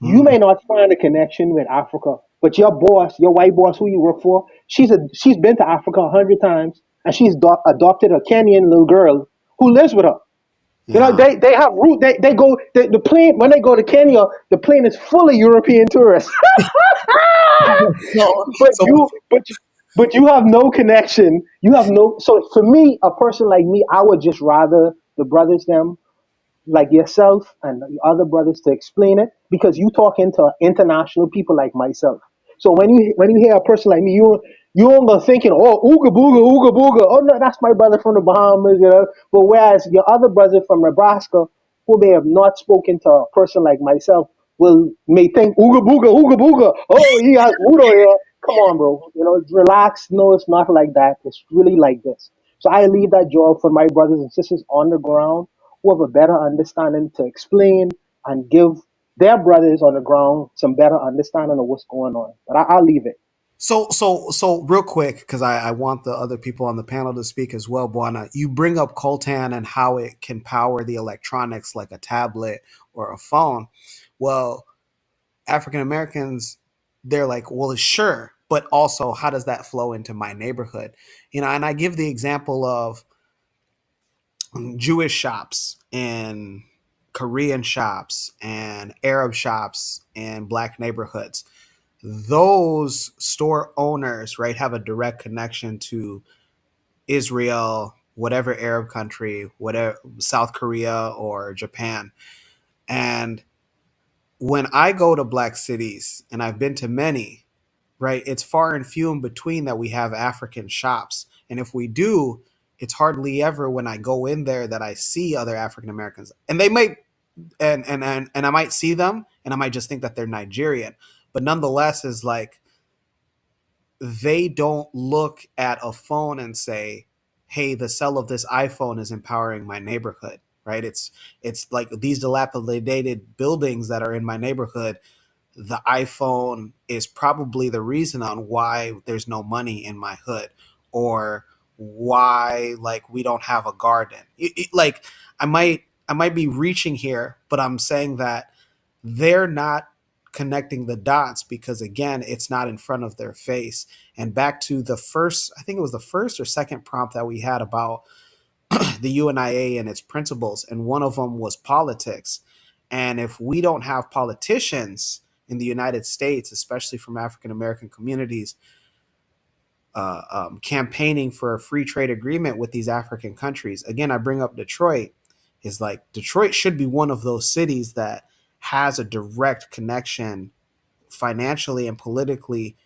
You may not find a connection with Africa, but your boss, your white boss, who you work for, she's been to Africa 100 times, and she's adopted a Kenyan little girl who lives with her. Yeah. They have root. They go the plane when they go to Kenya. The plane is full of European tourists. So, but so you have no connection. You have no. So for me, a person like me, I would just rather the brothers them like yourself and the other brothers to explain it because you talking to international people like myself. So when you hear a person like me, you ain't gonna thinking, oh, ooga booga. Oh no, that's my brother from the Bahamas. But whereas your other brother from Nebraska, who may have not spoken to a person like myself, may think ooga booga. Oh, he has Udo here. Come on, bro. Relax. No, it's not like that. It's really like this. So I leave that job for my brothers and sisters on the ground who have a better understanding to explain and give their brothers on the ground some better understanding of what's going on. But I'll leave it. so real quick, because I want the other people on the panel to speak as well, Buana. You bring up coltan and how it can power the electronics like a tablet or a phone. Well, African Americans, they're like, well, sure, but also how does that flow into my neighborhood? And I give the example of Jewish shops and Korean shops and Arab shops and black neighborhoods. Those store owners, right, have a direct connection to Israel, whatever Arab country, whatever South Korea or Japan. And when I go to black cities, and I've been to many, right, it's far and few in between that we have African shops. And if we do, it's hardly ever when I go in there that I see other African Americans. And they might and I might see them and I might just think that they're Nigerian. But nonetheless is like they don't look at a phone and say, hey, the sale of this iPhone is empowering my neighborhood, right? It's like these dilapidated buildings that are in my neighborhood. The iPhone is probably the reason on why there's no money in my hood, or why like we don't have a garden. Like I might be reaching here, but I'm saying that they're not connecting the dots because again, it's not in front of their face. And back to the first, I think it was the first or second prompt that we had about the UNIA and its principles, and one of them was politics. And if we don't have politicians in the United States, especially from African American communities, campaigning for a free trade agreement with these African countries, again, I bring up Detroit, is like Detroit should be one of those cities that has a direct connection financially and politically,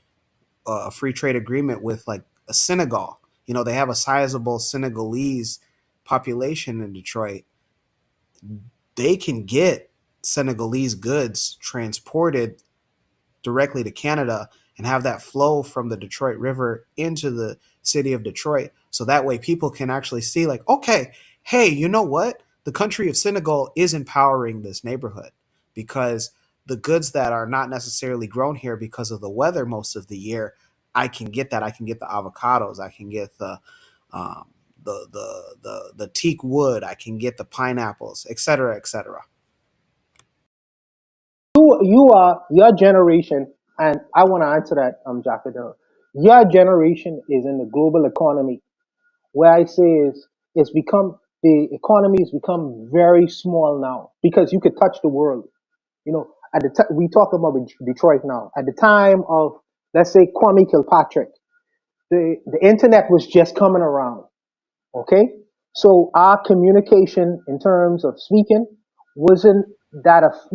a free trade agreement with like a Senegal. They have a sizable Senegalese population in Detroit. They can get Senegalese goods transported directly to Canada and have that flow from the Detroit River into the city of Detroit. So that way people can actually see, like, okay, hey, you know what? The country of Senegal is empowering this neighborhood because the goods that are not necessarily grown here because of the weather most of the year, I can get that. I can get the avocados. I can get um, the teak wood. I can get the pineapples, et cetera, et cetera. You are your generation, and I want to answer that, Jaffa. Your generation is in the global economy. Where I say is it's become the economy has become very small now because you could touch the world. At the we talk about Detroit now. At the time of, let's say, Kwame Kilpatrick, the internet was just coming around. Okay, so our communication in terms of speaking wasn't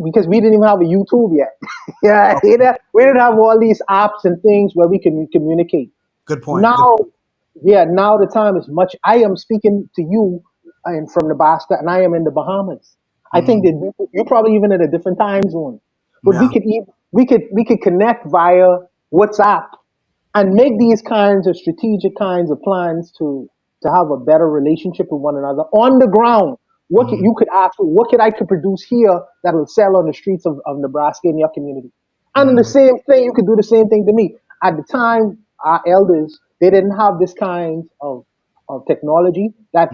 because we didn't even have a YouTube yet. Yeah, we didn't have all these apps and things where we can communicate. Good point. Good. Now, yeah, now the time is much. I am speaking to you and from Nebraska, and I am in the Bahamas. I think that you're probably even in a different time zone, but Yeah. we could connect via WhatsApp and make these kinds of strategic kinds of plans to have a better relationship with one another on the ground. You could ask, what could I could produce here that will sell on the streets of Nebraska in your community? And in the same thing, you could do the same thing to me. At the time, our elders, they didn't have this kind of technology that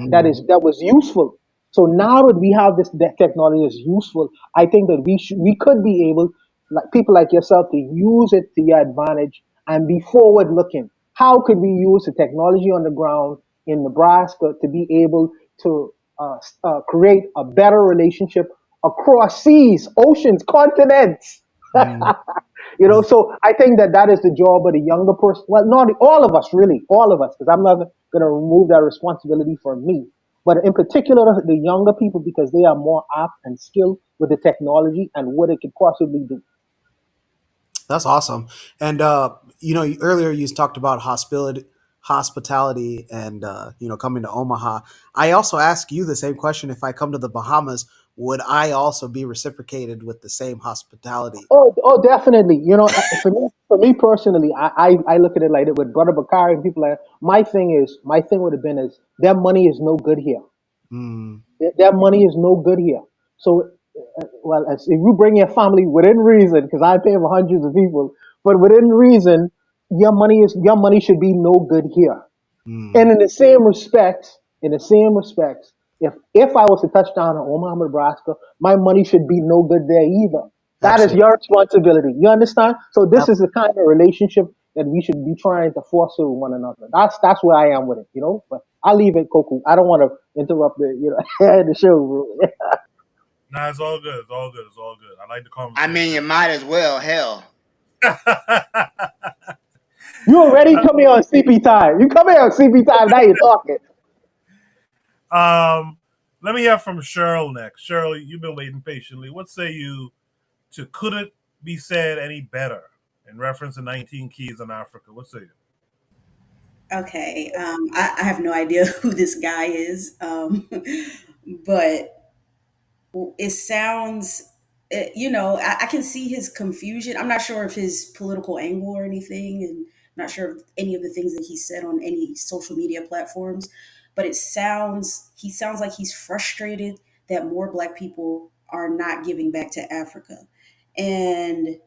was useful. So now that we have that technology is useful, I think that we could be able, like people like yourself, to use it to your advantage and be forward looking. How could we use the technology on the ground in Nebraska to be able to create a better relationship across seas, oceans, continents? So I think that is the job of the younger person. Well, not all of us, really, all of us, because I'm not going to remove that responsibility from me. But in particular, the younger people, because they are more apt and skilled with the technology and what it could possibly do. That's awesome. And earlier you talked about hospitality, and coming to Omaha. I also ask you the same question. If I come to the Bahamas, would I also be reciprocated with the same hospitality? Oh, definitely. For me personally, I look at it like that with Brother Bakari and people like my thing would have been is their money is no good here. Mm. Their money is no good here. So, well, if you bring your family within reason, because I pay for hundreds of people, but within reason, your money should be no good here. And in the same respects, if I was to touch down in Omaha, Nebraska, my money should be no good there either. That is Absolutely. your responsibility. You understand? So this Yep. is the kind of relationship that we should be trying to foster with one another. That's where I am with it. But I'll leave it, Koku. I don't want to interrupt the show. Nah, it's all good. It's all good. It's all good. I like the I mean, conversation. you might as well. Hell, You already come here on CP time. You come here on CP time. Now you're talking. Let me hear from Cheryl next. Cheryl, you've been waiting patiently. What say you to could it be said any better in reference to 19 Keys in Africa? What say you? Okay, I have no idea who this guy is, but it sounds, I can see his confusion. I'm not sure of his political angle or anything, and I'm not sure of any of the things that he said on any social media platforms. But he sounds like he's frustrated that more Black people are not giving back to Africa, and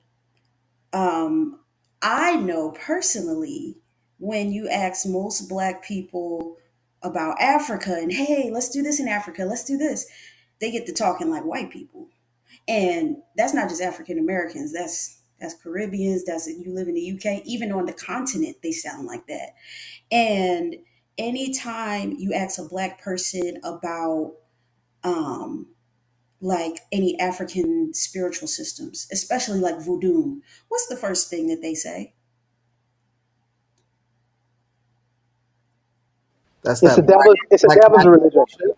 um, I know personally when you ask most Black people about Africa and hey, let's do this in Africa, let's do this, they get to talking like white people. And that's not just African Americans, that's Caribbeans, that's if you live in the UK, even on the continent, they sound like that. And anytime you ask a Black person about um, like any African spiritual systems, especially like voodoo, what's the first thing that they say? That's It's a that devil. It's a black devil's magic religion. bullshit.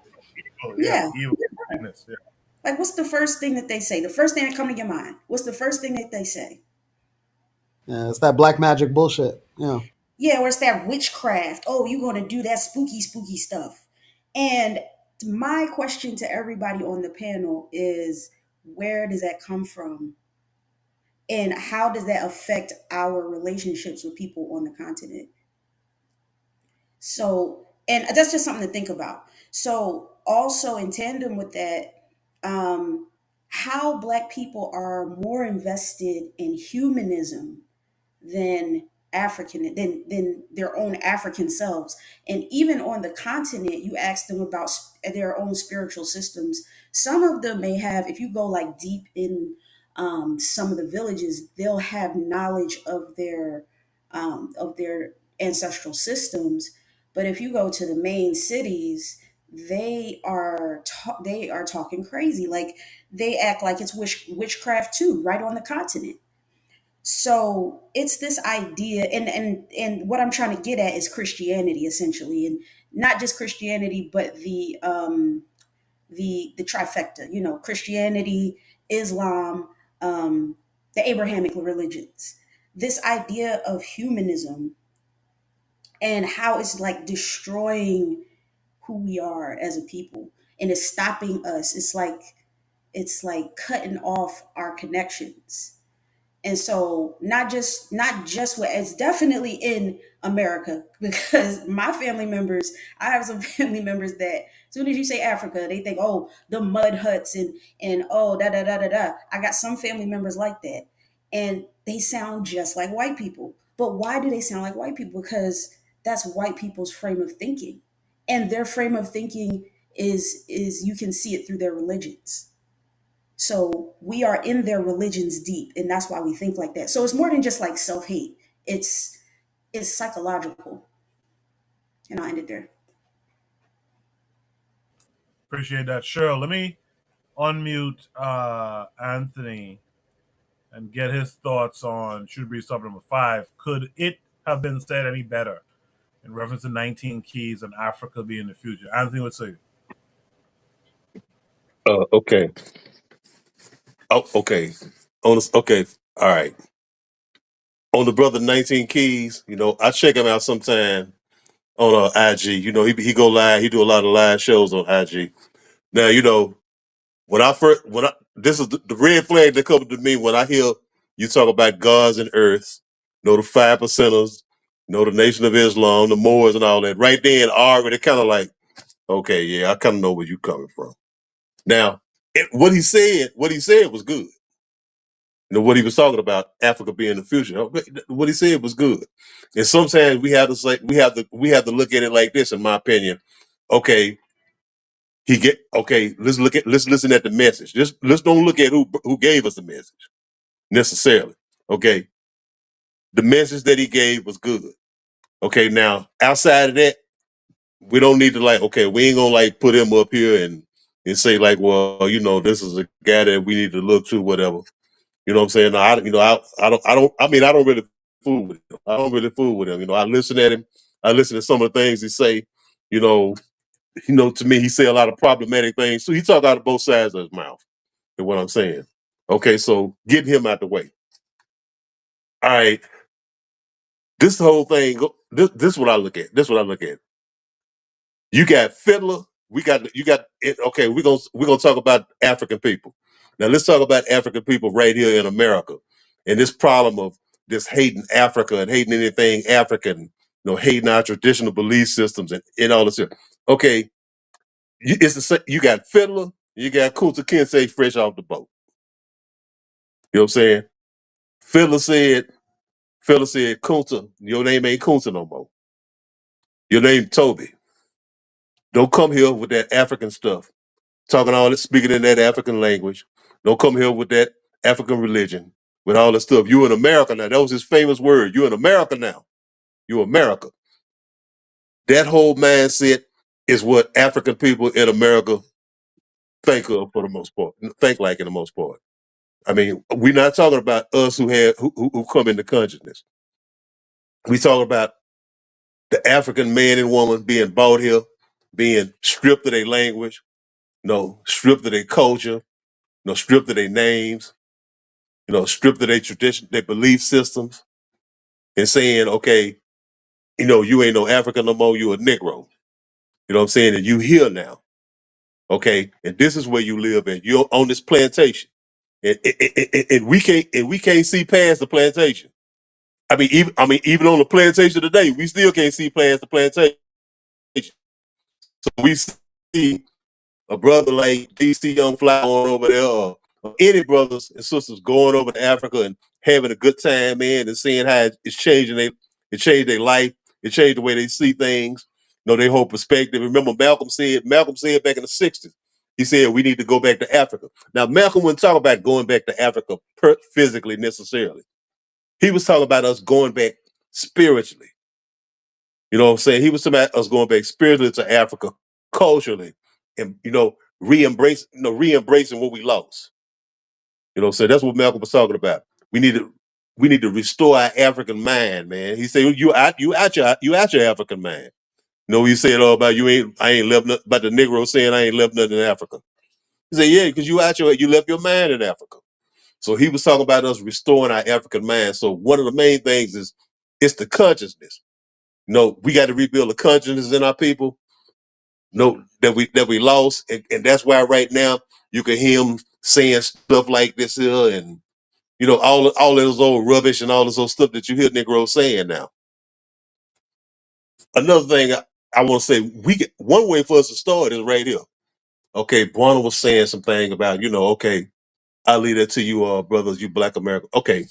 Oh, yeah, Yeah. evil. Witness, yeah. Like, what's the first thing that they say? The first thing that come to your mind? What's the first thing that they say? Yeah, it's that black magic bullshit. Yeah. Yeah, or it's that witchcraft. Oh, you're going to do that spooky, spooky stuff. And my question to everybody on the panel is where does that come from? And how does that affect our relationships with people on the continent? So, and that's just something to think about. So, also in tandem with that, how Black people are more invested in humanism than than their own African selves. And even on the continent, you ask them about their own spiritual systems. Some of them may have, if you go like deep in some of the villages, they'll have knowledge of their ancestral systems. But if you go to the main cities, they are talking crazy. Like they act like it's witchcraft too, right on the continent. So it's this idea, and what I'm trying to get at is Christianity essentially, and not just Christianity, but the trifecta, Christianity, Islam, the Abrahamic religions. This idea of humanism and how it's like destroying who we are as a people, and it's stopping us. It's like cutting off our connections. And so not just what it's definitely in America, because my family members, I have some family members that as soon as you say Africa, they think, oh, the mud huts and oh, da da da da da. I got some family members like that, and they sound just like white people. But why do they sound like white people? Because that's white people's frame of thinking, and their frame of thinking is you can see it through their religions. So we are in their religions deep, and that's why we think like that. So it's more than just like self hate. It's psychological, and I'll end it there. Appreciate that, Cheryl. Let me unmute Anthony and get his thoughts on should be sub number 5. Could it have been said any better in reference to 19 keys and Africa being the future? Anthony would say. Okay. Oh, okay. Okay. All right. On the brother 19 Keys, I check him out sometime on IG. He go live. He do a lot of live shows on IG. Now, this is the red flag that comes to me when I hear you talk about gods and earths, the 5%ers, the Nation of Islam, the Moors and all that. Right then, already kind of like, okay, yeah, I kind of know where you coming from. Now, what he said was good. What he was talking about, Africa being the future. What he said was good. And sometimes we have to say we have to look at it like this, in my opinion. Okay, let's listen at the message. Let's don't look at who gave us the message necessarily. Okay. The message that he gave was good. Okay, now outside of that, we don't need to we ain't gonna put him up here and say well, this is a guy that we need to look to, whatever. You know what I'm saying? I don't really fool with him. I don't really fool with him. I listen at him. I listen to some of the things he say. You know, to me, he say a lot of problematic things. So he talk out of both sides of his mouth. Is what I'm saying. Okay, so getting him out the way. All right, this whole thing. This is what I look at. You got Fiddler. You got it. Okay, we're gonna talk about African people. Now let's talk about African people right here in America, and this problem of this hating Africa and hating anything African, hating our traditional belief systems and all this here. Okay, you got Fiddler, you got Kunta Kinte fresh off the boat. You know what I'm saying? Fiddler said, Kunta, your name ain't Kunta no more. Your name Toby. Don't come here with that African stuff. Talking all this, speaking in that African language. Don't come here with that African religion, with all this stuff. You in America now. That was his famous word. You in America now. You America. That whole mindset is what African people in America think of for the most part. Think like in the most part. I mean, we're not talking about us who come into consciousness. We talk about the African man and woman being bought here, being stripped of their language, stripped of their culture, stripped of their names, stripped of their tradition, their belief systems, and saying, okay, you ain't no African no more, you a Negro. You know what I'm saying? And you here now. Okay. And this is where you live at. You're on this plantation. And we can't see past the plantation. Even on the plantation today, we still can't see past the plantation. So we see a brother like DC Young Fly going over there, or any brothers and sisters going over to Africa and having a good time, man, and seeing how it's changing it changed their life, it changed the way they see things, their whole perspective. Remember Malcolm said back in the 60s, he said we need to go back to Africa. Now Malcolm wouldn't talk about going back to Africa physically necessarily. He was talking about us going back spiritually. You know what I'm saying? He was talking about us going back spiritually to Africa, culturally, and re-embracing what we lost. So that's what Malcolm was talking about. We need to restore our African mind, man. He said you out your African mind. You know, he said about I ain't left nothing, about the Negro saying I ain't left nothing in Africa. He said, yeah, because you left your mind in Africa. So he was talking about us restoring our African mind. So one of the main things is it's the consciousness. You know, we got to rebuild the consciousness in our people. No, that we lost, and that's why right now you can hear him saying stuff like this here, and you know all of those old rubbish and all this old stuff that you hear Negroes saying now. Another thing I want to say, one way for us to start is right here. Okay, Bwana was saying something about, okay, I'll leave that to you, brothers, you Black Americans. Okay,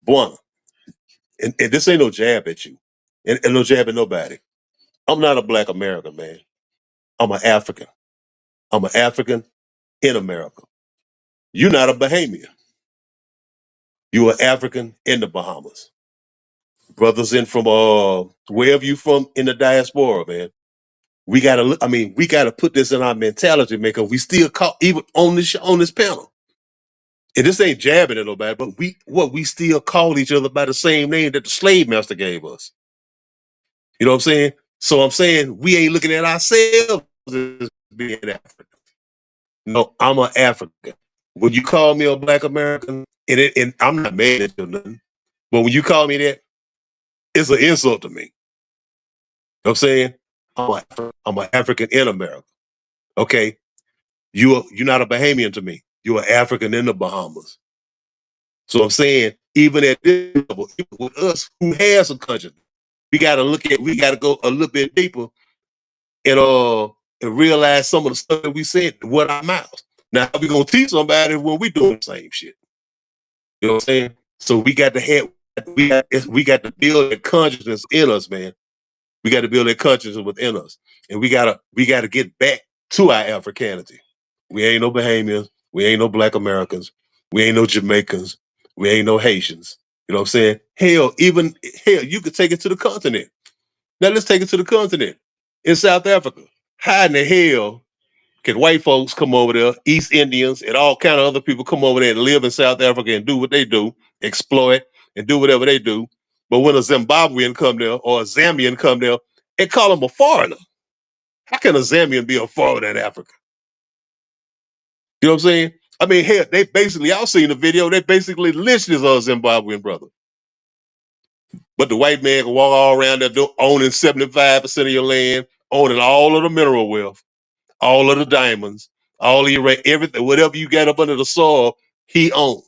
Bwana, and this ain't no jab at you, and no jab at nobody. I'm not a Black American, man. I'm an African. I'm an African in America. You're not a Bahamian. You are African in the Bahamas. Brothers in from wherever you from in the diaspora, man. We gotta put this in our mentality, man, because we still call even on this panel. And this ain't jabbing at nobody, but we still call each other by the same name that the slave master gave us. You know what I'm saying? So I'm saying we ain't looking at ourselves as being African. No, I'm an African. When you call me a Black American, and I'm not mad at you or nothing, but when you call me that, it's an insult to me. You know what I'm saying? I'm an African in America. Okay, you're not a Bahamian to me. You're an African in the Bahamas. So I'm saying, even at this level, even with us who has a country, we gotta go a little bit deeper and realize some of the stuff that we said with our mouths. Now, how we gonna teach somebody when we doing the same shit? You know what I'm saying? So we got to build a consciousness in us, man. We got to build that consciousness within us, and we gotta get back to our Africanity. We ain't no Bahamians. We ain't no Black Americans. We ain't no Jamaicans. We ain't no Haitians. You know what I'm saying? Hell, you could take it to the continent. Now let's take it to the continent. In South Africa, how in the hell can white folks come over there, East Indians and all kind of other people come over there and live in South Africa and do what they do, exploit and do whatever they do? But when a Zimbabwean come there or a Zambian come there, they call them a foreigner. How can a Zambian be a foreigner in Africa? You know what I'm saying? I mean, hell, y'all seen the video, they basically lynched this Zimbabwean brother. But the white man can walk all around there owning 75% of your land, owning all of the mineral wealth, all of the diamonds, all of your everything, whatever you got up under the soil, he owns.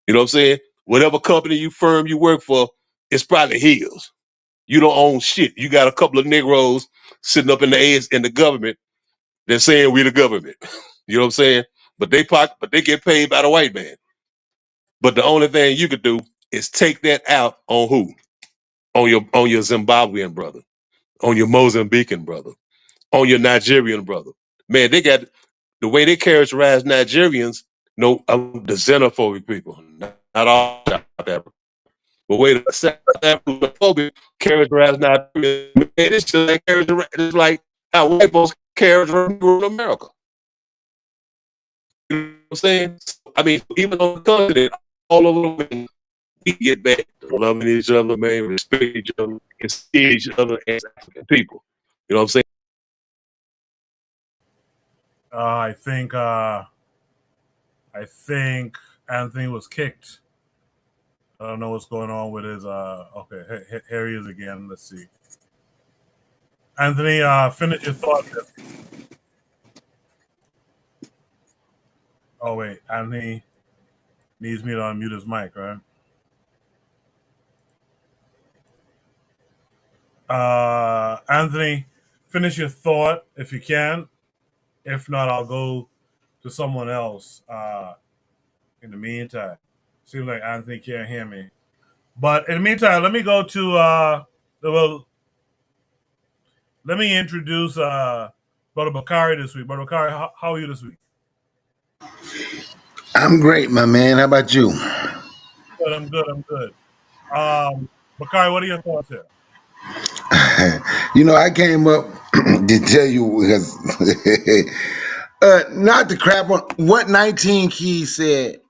You know what I'm saying? Whatever firm you work for, it's probably his. You don't own shit. You got a couple of Negroes sitting up in the government. They're saying we the government. You know what I'm saying? But they get paid by the white man. But the only thing you could do is take that out on who? On your Zimbabwean brother, on your Mozambican brother, on your Nigerian brother. Man, they got the way they characterize Nigerians. No, the xenophobic people, not all South Africa. But way the South African characterize Nigerians, man, it's just like it's like how white folks characterize in America. You know what I'm saying? I mean, even on the continent, all over the world, we get back to loving each other, man, respect each other, and see each other as African people. You know what I'm saying? I think Anthony was kicked. I don't know what's going on with his. Okay, here he is again. Let's see. Anthony, finish your thought. Oh wait, Anthony needs me to unmute his mic, right? Anthony, finish your thought if you can. If not, I'll go to someone else. In the meantime, seems like Anthony can't hear me. But in the meantime, let me go to let me introduce Brother Bakari this week. Brother Bakari, how are you this week? I'm great, my man. How about you? I'm good. Bakari, what are your thoughts here? I came up to tell you because not to crap on what 19 Keys said.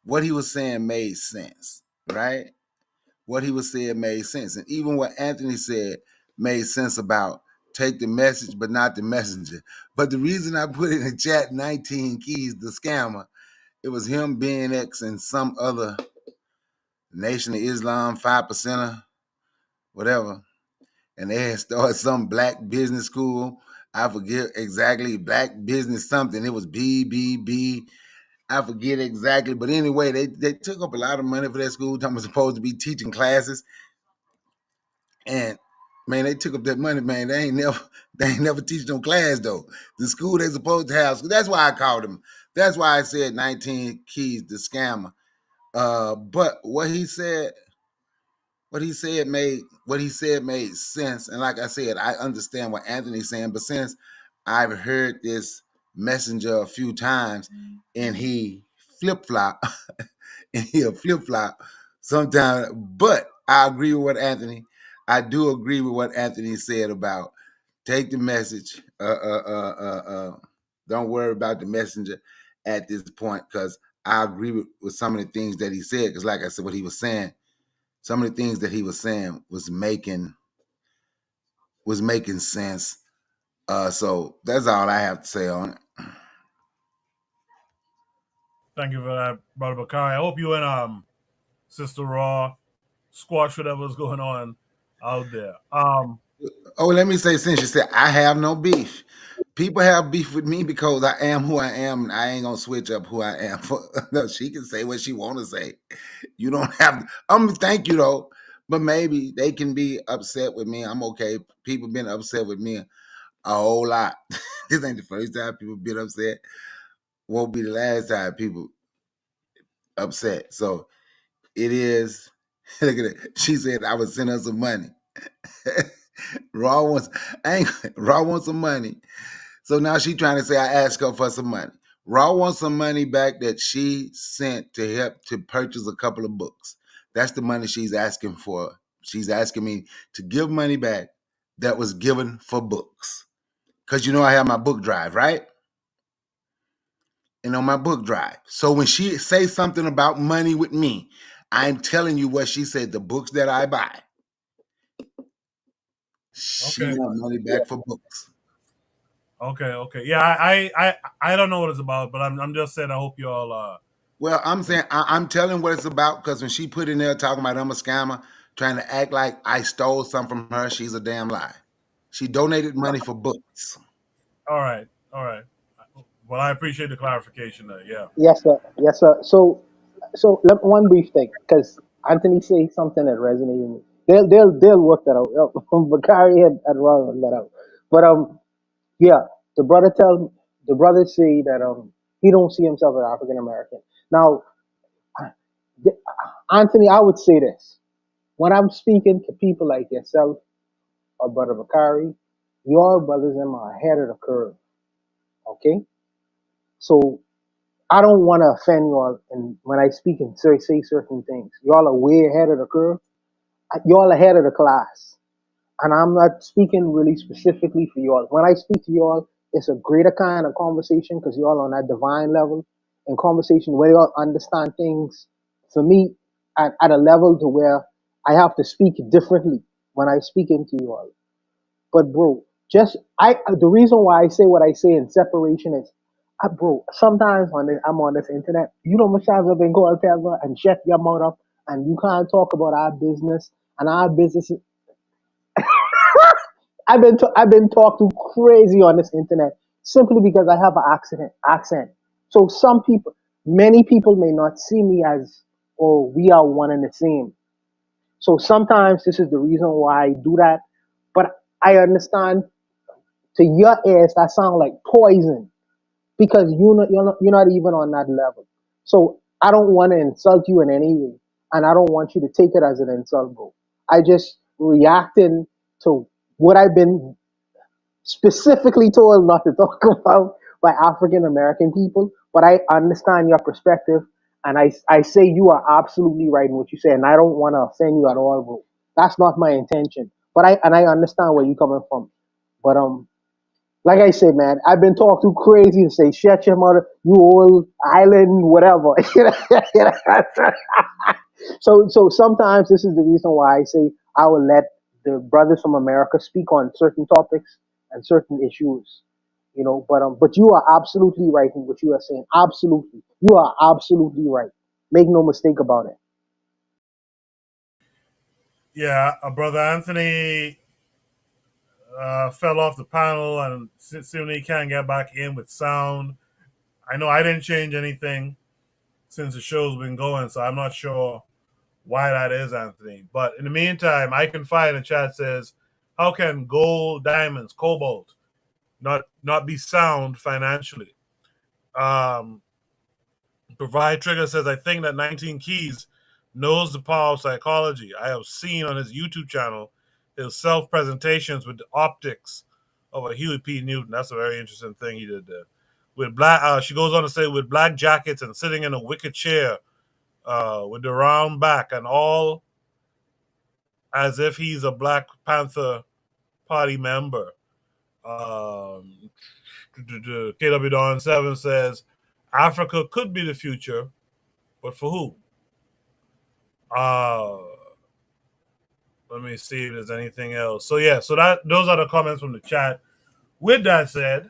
What he was saying made sense, right? What he was saying made sense, and even what Anthony said made sense about take the message but not the messenger. But the reason I put in the chat 19 Keys, the scammer, it was him, Ben X, and some other Nation of Islam 5%er, whatever. And they had started some black business school. I forget exactly, black business something. It was BBB. I forget exactly. But anyway, they took up a lot of money for that school. Time was supposed to be teaching classes. And man, they took up that money, man. They ain't never teach no class though. The school they supposed to have. So that's why I called him. That's why I said 19 Keys, the scammer. But what he said made sense. And like I said, I understand what Anthony's saying, but since I've heard this messenger a few times and he flip-flop, and he'll flip-flop sometimes. But I agree with what I do agree with what Anthony said about take the message. Don't worry about the messenger at this point, because I agree with some of the things that he said. Because like I said, what he was saying, some of the things that he was saying was making sense. So that's all I have to say on it. Thank you for that, Brother Bakari. I hope you and Sister Raw squash whatever's going on out there. Oh, let me say, since you said I have no beef. People have beef with me because I am who I am, and I ain't gonna switch up who I am. No, she can say what she want to say. You don't have to. Thank you though, but maybe they can be upset with me. I'm okay. People been upset with me a whole lot. This ain't the first time people been upset. Won't be the last time people upset. So it is. Look at it. She said I would send her some money. Raw wants some money. So now she trying to say I asked her for some money. Raw wants some money back that she sent to help to purchase a couple of books. That's the money she's asking for. She's asking me to give money back that was given for books. Because you know I have my book drive, right? And on my book drive. So when she says something about money with me, I'm telling you what she said, the books that I buy. She want money back for books. Okay. Yeah, I don't know what it's about, but I'm just saying I hope you all Well, I'm saying I'm telling what it's about, because when she put in there talking about I'm a scammer, trying to act like I stole something from her, she's a damn lie. She donated money for books. All right. Well, I appreciate the clarification there. Yeah. Yes, sir. Yes, sir. One brief thing, because Anthony say something that resonated with me. They'll work that out. Bakari had wrong that out. But yeah, the brother say that he don't see himself as African American. Now, th- Anthony, I would say this when I'm speaking to people like yourself or Brother Bakari, your brothers and are ahead of the curve. Okay, so I don't want to offend y'all, and when I speak and say certain things, y'all are way ahead of the curve. Y'all ahead of the class, and I'm not speaking really specifically for y'all. When I speak to y'all, it's a greater kind of conversation because y'all on that divine level and conversation where y'all understand things. For me, at a level to where I have to speak differently when I speak into y'all. But bro, the reason why I say what I say in separation is, bro, sometimes I'm on this internet, you know, much times I've been called Tesla and shut your mouth up, and you can't talk about our business and our business. I've been talked to crazy on this internet simply because I have an accent. So many people may not see me as, oh, we are one and the same. So sometimes this is the reason why I do that. But I understand to your ears that sound like poison because you're not even on that level. So I don't want to insult you in any way, and I don't want you to take it as an insult, bro. I just reacting to what I've been specifically told not to talk about by African American people, but I understand your perspective, and I say you are absolutely right in what you say, and I don't want to offend you at all, bro. That's not my intention, but I understand where you're coming from, but like I said, man, I've been talked to crazy to say, shut your mother, you old island, whatever. So sometimes this is the reason why I say I will let the brothers from America speak on certain topics and certain issues. But you are absolutely right in what you are saying. Absolutely, you are absolutely right. Make no mistake about it. Yeah, brother Anthony fell off the panel and soon he can't get back in with sound. I know I didn't change anything since the show's been going, so I'm not sure why that is, Anthony. But in the meantime, I can find a chat says, how can gold, diamonds, cobalt not be sound financially? Um, Provide Trigger says, I think that 19 Keys knows the power of psychology. I have seen on his YouTube channel his self presentations with the optics of a Huey P. Newton. That's a very interesting thing he did there. With black, she goes on to say, with black jackets and sitting in a wicker chair with the round back and all as if he's a Black Panther Party member. KW Dawn 7 says, Africa could be the future, but for who? Uh, Let me see if there's anything else. So yeah, so those are the comments from the chat. With that said,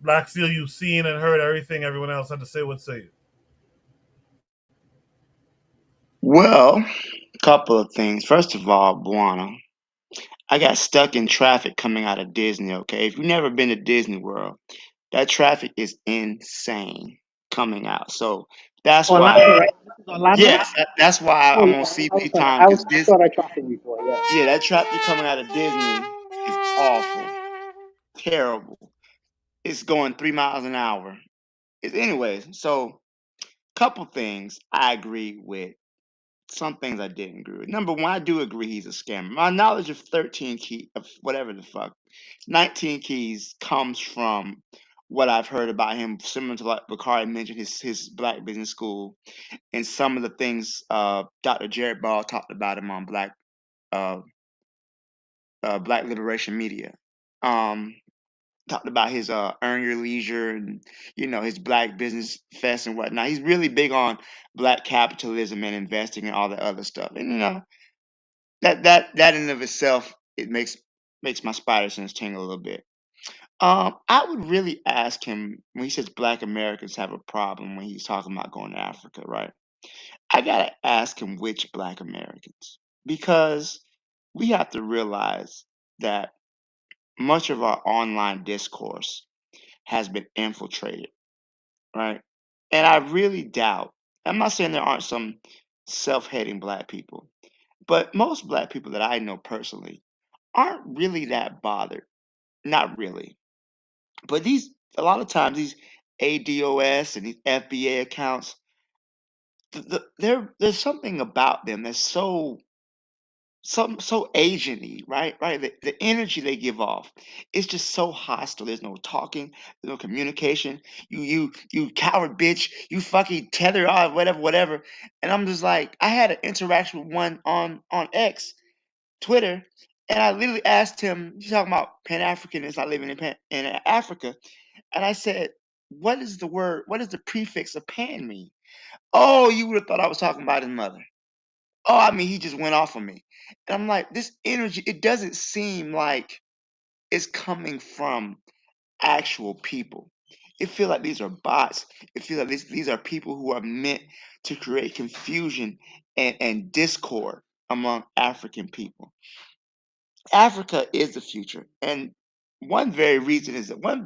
Black Steel, you've seen and heard everything everyone else had to say. What say you? Well, couple of things. First of all, Buana, I got stuck in traffic coming out of Disney. Okay, if you've never been to Disney World, that traffic is insane coming out. So that's Orlando, why, right? This is Orlando. yes, that's why Oh I'm yeah, on I was CP kind of, time, because I this, saw that traffic before. Yeah. yeah, that traffic coming out of Disney is awful, terrible. It's going 3 miles an hour. Anyways, so couple things I agree with. Some things I didn't agree with. Number one, I do agree he's a scammer. My knowledge of 13 key of whatever the fuck, 19 keys comes from what I've heard about him, similar to like Bakari mentioned his Black Business School and some of the things Dr. Jared Ball talked about him on uh, Black Liberation Media. Um, Talked about his earn your leisure and his Black Business Fest and whatnot. He's really big on Black capitalism and investing and all that other stuff. And that in and of itself, it makes my spider sense tingle a little bit. I would really ask him when he says Black Americans have a problem when he's talking about going to Africa, right? I gotta ask him which Black Americans, because we have to realize that much of our online discourse has been infiltrated, right? And I really doubt. I'm not saying there aren't some self-hating Black people, but most Black people that I know personally aren't really that bothered. Not really. But a lot of times, these ADOS and these FBA accounts, there's something about them that's so agenty, right? Right. The energy they give off, it's just so hostile. There's no talking, there's no communication. You coward bitch, you fucking tether off, whatever. And I'm just like, I had an interaction with one on X Twitter, and I literally asked him, "You talking about Pan Africanists? I living in Africa," and I said, "What is the word? What does the prefix of Pan mean?" Oh, you would have thought I was talking about his mother. Oh, I mean, he just went off on me, and I'm like, this energy. It doesn't seem like it's coming from actual people. It feels like these are bots. It feels like these are people who are meant to create confusion and discord among African people. Africa is the future, and one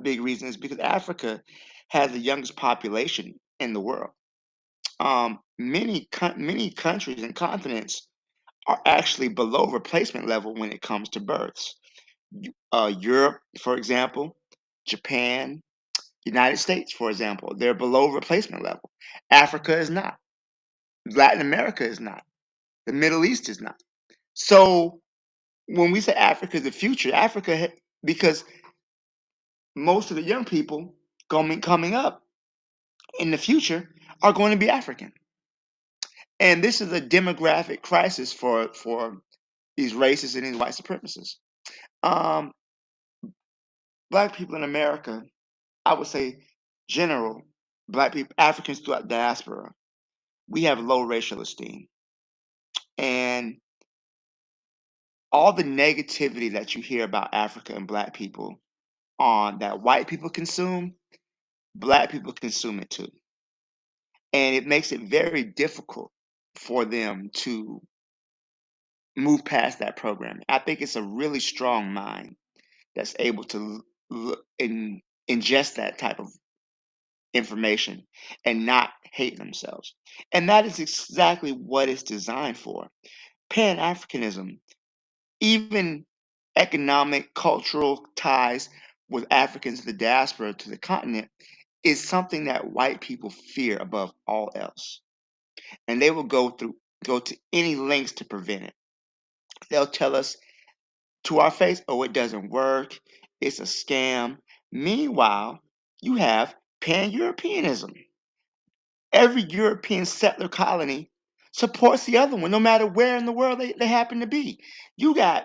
big reason is because Africa has the youngest population in the world. Many countries and continents are actually below replacement level when it comes to births. Europe, for example, Japan, United States, for example, they're below replacement level. Africa is not. Latin America is not. The Middle East is not. So when we say Africa is the future, because most of the young people coming up in the future are going to be African. And this is a demographic crisis for these racists and these white supremacists. Um, Black people in America, I would say, general Black people, Africans throughout diaspora, we have low racial esteem, and all the negativity that you hear about Africa and black people on that white people consume, black people consume it too. And it makes it very difficult for them to move past that programming. I think it's a really strong mind that's able to ingest that type of information and not hate themselves. And that is exactly what it's designed for. Pan Africanism, even economic, cultural ties with Africans, the diaspora to the continent, is something that white people fear above all else. And they will go to any lengths to prevent it. They'll tell us to our face, oh, it doesn't work, it's a scam. Meanwhile, you have pan-Europeanism. Every European settler colony supports the other one, no matter where in the world they happen to be. You got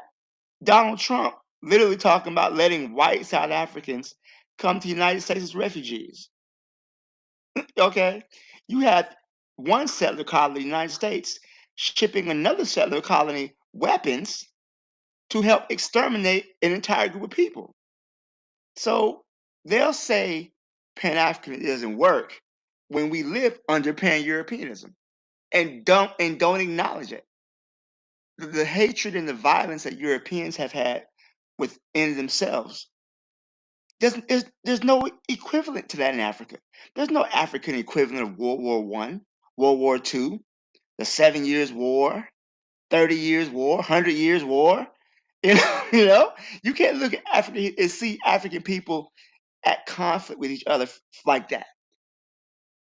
Donald Trump literally talking about letting white South Africans come to the United States as refugees. Okay? You had one settler colony in the United States shipping another settler colony weapons to help exterminate an entire group of people. So they'll say Pan Africanism doesn't work when we live under Pan Europeanism and don't acknowledge it. The hatred and the violence that Europeans have had within themselves, there's no equivalent to that in Africa. There's no African equivalent of World War One, World War Two, the 7 Years War, 30 Years War, 100 Years War. You can't look at Africa and see African people at conflict with each other like that.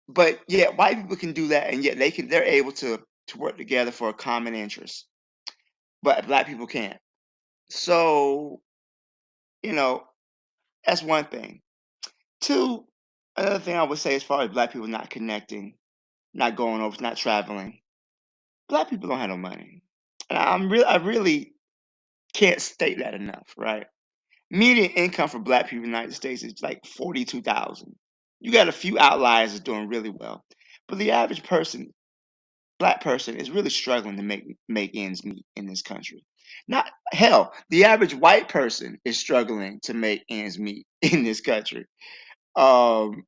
But yet white people can do that, and yet they're able to work together for a common interest. But black people can't. So, that's one thing. Two, another thing I would say as far as black people not connecting, not going over, not traveling, black people don't have no money. And I really can't state that enough, right? Median income for black people in the United States is like 42,000. You got a few outliers that's doing really well. But the average person, black person, is really struggling to make ends meet in this country. Not hell, the average white person is struggling to make ends meet in this country. Um,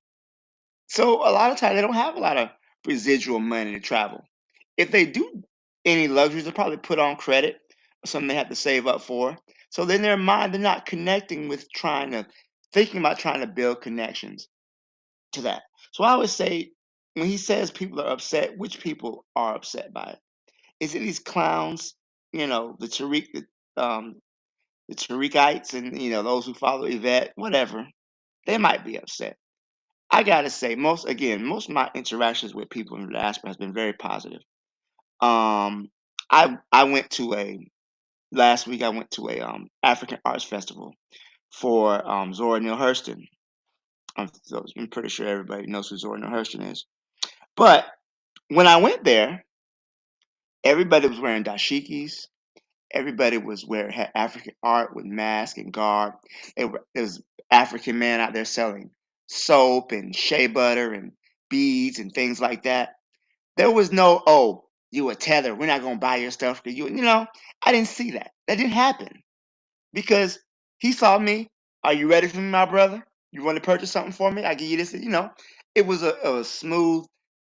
so a lot of times they don't have a lot of residual money to travel. If they do any luxuries, they'll probably put on credit or something they have to save up for. So then their mind, they're not connecting with thinking about trying to build connections to that. So I would say when he says people are upset, which people are upset by it? Is it these clowns, the Tariqites and those who follow Yvette, whatever. They might be upset. I gotta say, most of my interactions with people in the diaspora has been very positive. I went to last week. I went to a African Arts Festival for Zora Neale Hurston. I'm pretty sure everybody knows who Zora Neale Hurston is. But when I went there, everybody was wearing dashikis. Everybody had African art with mask and garb. There was African man out there selling soap and shea butter and beads and things like that. There was no, oh, you a tether. We're not gonna buy your stuff for you. I didn't see that. That didn't happen because he saw me. Are you ready for me, my brother? You want to purchase something for me? I give you this. It was a smooth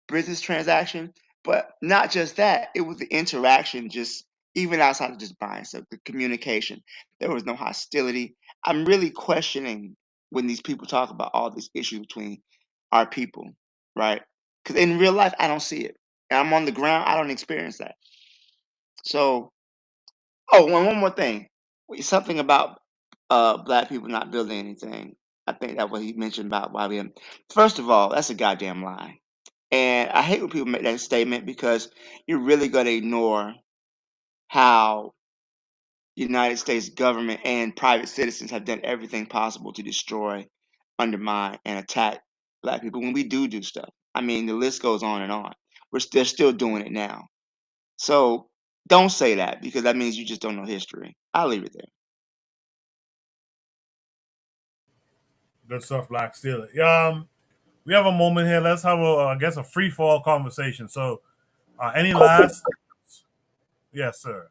business transaction, but not just that. It was the interaction, just even outside of just buying stuff, the communication. There was no hostility. I'm really questioning when these people talk about all these issues between our people, right? Because in real life, I don't see it. And I'm on the ground. I don't experience that. So, one more thing. Something about black people not building anything. I think that what he mentioned about why we. First of all, that's a goddamn lie. And I hate when people make that statement because you're really going to ignore how the United States government and private citizens have done everything possible to destroy, undermine, and attack black people when we do stuff. I mean, the list goes on and on. They're still doing it now. So don't say that because that means you just don't know history. I'll leave it there. Good stuff, Black Steel. We have a moment here. Let's have a free fall conversation. So, any last? Yes, sir.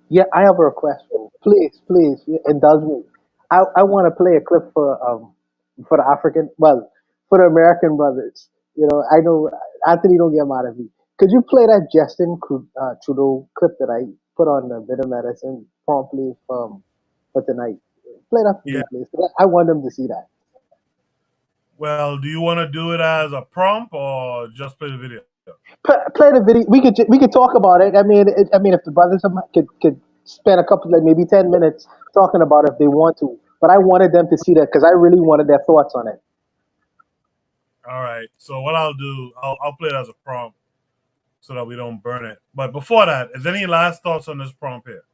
Yeah, I have a request. Please, please indulge me. I want to play a clip for the African, well, for the American brothers. You know, I know Anthony don't get mad at me. Could you play that Trudeau clip that I put on the bitter medicine promptly for tonight? Play that for Yeah. me, please. I want them to see that. Well, do you want to do it as a prompt or just play the video? Play the video. We could talk about it. I mean, if the brothers could spend a couple, like maybe 10 minutes talking about it if they want to. But I wanted them to see that because I really wanted their thoughts on it. All right. So what I'll do, I'll play it as a prompt so that we don't burn it. But before that, is there any last thoughts on this prompt here?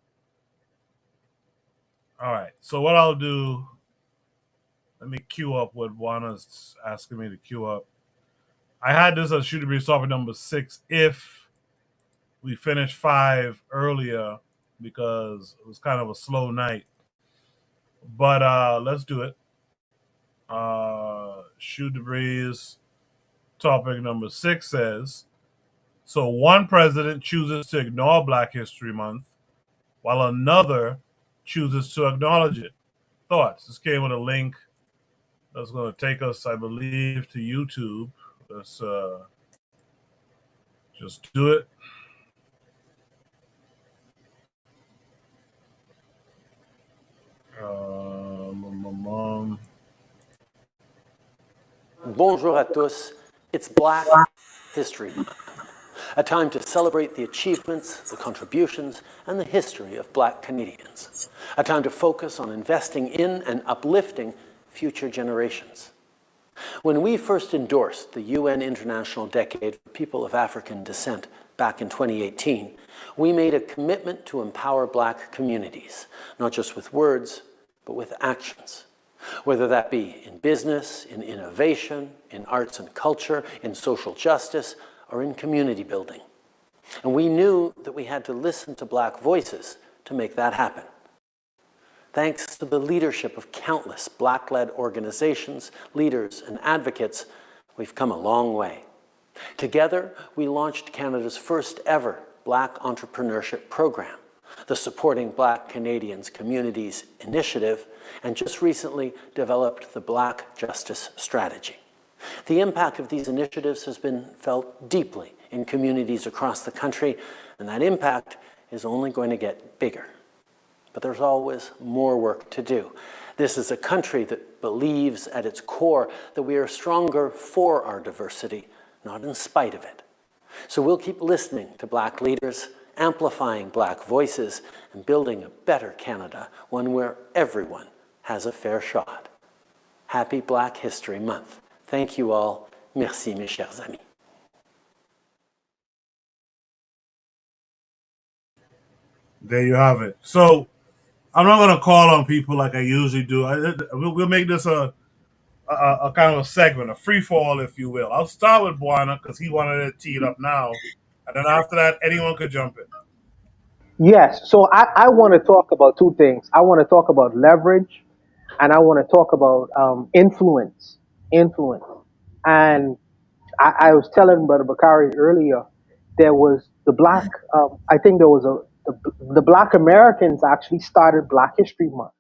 All right. So what I'll do, let me queue up what Juana's asking me to queue up. I had this as Shooter Breeze topic number 6 if we finished 5 earlier because it was kind of a slow night. But let's do it. Shoot the Breeze topic number 6 says, so one president chooses to ignore Black History Month while another chooses to acknowledge it. Thoughts? This came with a link that's going to take us, I believe, to YouTube. Let's just do it. Bonjour à tous. It's Black History Month, a time to celebrate the achievements, the contributions, and the history of Black Canadians. A time to focus on investing in and uplifting future generations. When we first endorsed the UN International Decade for People of African Descent back in 2018, we made a commitment to empower Black communities, not just with words, but with actions. Whether that be in business, in innovation, in arts and culture, in social justice, or in community building. And we knew that we had to listen to Black voices to make that happen. Thanks to the leadership of countless Black-led organizations, leaders, and advocates, we've come a long way. Together, we launched Canada's first ever Black Entrepreneurship Program, the Supporting Black Canadians Communities Initiative, and just recently developed the Black Justice Strategy. The impact of these initiatives has been felt deeply in communities across the country, and that impact is only going to get bigger. But there's always more work to do. This is a country that believes at its core that we are stronger for our diversity, not in spite of it. So we'll keep listening to Black leaders, amplifying Black voices, and building a better Canada, one where everyone has a fair shot. Happy Black History Month. Thank you all. Merci, mes chers amis. There you have it. So I'm not going to call on people like I usually do. We'll make this a kind of a segment, a free fall, if you will. I'll start with Buana because he wanted to tee it up now. And then after that, anyone could jump in. Yes. So I want to talk about two things. I want to talk about leverage, and I want to talk about influence. Influence. And I was telling Brother Bakari earlier, there was the black. I think there was the Black Americans actually started Black History Month.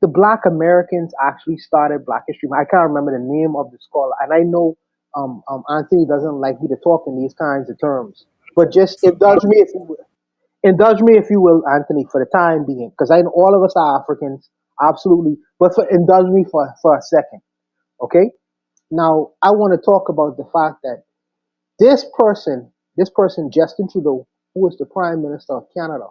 The Black Americans actually started Black History Month. I can't remember the name of the scholar, and I know Anthony doesn't like me to talk in these kinds of terms. But just indulge me if you will. Indulge me if you will, Anthony, for the time being, because I know all of us are Africans, absolutely. But indulge me for a second, okay? Now, I want to talk about the fact that this person, Justin Trudeau, who is the Prime Minister of Canada,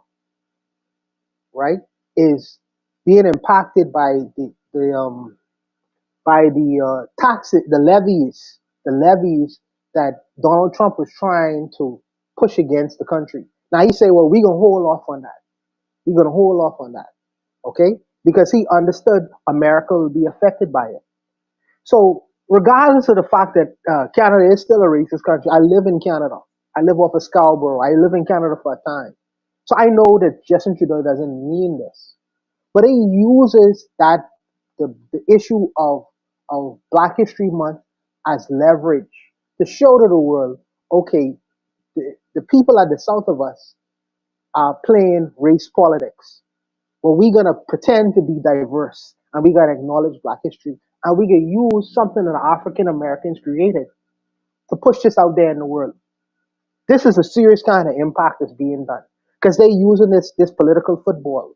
right, is being impacted by the taxes, the levies that Donald Trump was trying to push against the country. Now he say, well, we're gonna hold off on that. We're gonna hold off on that, okay? Because he understood America will be affected by it. So regardless of the fact that Canada is still a racist country, I live in Canada. I live off of Scarborough. I live in Canada for a time. So I know that Justin Trudeau doesn't mean this. But he uses the issue of Black History Month as leverage to show to the world, okay, the people at the south of us, are playing race politics. But we're gonna pretend to be diverse and we gotta acknowledge Black history and we can use something that African Americans created to push this out there in the world. This is a serious kind of impact that's being done because they're using this political football.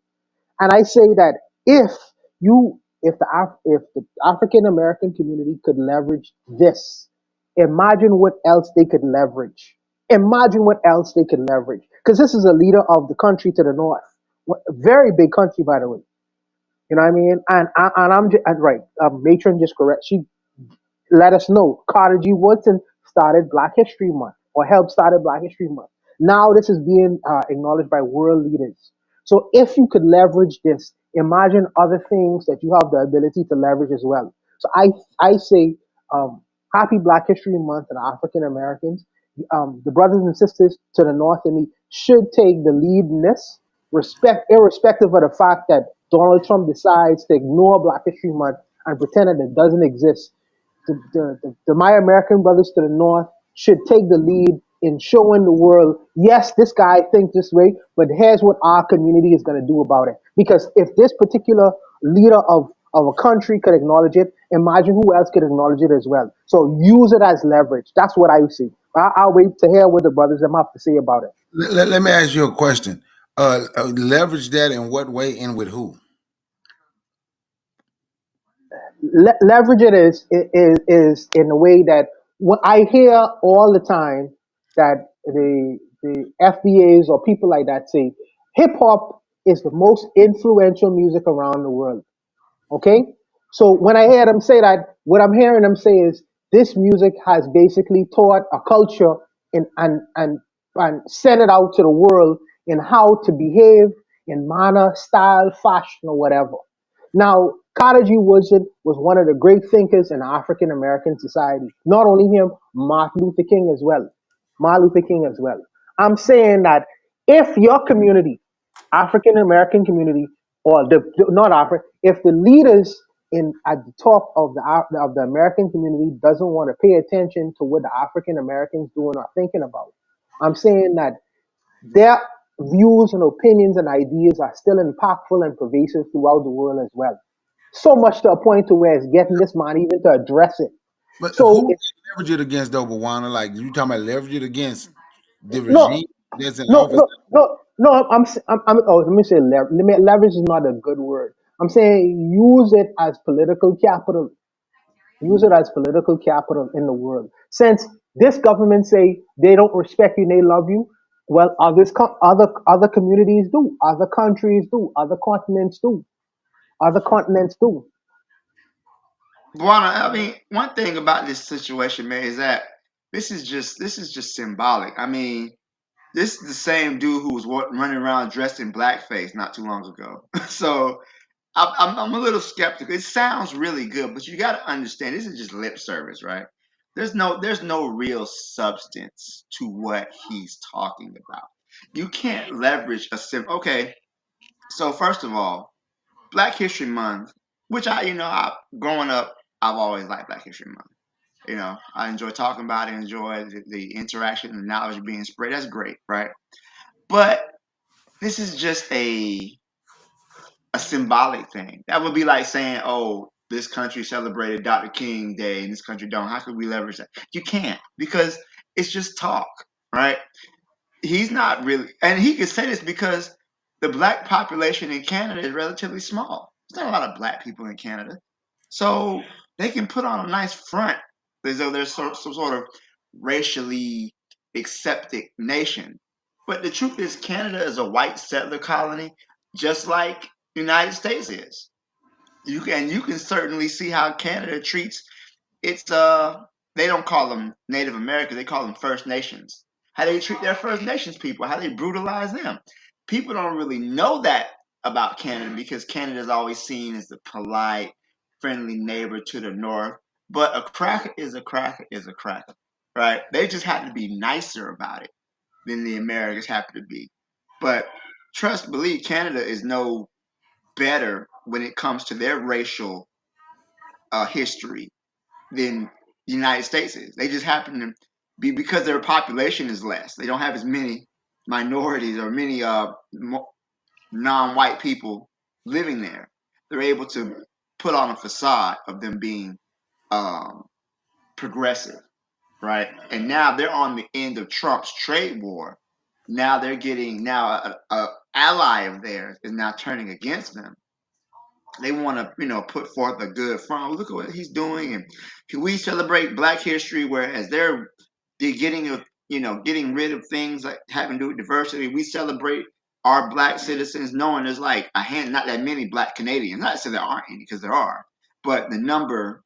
And I say that if the African American community could leverage this, imagine what else they could leverage. Imagine what else they could leverage. Because this is a leader of the country to the north, a very big country, by the way. You know what I mean? And I'm just, right. Matron just correct. She let us know Carter G. Woodson started Black History Month or helped started Black History Month. Now this is being acknowledged by world leaders. So if you could leverage this, imagine other things that you have the ability to leverage as well. So I say happy Black History Month and African Americans. The brothers and sisters to the north of me should take the lead in this, irrespective of the fact that Donald Trump decides to ignore Black History Month and pretend that it doesn't exist. My American brothers to the north should take the lead in showing the world, yes, this guy thinks this way, but here's what our community is going to do about it. Because if this particular leader of a country could acknowledge it, imagine who else could acknowledge it as well. So use it as leverage. That's what I see. I'll wait to hear what the brothers have to say about it. Let me ask you a question. Leverage that in what way and with who? Leverage it is in a way that what I hear all the time that the FBAs or people like that say hip hop is the most influential music around the world. Okay, so when I hear them say that, what I'm hearing them say is this music has basically taught a culture and sent it out to the world in how to behave in manner, style, fashion, or whatever. Now, Carter G. Woodson was one of the great thinkers in African American society. Not only him, Martin Luther King as well. Martin Luther King as well. I'm saying that if your community, African American community, or not African, if the leaders in at the top of the American community doesn't want to pay attention to what the African Americans doing or thinking about, I'm saying that their views and opinions and ideas are still impactful and pervasive throughout the world as well. So much to a point to where it's getting this man even to address it. But So who it's leverage it against though, Bawana? Like you talking about leverage it against the no, regime that's in no, office? no, no, no. Oh, let me say leverage is not a good word. I'm saying use it as political capital. Use it as political capital in the world. Since this government say they don't respect you and they love you, well, other communities do, other countries do, other continents do, other continents do. Buana, I mean, one thing about this situation, man, is that this is just symbolic. I mean, this is the same dude who was running around dressed in blackface not too long ago. So I'm a little skeptical. It sounds really good, but you got to understand this is just lip service, right? There's no real substance to what he's talking about. You can't leverage a sim. Okay, so first of all, Black History Month, which growing up, I've always liked Black History Month. I enjoy talking about it, enjoy the interaction and the knowledge being spread. That's great, right? But this is just a symbolic thing. That would be like saying, "Oh, this country celebrated Dr. King Day and this country don't." How could we leverage that? You can't because it's just talk, right? He's not really, and he could say this because the black population in Canada is relatively small. There's not a lot of black people in Canada, so they can put on a nice front as though they're some sort of racially accepted nation. But the truth is, Canada is a white settler colony, just like the United States is. You can certainly see how Canada treats it's they don't call them Native Americans, they call them First Nations. How they treat their First Nations people, how they brutalize them. People don't really know that about Canada because Canada is always seen as the polite, friendly neighbor to the north. But a cracker is a cracker is a cracker, right? They just happen to be nicer about it than the Americans happen to be. But believe Canada is no better when it comes to their racial history than the United States is. They just happen to be because their population is less. They don't have as many. minorities or many non-white people living there. They're able to put on a facade of them being progressive, right? And now they're on the end of Trump's trade war. Now they're getting a ally of theirs is now turning against them. They want to, put forth a good front. Look at what he's doing, and can we celebrate Black History? Whereas they're getting rid of things like having to do with diversity. We celebrate our Black citizens, knowing there's like not that many Black Canadians. Not to say there aren't any, because there are, but the number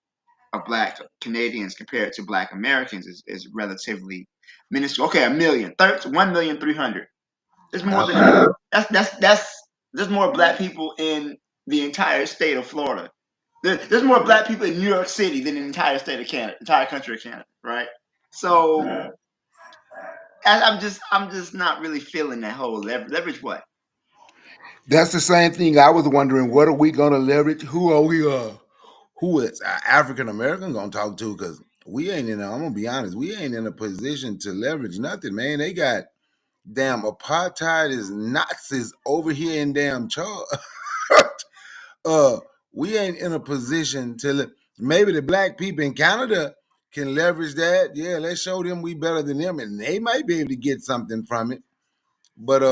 of Black Canadians compared to Black Americans is relatively minuscule. Okay, 1,300,000. There's more than there's more Black people in the entire state of Florida. There's more Black people in New York City than in the entire state of Canada, entire country of Canada, right? So I'm just not really feeling that whole leverage. What? That's the same thing. I was wondering, what are we going to leverage? Who are we? Who is African American going to talk to? Because we ain't in. I'm gonna be honest. We ain't in a position to leverage nothing, man. They got damn apartheid is Nazis over here in damn Charles. We ain't in a position to. Maybe the Black people in Canada can leverage that. Yeah, let's show them we better than them, and they might be able to get something from it. But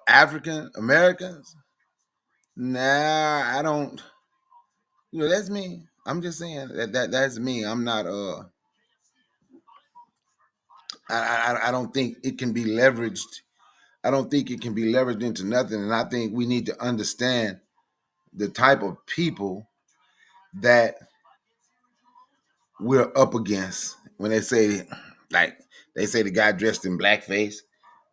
African Americans, nah, I don't. That's me. I'm just saying that's me. I'm not. I don't think it can be leveraged. I don't think it can be leveraged into nothing. And I think we need to understand the type of people that we're up against. When they say, like, the guy dressed in blackface,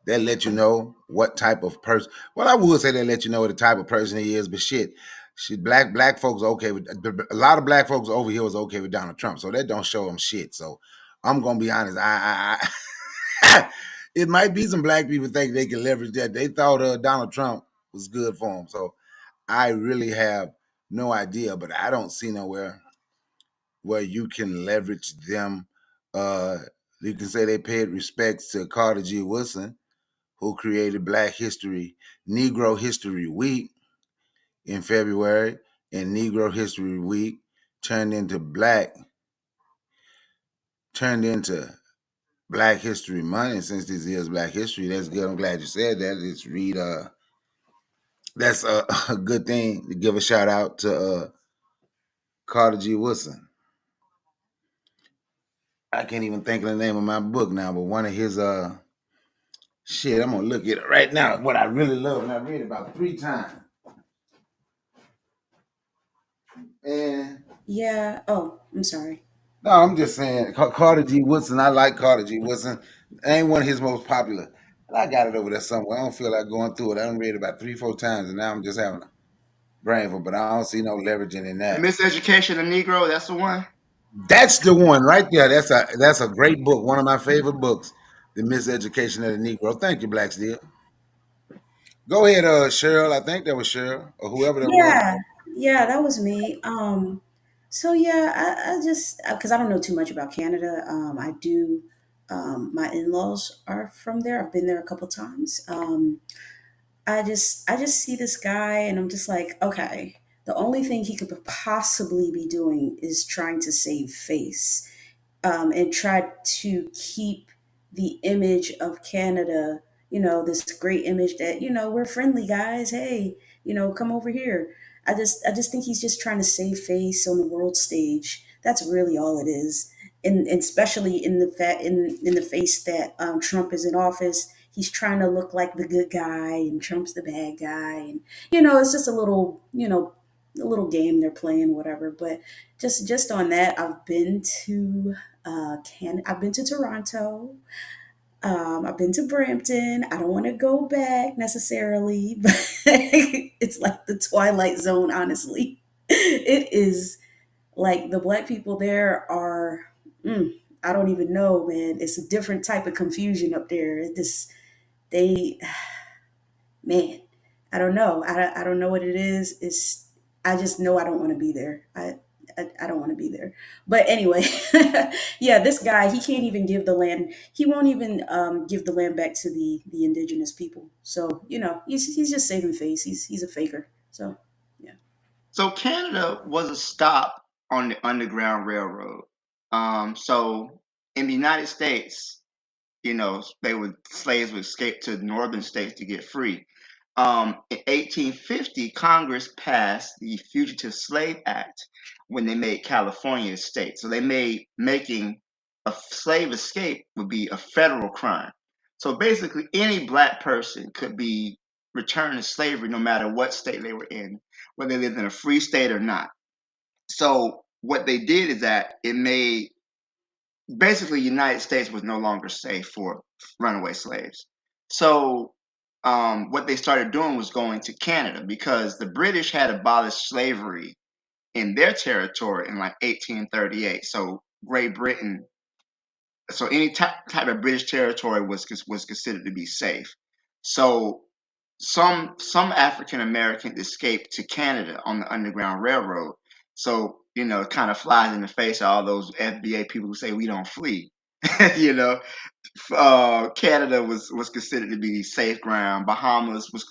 they'll let you know what type of person. Well, I would say they'll let you know what the type of person he is, but shit, black folks are okay with a lot of black folks over here was okay with Donald Trump, so that don't show them shit. So I'm gonna be honest. It might be some black people think they can leverage that. They thought Donald Trump was good for them. So I really have no idea, but I don't see nowhere where you can leverage them. You can say they paid respects to Carter G. Woodson, who created Negro History Week in February, and Negro History Week turned into Black History Month. And since this is Black History, that's good. I'm glad you said that. Let's read. That's a good thing to give a shout out to Carter G. Woodson. I can't even think of the name of my book now, but one of his shit, I'm gonna look at it right now. What I really love, and I read it about 3 times. And Yeah. Oh, I'm sorry. no, I'm just saying Carter G. Woodson. I like Carter G. Woodson. Ain't one of his most popular. And I got it over there somewhere. I don't feel like going through it. I done read it about 3-4 times, and now I'm just having a brain for. But I don't see no leveraging in The that. Miseducation of Negro. That's the one. That's the one right there. That's a great book. One of my favorite books, The Miseducation of the Negro. Thank you, Black Steel. Go ahead, Cheryl. I think that was Cheryl or whoever that was. Yeah, yeah, that was me. So yeah, I just because I don't know too much about Canada. I do. My in-laws are from there. I've been there a couple times. I just see this guy, and I'm just like, okay. The only thing he could possibly be doing is trying to save face, and try to keep the image of Canada, this great image that, we're friendly guys. Hey, come over here. I just think he's just trying to save face on the world stage. That's really all it is. And especially in the face that Trump is in office, he's trying to look like the good guy and Trump's the bad guy. And, it's just a little game they're playing, whatever. But just on that, I've been to I've been to Toronto. I've been to Brampton. I don't want to go back necessarily, but it's like the twilight zone. Honestly, it is like the black people there are. I don't even know, man. It's a different type of confusion up there. They, man, I don't know. I don't know what it is. I just know I don't want to be there. I don't want to be there. But anyway, yeah, this guy, he can't even give the land. He won't even give the land back to the indigenous people. So he's just saving face. He's a faker. So yeah. So Canada was a stop on the Underground Railroad. So in the United States, slaves would escape to northern states to get free. In 1850, Congress passed the Fugitive Slave Act when they made California a state. So they made making a slave escape would be a federal crime. So basically, any black person could be returned to slavery no matter what state they were in, whether they lived in a free state or not. So what they did is that it made basically United States was no longer safe for runaway slaves. So what they started doing was going to Canada because the British had abolished slavery in their territory in like 1838. So Great Britain, so any type of British territory was considered to be safe. So some African Americans escaped to Canada on the Underground Railroad. So it kind of flies in the face of all those FBA people who say we don't flee. you know, Canada was considered to be safe ground. Bahamas was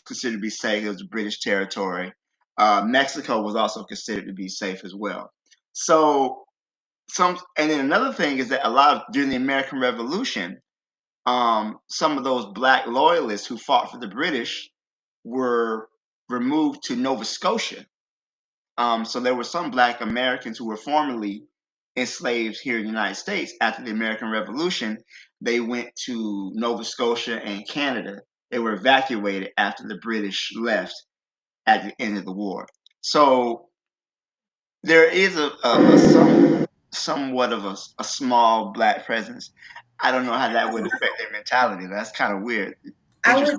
considered to be safe. It was British territory. Mexico was also considered to be safe as well. So and then another thing is that a lot of during the American Revolution, some of those black loyalists who fought for the British were removed to Nova Scotia. So there were some black Americans who were formerly enslaved here in the United States. After the American Revolution, they went to Nova Scotia and Canada. They were evacuated after the British left at the end of the war. So there is somewhat of a small black presence. I don't know how that would affect their mentality. That's kind of weird. I Interesting. would.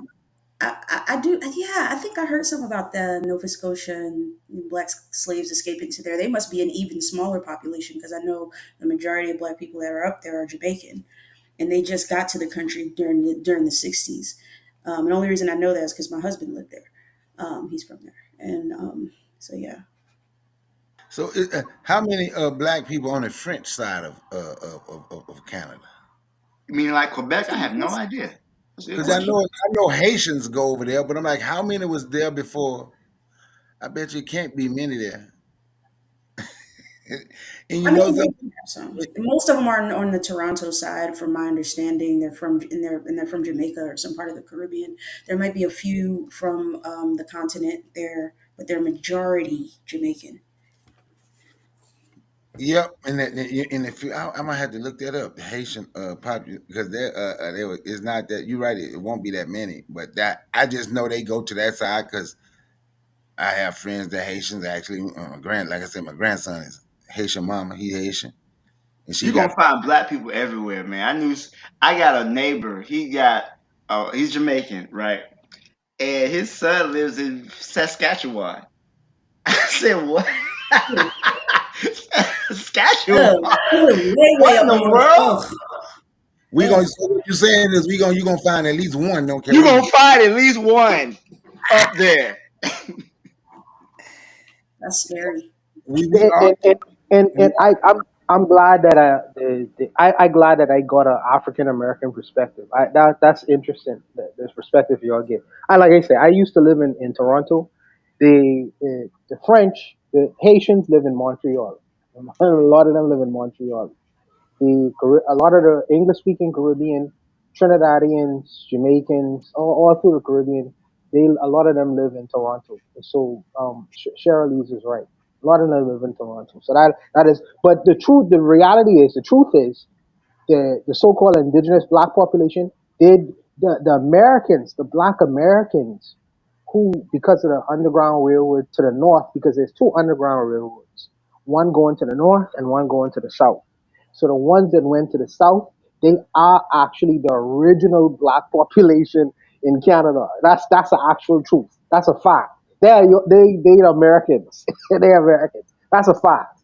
I do. Yeah, I think I heard some about the Nova Scotia and black slaves escaping to there. They must be an even smaller population because I know the majority of black people that are up there are Jamaican, and they just got to the country during the '60s. And the only reason I know that is because my husband lived there. He's from there, and so yeah. So, how many black people on the French side of Canada? You mean like Quebec? That's I a have good no question. idea. That's a good Because I question. know Haitians go over there, but I'm like, how many was there before? I bet you it can't be many there. And I you mean, know they something? do have some. Most of them are on the Toronto side, from my understanding. They're from Jamaica or some part of the Caribbean. There might be a few from the continent there, but they're majority Jamaican. Yep, and if I might have to look that up, the Haitian because it's not that you're right. It won't be that many, but that I just know they go to that side because I have friends that Haitians actually. Like I said, my grandson is Haitian mama. He's Haitian, and she You're got gonna find black people everywhere, man. I got a neighbor. He's Jamaican, right? And his son lives in Saskatchewan. I said, what? Saskatchewan? Oh, way What in up the north. world? Oh, we gonna. oh, So what you saying is you gonna find at least one. Don't care You're where you. gonna find at least one up there. that's scary. We and are. and and, and, We and I'm glad that I glad that I got an African American perspective. That's interesting. This perspective y'all get. Like I said, I used to live in Toronto. The French, the Haitians live in Montreal. A lot of them live in Montreal. A lot of the English speaking Caribbean, Trinidadians, Jamaicans, all through the Caribbean, a lot of them live in Toronto. So Cheryl is right. A lot of them live in Toronto. So that is. But the reality is, the truth is, the so-called indigenous black population did the Americans, the black Americans, who because of the underground railroad to the north, because there's two underground railroads, one going to the north and one going to the south. So the ones that went to the south, they are actually the original black population in Canada. That's the actual truth. That's a fact. They Americans. They're Americans. That's a fact.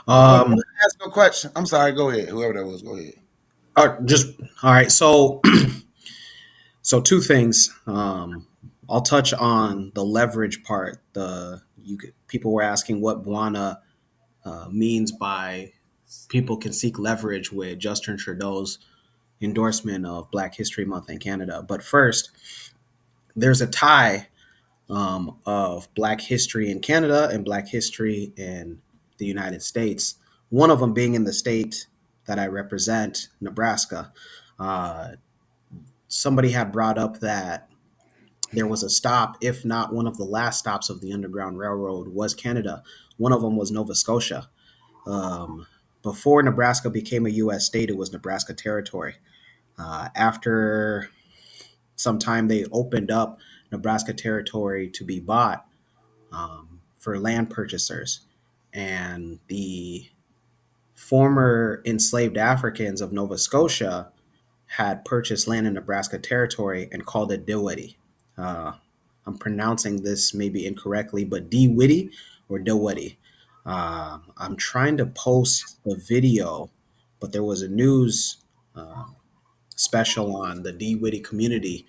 Well, let me ask you a question. I'm sorry. Go ahead. Whoever that was, go ahead. Just all right. So two things. I'll touch on the leverage part. People were asking what Buana means by people can seek leverage with Justin Trudeau's endorsement of Black History Month in Canada. But first, there's a tie of Black history in Canada and Black history in the United States. One of them being in the state that I represent, Nebraska. Uh, Somebody had brought up that there was a stop, if not one of the last stops of the Underground Railroad, was Canada. One of them was Nova Scotia. Um, Before Nebraska became a U.S. state, it was Nebraska Territory. After some time, they opened up Nebraska Territory to be bought for land purchasers. And the former enslaved Africans of Nova Scotia had purchased land in Nebraska Territory and called it Dewitty. Uh, I'm pronouncing this maybe incorrectly, but Dewitty or Dewitty. I'm trying to post the video, but there was a news uh, special on the Dewitty community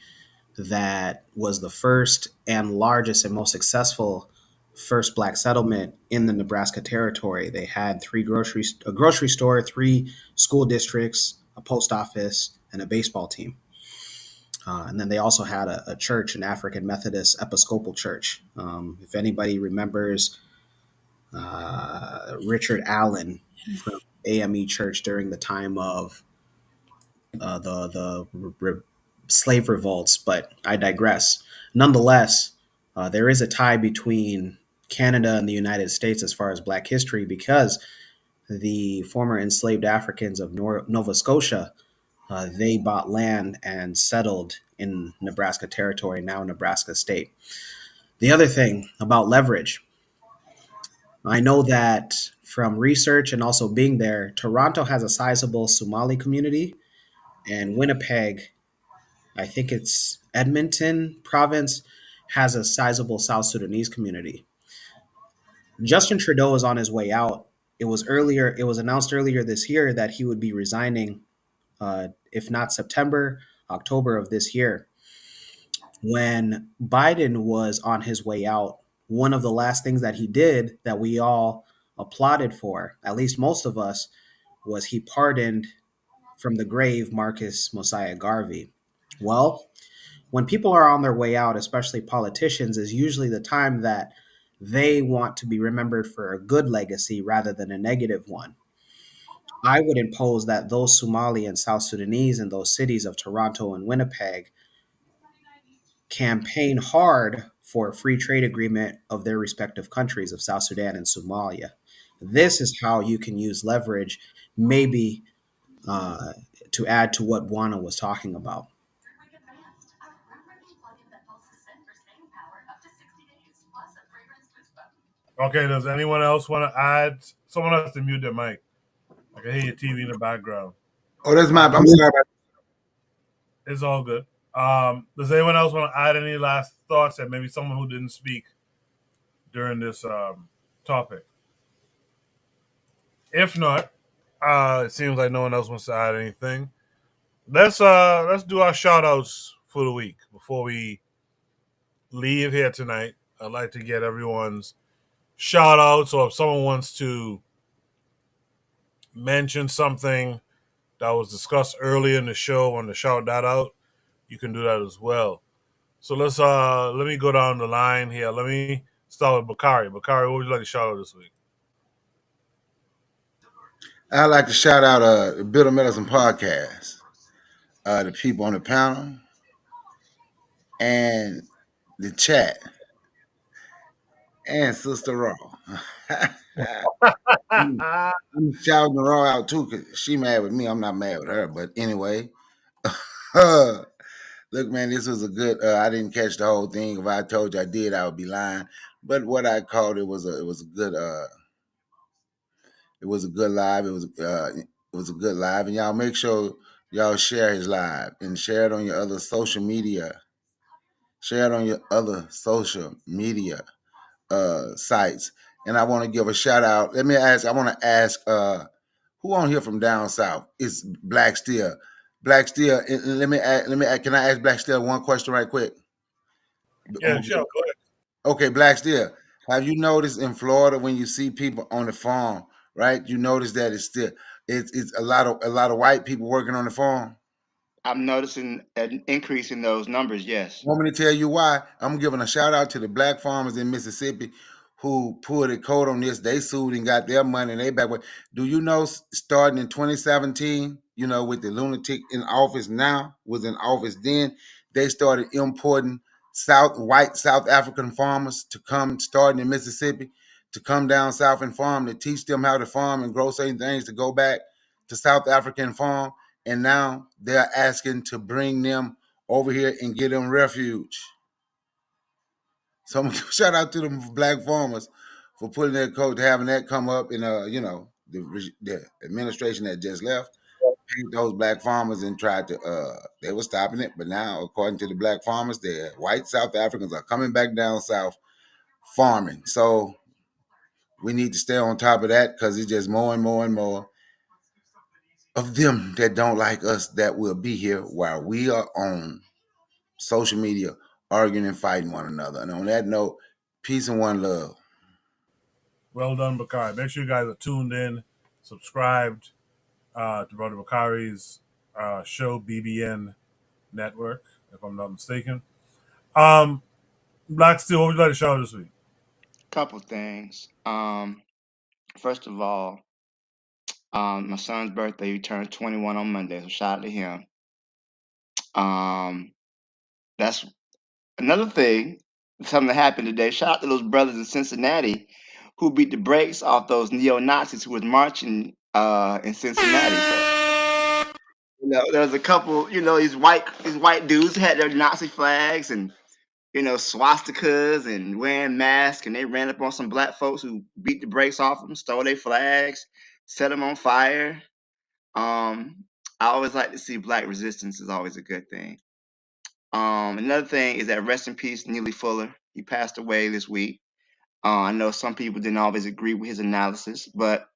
that was the first and largest and most successful first black settlement in the Nebraska Territory. They had a grocery store, 3 school districts, a post office, and a baseball team. And then they also had a church, an African Methodist Episcopal Church. If anybody remembers Richard Allen from AME Church during the time of the slave revolts, but I digress. Nonetheless, there is a tie between Canada and the United States as far as Black history because the former enslaved Africans of Nova Scotia, they bought land and settled in Nebraska Territory, now Nebraska State. The other thing about leverage, I know that from research and also being there, Toronto has a sizable Somali community, and Winnipeg, I think it's Edmonton province, has a sizable South Sudanese community. Justin Trudeau is on his way out. It was announced earlier this year that he would be resigning, if not September, October of this year. When Biden was on his way out, one of the last things that he did that we all applauded for, at least most of us, was he pardoned from the grave Marcus Mosiah Garvey. Well, when people are on their way out, especially politicians, is usually the time that they want to be remembered for a good legacy rather than a negative one. I would impose that those Somali and South Sudanese in those cities of Toronto and Winnipeg campaign hard for a free trade agreement of their respective countries of South Sudan and Somalia. This is how you can use leverage, maybe uh, to add to what Buana was talking about. Okay, does anyone else want to add? Someone has to mute their mic. I can hear your TV in the background. Oh, that's my. I'm sorry about. It's all good. Does anyone else want to add any last thoughts that maybe someone who didn't speak during this topic? If not, it seems like no one else wants to add anything. Let's do our shout outs for the week before we leave here tonight. I'd like to get everyone's shout outs, or if someone wants to mention something that was discussed earlier in the show, want to shout that out, you can do that as well. So let me go down the line here. Let me start with Bakari. Bakari, what would you like to shout out this week? I'd like to shout out the Bitter Medicine Podcast, the people on the panel, and the chat, and Sister Raw. I'm shouting Raw out too because she mad with me. I'm not mad with her, but anyway. Look, man, this was a good. I didn't catch the whole thing. If I told you I did, I would be lying. But what I called it was a good. It was a good live. It was a good live, and y'all make sure y'all share his live and share it on your other social media. Share it on your other social media sites. And I want to give a shout out. Let me ask. I want to ask who on here from down south? It's Black Steel. Black Steel. Let me. Can I ask Black Steel one question right quick? Yeah, sure. Go ahead. Okay, Black Steel. Have you noticed in Florida when you see people on the farm, right? You notice that it's a lot of white people working on the farm. I'm noticing an increase in those numbers. Yes. Want me to tell you why? I'm giving a shout out to the black farmers in Mississippi who pulled a code on this. They sued and got their money and they back. Do you know, starting in 2017, with the lunatic in office now, was in office then, they started importing white South African farmers to come, starting in Mississippi, to come down south and farm, to teach them how to farm and grow certain things, to go back to South African farm. And now they're asking to bring them over here and get them refuge. So I'm gonna shout out to them black farmers for putting that code, having that come up in the administration that just left. Those black farmers and tried to they were stopping it, but now according to the black farmers, the white South Africans are coming back down south farming. So we need to stay on top of that because it's just more and more and more of them that don't like us that will be here while we are on social media arguing and fighting one another. And on that note, peace and one love. Well done, Bakari. Make sure you guys are tuned in, subscribed to Brother Bakari's show, BBN Network, if I'm not mistaken. Black Steel, what would you like to shout out this week? Couple things. First of all, my son's birthday. He turned 21 on Monday, so shout out to him. That's another thing. Something that happened today. Shout out to those brothers in Cincinnati who beat the brakes off those neo Nazis who was marching in Cincinnati. So, there was a couple. These white dudes had their Nazi flags and swastikas and wearing masks, and they ran up on some black folks who beat the brakes off them, stole their flags, set them on fire. I always like to see black resistance is always a good thing. Another thing is that rest in peace, Neely Fuller. He passed away this week. I know some people didn't always agree with his analysis, but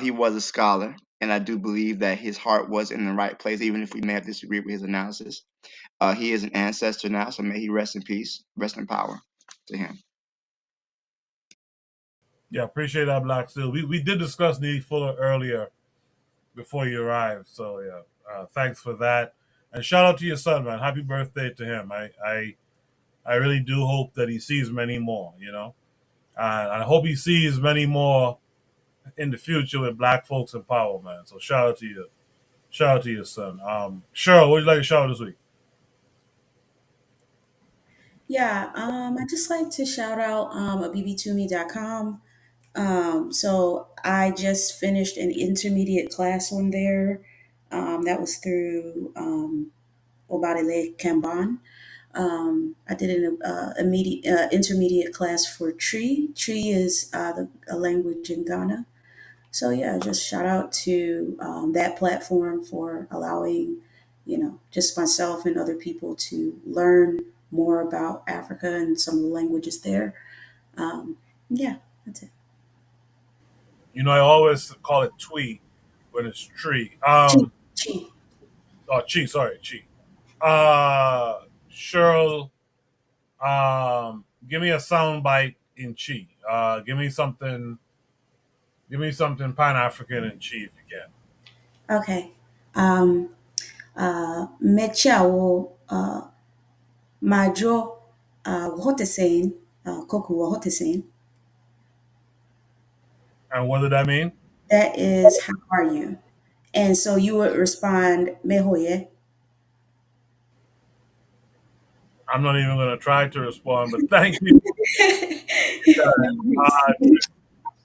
he was a scholar, and I do believe that his heart was in the right place, even if we may have disagreed with his analysis. He is an ancestor now, so may he rest in peace, rest in power to him. Yeah, appreciate that, Black Steel. We did discuss Neely Fuller earlier before you arrived, so yeah, thanks for that. And shout out to your son, man. Happy birthday to him. I really do hope that he sees many more. I hope he sees many more in the future with black folks in power, man. So shout out to you. Shout out to your son. Cheryl, what would you like to shout out this week? Yeah, I just like to shout out bb2me.com. So I just finished an intermediate class on there. That was through Obadile Kamban. I did an intermediate class for Tree. Tree is a language in Ghana. So yeah, just shout out to that platform for allowing, just myself and other people to learn more about Africa and some of the languages there. Yeah, that's it. I always call it twee when it's tree. Chi, chi. Chi, sorry, chi. Cheryl, give me a sound bite in chi. Give me something Pan African in chi if you can. Okay. Um, Mechawo Majo Wohotesain, Koku Wohotesain. And what did that mean? That is, how are you? And so you would respond, Mehoye. I'm not even going to try to respond, but thank you.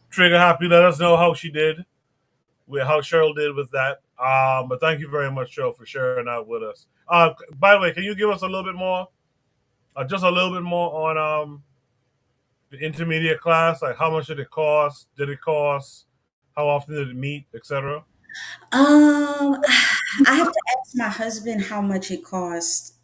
Trigger Happy, let us know how she did, how Cheryl did with that. But thank you very much, Cheryl, for sharing that with us. By the way, can you give us a little bit more, just a little bit more on the intermediate class? Like how much did it cost? Did it cost? How often did it meet, etc.? I have to ask my husband how much it cost.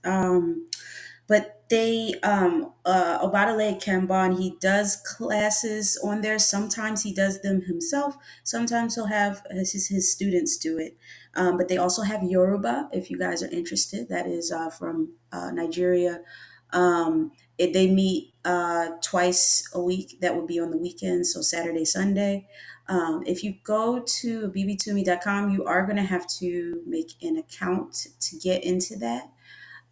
But they Obadale Kamban, he does classes on there. Sometimes he does them himself. Sometimes he'll have his students do it. But they also have Yoruba, if you guys are interested. That is from Nigeria. They meet twice a week. That would be on the weekends, so Saturday, Sunday. If you go to bb2me.com, you are going to have to make an account to get into that.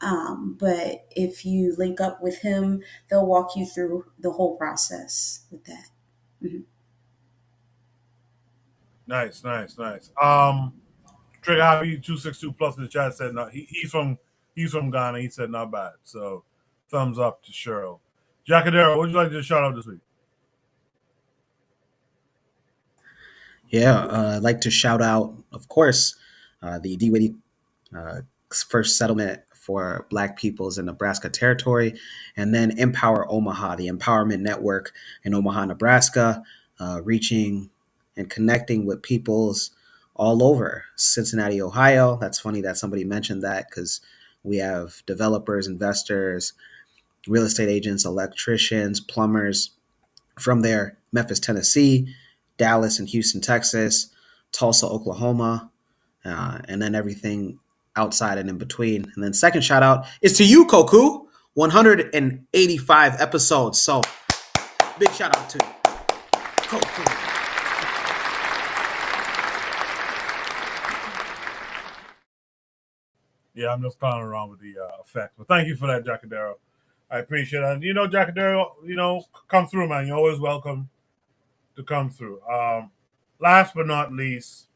But if you link up with him, they'll walk you through the whole process with that. Mhm. Nice. Trigger Happy 262 plus in the chat said no. He's from Ghana. He said not bad. So thumbs up to Cheryl. Jacadero, what would you like to shout out this week? Yeah, I'd like to shout out, of course, the Dinwiddie first settlement for Black peoples in Nebraska territory, and then Empower Omaha, the empowerment network in Omaha, Nebraska, reaching and connecting with peoples all over Cincinnati, Ohio. That's funny that somebody mentioned that because we have developers, investors, real estate agents, electricians, plumbers from there, Memphis, Tennessee, Dallas and Houston, Texas, Tulsa, Oklahoma, and then everything outside and in between. And then second shout out is to you, Koku. 185 episodes. So big shout out to Koku. Yeah, I'm just playing around with the effects. But thank you for that, Jacadero. I appreciate it. And Jacadero, come through, man. You're always welcome to come through. Last but not least,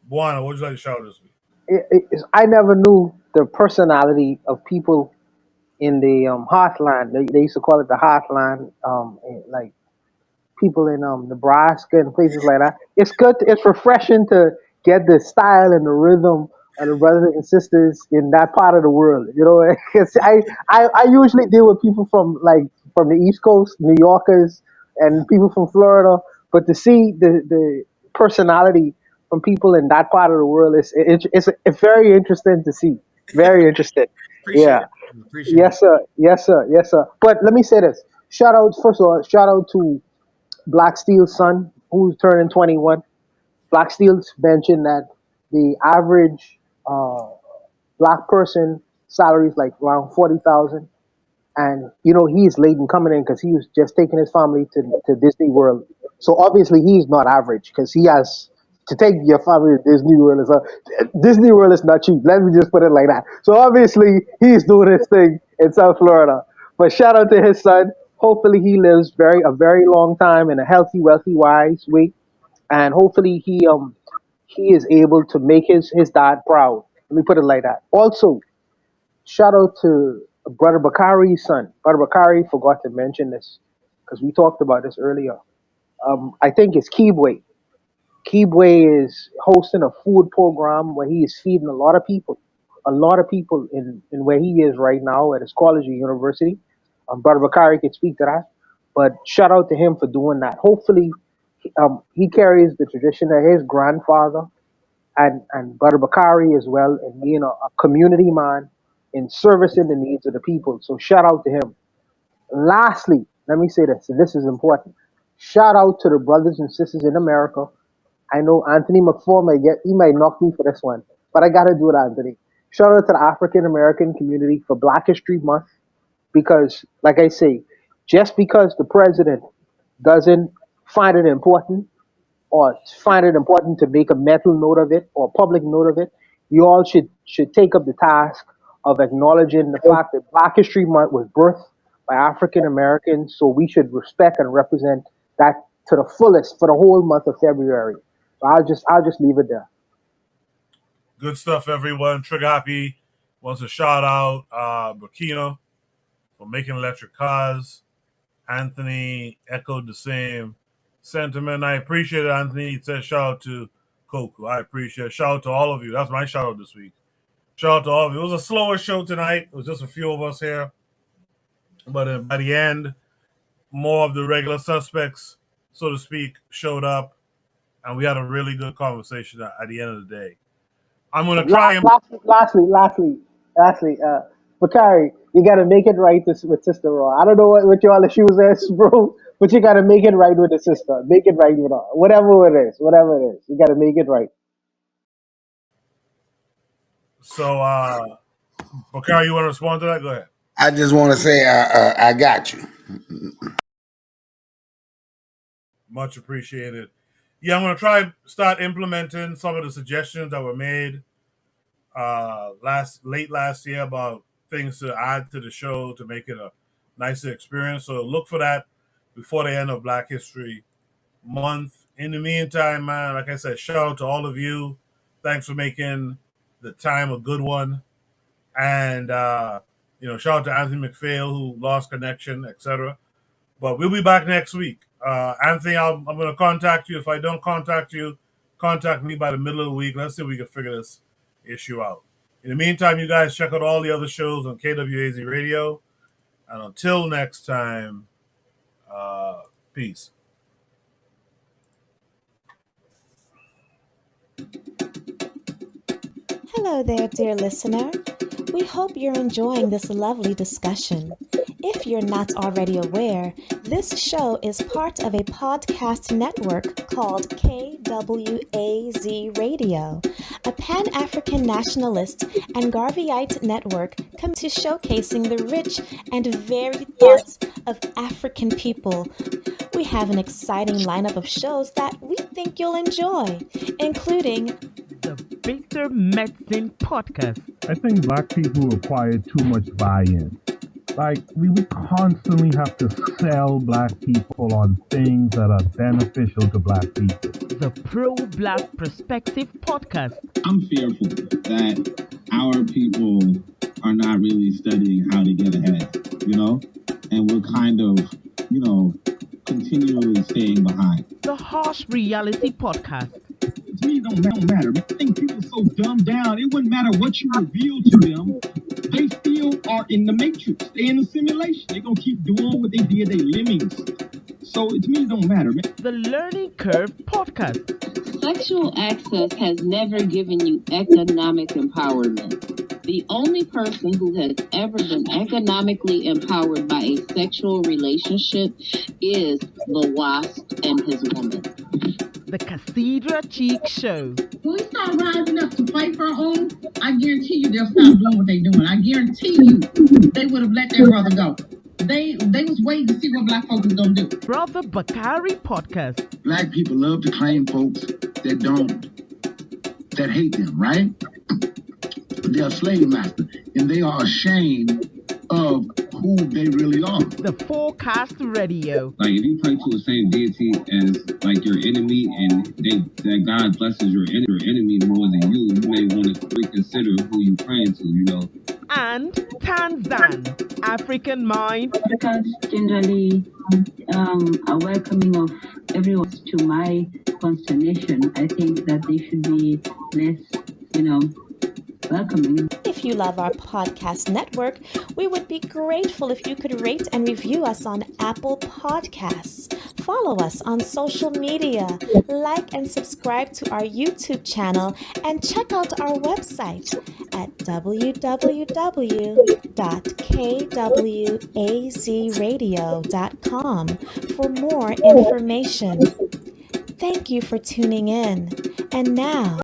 Buana, what would you like to shout out this week? I never knew the personality of people in the heartland. They used to call it the heartland, like people in Nebraska and places like that. It's good. It's refreshing to get the style and the rhythm of the brothers and sisters in that part of the world. You know, 'cause I usually deal with people from the East Coast, New Yorkers, and people from Florida. But to see the personality from people in that part of the world it's very interesting to see. Very interesting. Appreciate Yeah. it. Appreciate Yes, sir. Yes, sir. Yes, sir. But let me say this. First of all, shout out to Black Steel's son, who's turning 21. Black Steel's mentioned that the average black person salary is like around 40,000, and he's late in coming in because he was just taking his family to Disney World. So obviously he's not average because he has to take your family to Disney World. Disney World is not cheap. Let me just put it like that. So obviously he's doing his thing in South Florida. But shout out to his son. Hopefully he lives a very long time in a healthy, wealthy, wise way, and hopefully he is able to make his dad proud. Let me put it like that. Also, shout out to Brother Bakari's son. Brother Bakari forgot to mention this because we talked about this earlier. I think it's Kibwe. Kibwe is hosting a food program where he is feeding a lot of people in where he is right now at his college or university. Brother Bakari can speak to that. But shout out to him for doing that. Hopefully, he carries the tradition of his grandfather and Brother Bakari as well, and being a community man in servicing the needs of the people. So shout out to him. Lastly, let me say this, and this is important. Shout out to the brothers and sisters in America. I know Anthony McFall he might knock me for this one, but I gotta do it, Anthony. Shout out to the African American community for Black History Month because, like I say, just because the president doesn't find it important or find it important to make a mental note of it or public note of it, you all should take up the task of acknowledging the fact that Black History Month was birthed by African Americans, so we should respect and represent that to the fullest for the whole month of February. So I'll just leave it there. Good stuff, everyone. Trigger Happy wants to shout out Burkina for making electric cars. Anthony echoed the same sentiment. I appreciate it, Anthony. He said shout out to Koku. I appreciate it. Shout out to all of you. That's my shout out this week. Shout out to all of you. It was a slower show tonight. It was just a few of us here. But by the end, more of the regular suspects, so to speak, showed up. And we had a really good conversation at the end of the day. I'm going to try and... Lastly, Bakari, you got to make it right with Sister Raw. I don't know what your other shoes is, bro, but you got to make it right with the sister. Make it right with her. Whatever it is. You got to make it right. So, Bakari, you want to respond to that? Go ahead. I just want to say I got you. Much appreciated. Yeah, I'm gonna try start implementing some of the suggestions that were made late last year about things to add to the show to make it a nicer experience. So look for that before the end of Black History Month. In the meantime, man, like I said, shout out to all of you. Thanks for making the time a good one. And shout out to Anthony McPhail who lost connection, etc. But we'll be back next week. Anthony, I'm going to contact you. If I don't contact you, contact me by the middle of the week. Let's see if we can figure this issue out. In the meantime, you guys check out all the other shows on KWAZ Radio. And until next time, peace. Hello there, dear listener. We hope you're enjoying this lovely discussion. If you're not already aware, this show is part of a podcast network called KWAZ Radio, a Pan-African nationalist and Garveyite network committed to showcasing the rich and varied thoughts of African people. We have an exciting lineup of shows that we think you'll enjoy, including the Bitter Medicine Podcast. I think Black people require too much buy-in. Like, we constantly have to sell Black people on things that are beneficial to Black people. The Pro-Black Perspective Podcast. I'm fearful that our people are not really studying how to get ahead, and we're kind of, continually staying behind. The Harsh Reality Podcast. To me, it don't matter. I think people are so dumbed down, it wouldn't matter what you reveal to them. They still are in the matrix. They're in the simulation. They're going to keep doing what they did. They lemmings. So to me, it don't matter, man. The Learning Curve Podcast. Sexual access has never given you economic empowerment. The only person who has ever been economically empowered by a sexual relationship is the wasp and his woman. The Cathedra Cheek Show. When we start rising up to fight for our own, I guarantee you they'll stop doing what they're doing. I guarantee you they would have let their brother go. They was waiting to see what Black folks was going to do. Brother Bakari Podcast. Black people love to claim folks that hate them, right? They're a slave master, and they are ashamed of who they really are. The Forecast Radio. Like, if you pray to the same deity as, like, your enemy, and that God blesses your enemy more than you may want to reconsider who you praying to, And Tanzan, African Mind. Africans generally are welcoming of everyone. To my consternation, I think that they should be less, welcoming. If you love our podcast network, we would be grateful if you could rate and review us on Apple Podcasts. Follow us on social media, like and subscribe to our YouTube channel, and check out our website at www.kwazradio.com for more information. Thank you for tuning in. And now,